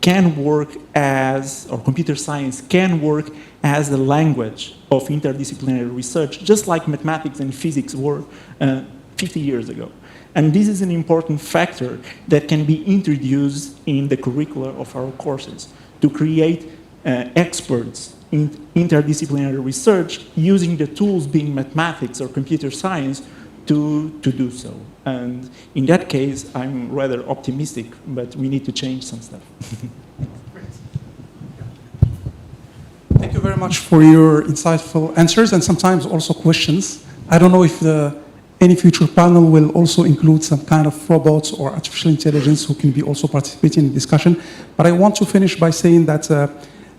can work or computer science can work as a language of interdisciplinary research, just like mathematics and physics were 50 years ago. And this is an important factor that can be introduced in the curricula of our courses to create experts in interdisciplinary research using the tools being mathematics or computer science to do so. And in that case, I'm rather optimistic, but we need to change some stuff. Thank you very much for your insightful answers and sometimes also questions. I don't know if the any future panel will also include some kind of robots or artificial intelligence who can be also participating in the discussion. But I want to finish by saying that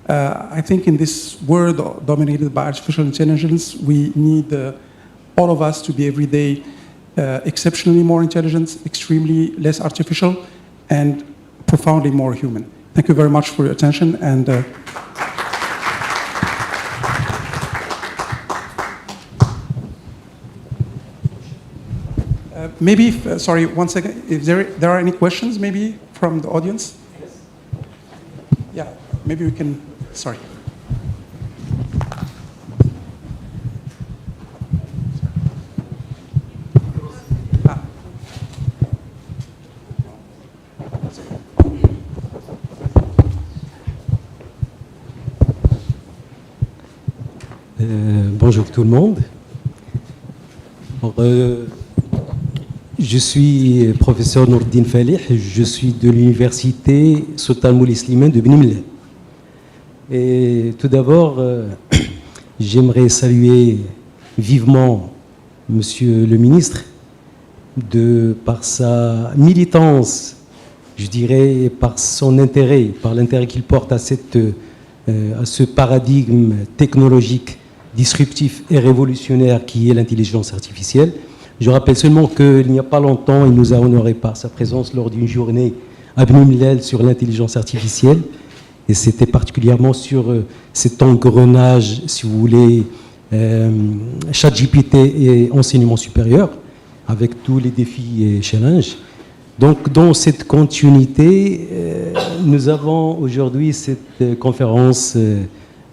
I think in this world dominated by artificial intelligence, we need all of us to be every day exceptionally more intelligent, extremely less artificial, and profoundly more human. Thank you very much for your attention. And maybe, sorry, one second, if there are any questions maybe from the audience? Yes. Yeah, maybe we can, sorry. Bonjour tout le monde. Alors, je suis professeur Nourdine Falih, je suis de l'université Sultan Moulay Slimane de Beni Mellel. Et tout d'abord, j'aimerais saluer vivement Monsieur le ministre par sa militance, je dirais, par son intérêt, par l'intérêt qu'il porte à ce paradigme technologique disruptif et révolutionnaire qui est l'intelligence artificielle. Je rappelle seulement qu'il n'y a pas longtemps, il nous a honoré par sa présence lors d'une journée à Beni Mellel sur l'intelligence artificielle. Et c'était particulièrement sur cet engrenage, si vous voulez, ChatGPT et enseignement supérieur, avec tous les défis et challenges. Donc, dans cette continuité, nous avons aujourd'hui cette conférence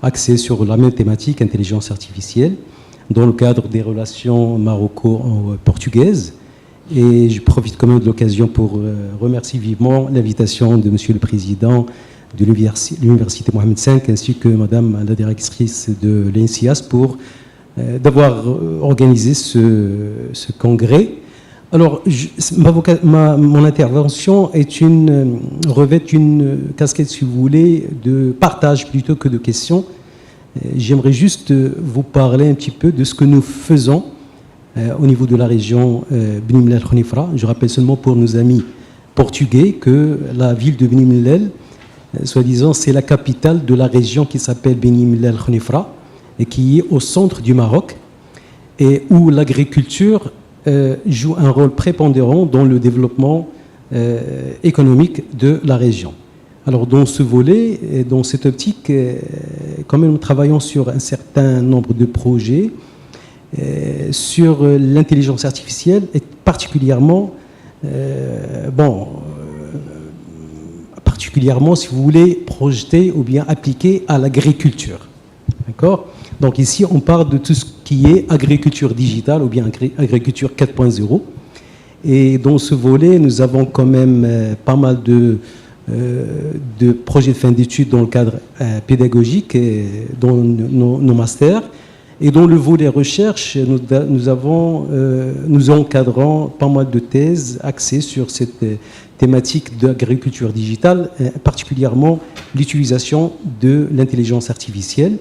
axée sur la même thématique, intelligence artificielle, dans le cadre des relations maroco-portugaises. Et je profite quand même de l'occasion pour remercier vivement l'invitation de Monsieur le Président de l'Université Mohammed V ainsi que Madame la directrice de l'ENSIAS pour d'avoir organisé ce congrès. Alors, mon intervention revêt une casquette, si vous voulez, de partage plutôt que de questions. J'aimerais juste vous parler un petit peu de ce que nous faisons au niveau de la région Beni Mellel Khnifra. Je rappelle seulement pour nos amis portugais que la ville de Beni Mellel, soi-disant, c'est la capitale de la région qui s'appelle Beni Mellel Khnifra et qui est au centre du Maroc et où l'agriculture joue un rôle prépondérant dans le développement économique de la région. Alors dans ce volet, et dans cette optique, quand même nous travaillons sur un certain nombre de projets sur l'intelligence artificielle et particulièrement, particulièrement si vous voulez projeter ou bien appliquer à l'agriculture. D'accord ? Donc ici on parle de tout ce qui est agriculture digitale ou bien agriculture 4.0. Et dans ce volet, nous avons quand même pas mal de projets de fin d'études dans le cadre pédagogique et dans nos masters. Et dans le volet recherche, nous encadrons pas mal de thèses axées sur cette thématique d'agriculture digitale, particulièrement l'utilisation de l'intelligence artificielle.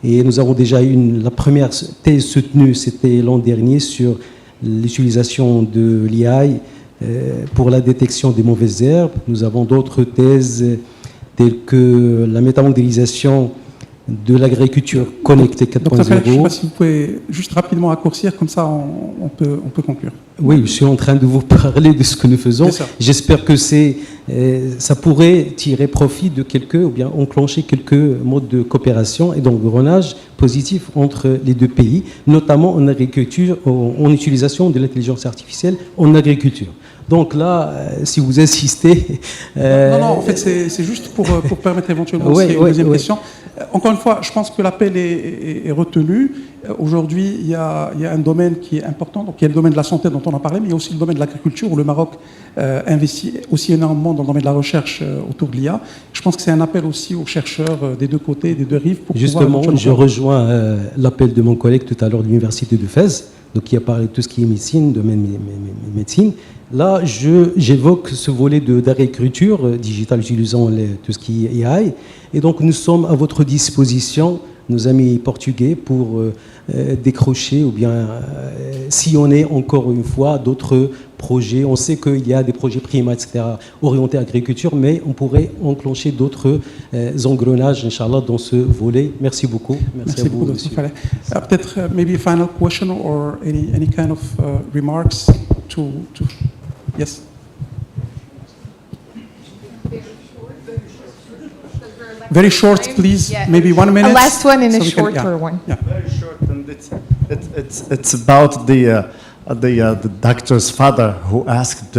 Et nous avons déjà la première thèse soutenue, c'était l'an dernier, sur l'utilisation de l'IA pour la détection des mauvaises herbes. Nous avons d'autres thèses telles que la métamodélisation de l'agriculture connectée 4.0. Je ne sais pas si vous pouvez juste rapidement raccourcir, comme ça on peut conclure. Oui, je suis en train de vous parler de ce que nous faisons. J'espère que ça pourrait tirer profit de ou bien enclencher quelques modes de coopération et d'engrenage positif entre les deux pays, notamment en agriculture, en utilisation de l'intelligence artificielle en agriculture. Donc là, si vous insistez... Non, en fait, c'est juste pour permettre éventuellement aussi une deuxième question. Encore une fois, je pense que l'appel est retenu. Aujourd'hui, il y a un domaine qui est important. Donc, il y a le domaine de la santé dont on a parlé, mais il y a aussi le domaine de l'agriculture où le Maroc investit aussi énormément dans le domaine de la recherche autour de l'IA. Je pense que c'est un appel aussi aux chercheurs des deux côtés, des deux rives. Justement, je rejoins l'appel de mon collègue tout à l'heure de l'Université de Fès, donc qui a parlé de tout ce qui est médecine, domaine médecine. Là, j'évoque ce volet d'agriculture digitale utilisant tout ce qui est AI. Et donc, nous sommes à votre disposition nos amis portugais pour décrocher ou bien sillonner encore une fois d'autres projets. On sait qu'il y a des projets PRIMA, etc., orientés à l'agriculture, mais on pourrait enclencher d'autres engrenages, Inch'Allah, dans ce volet. Merci beaucoup. Merci à vous, beaucoup, monsieur. Peut-être maybe a final question or any kind of remarks to yes. Very short, please. Yeah. Maybe 1 minute. A last one and so a we can- shorter one. Yeah. Very short, and it's about the doctor's father who asked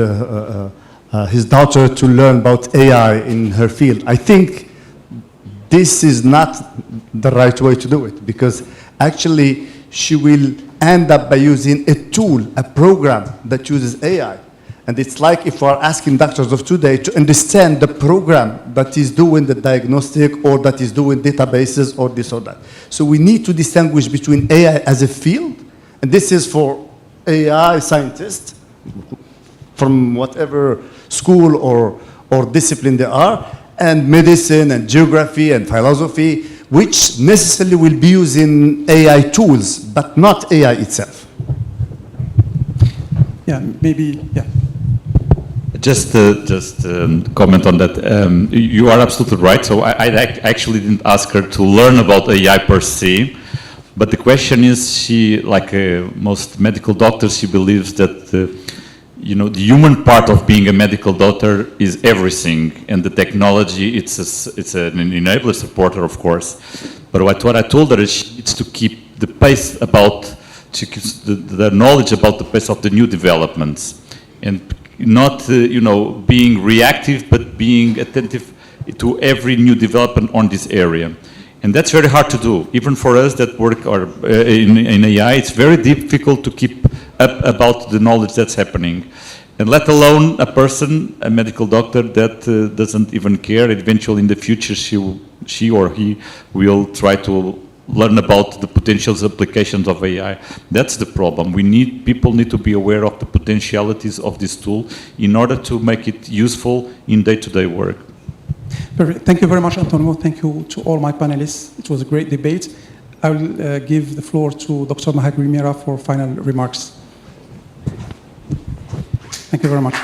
his daughter to learn about AI in her field. I think this is not the right way to do it, because actually she will end up by using a tool, a program that uses AI. And it's like if we're asking doctors of today to understand the program that is doing the diagnostic or that is doing databases or this or that. So we need to distinguish between AI as a field, and this is for AI scientists from whatever school or discipline they are, and medicine and geography and philosophy, which necessarily will be using AI tools, but not AI itself. Yeah, maybe, yeah. Just comment on that. You are absolutely right. So I actually didn't ask her to learn about AI per se, but the question is, she, like most medical doctors, she believes that the human part of being a medical doctor is everything, and the technology, it's an enabler supporter, of course. But what I told her is she needs to keep the pace the knowledge about the pace of the new developments, and not being reactive, but being attentive to every new development on this area. And that's very hard to do. Even for us that work in AI, it's very difficult to keep up about the knowledge that's happening. And let alone a medical doctor that doesn't even care. Eventually in the future, she or he will try to learn about the potential applications of AI. That's the problem. People need to be aware of the potentialities of this tool in order to make it useful in day-to-day work. Perfect. Thank you very much, Antonio. Thank you to all my panelists. It was a great debate. I will give the floor to Dr. Mahagri Mira for final remarks. Thank you very much.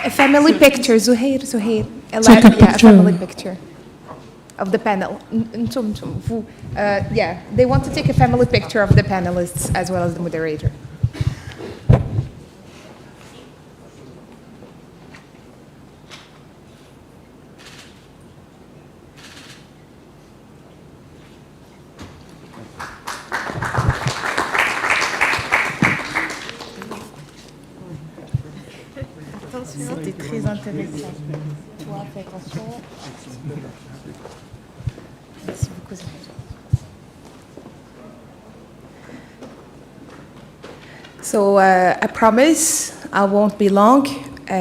A family picture, Zuhair. A family picture of the panel. They want to take a family picture of the panelists as well as the moderator. C'était très intéressant. Toi, fais attention. Merci beaucoup. So I promise I won't be long.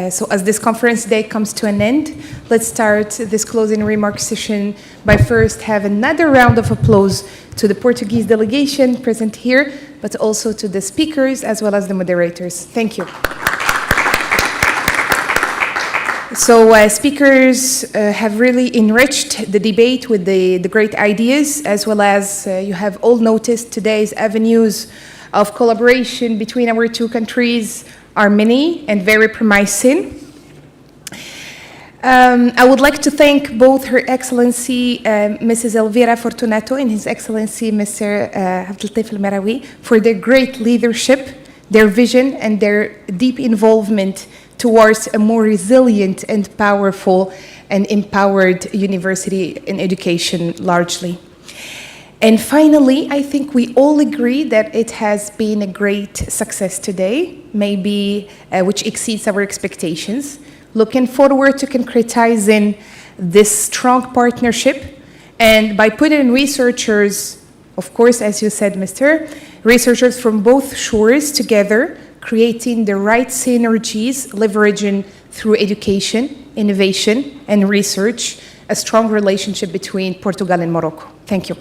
So as this conference day comes to an end, let's start this closing remarks session by first have another round of applause to the Portuguese delegation present here, but also to the speakers as well as the moderators. Thank you. So speakers have really enriched the debate with the great ideas, as well as you have all noticed today's avenues of collaboration between our two countries are many and very promising. I would like to thank both Her Excellency Mrs. Elvira Fortunato and His Excellency Mr. Abdeltif El-Marawi for their great leadership, their vision, and their deep involvement towards a more resilient and powerful and empowered university and education largely. And finally, I think we all agree that it has been a great success today, maybe which exceeds our expectations. Looking forward to concretizing this strong partnership, and by putting researchers, of course, as you said, researchers from both shores together, creating the right synergies, leveraging through education, innovation, and research, a strong relationship between Portugal and Morocco. Thank you.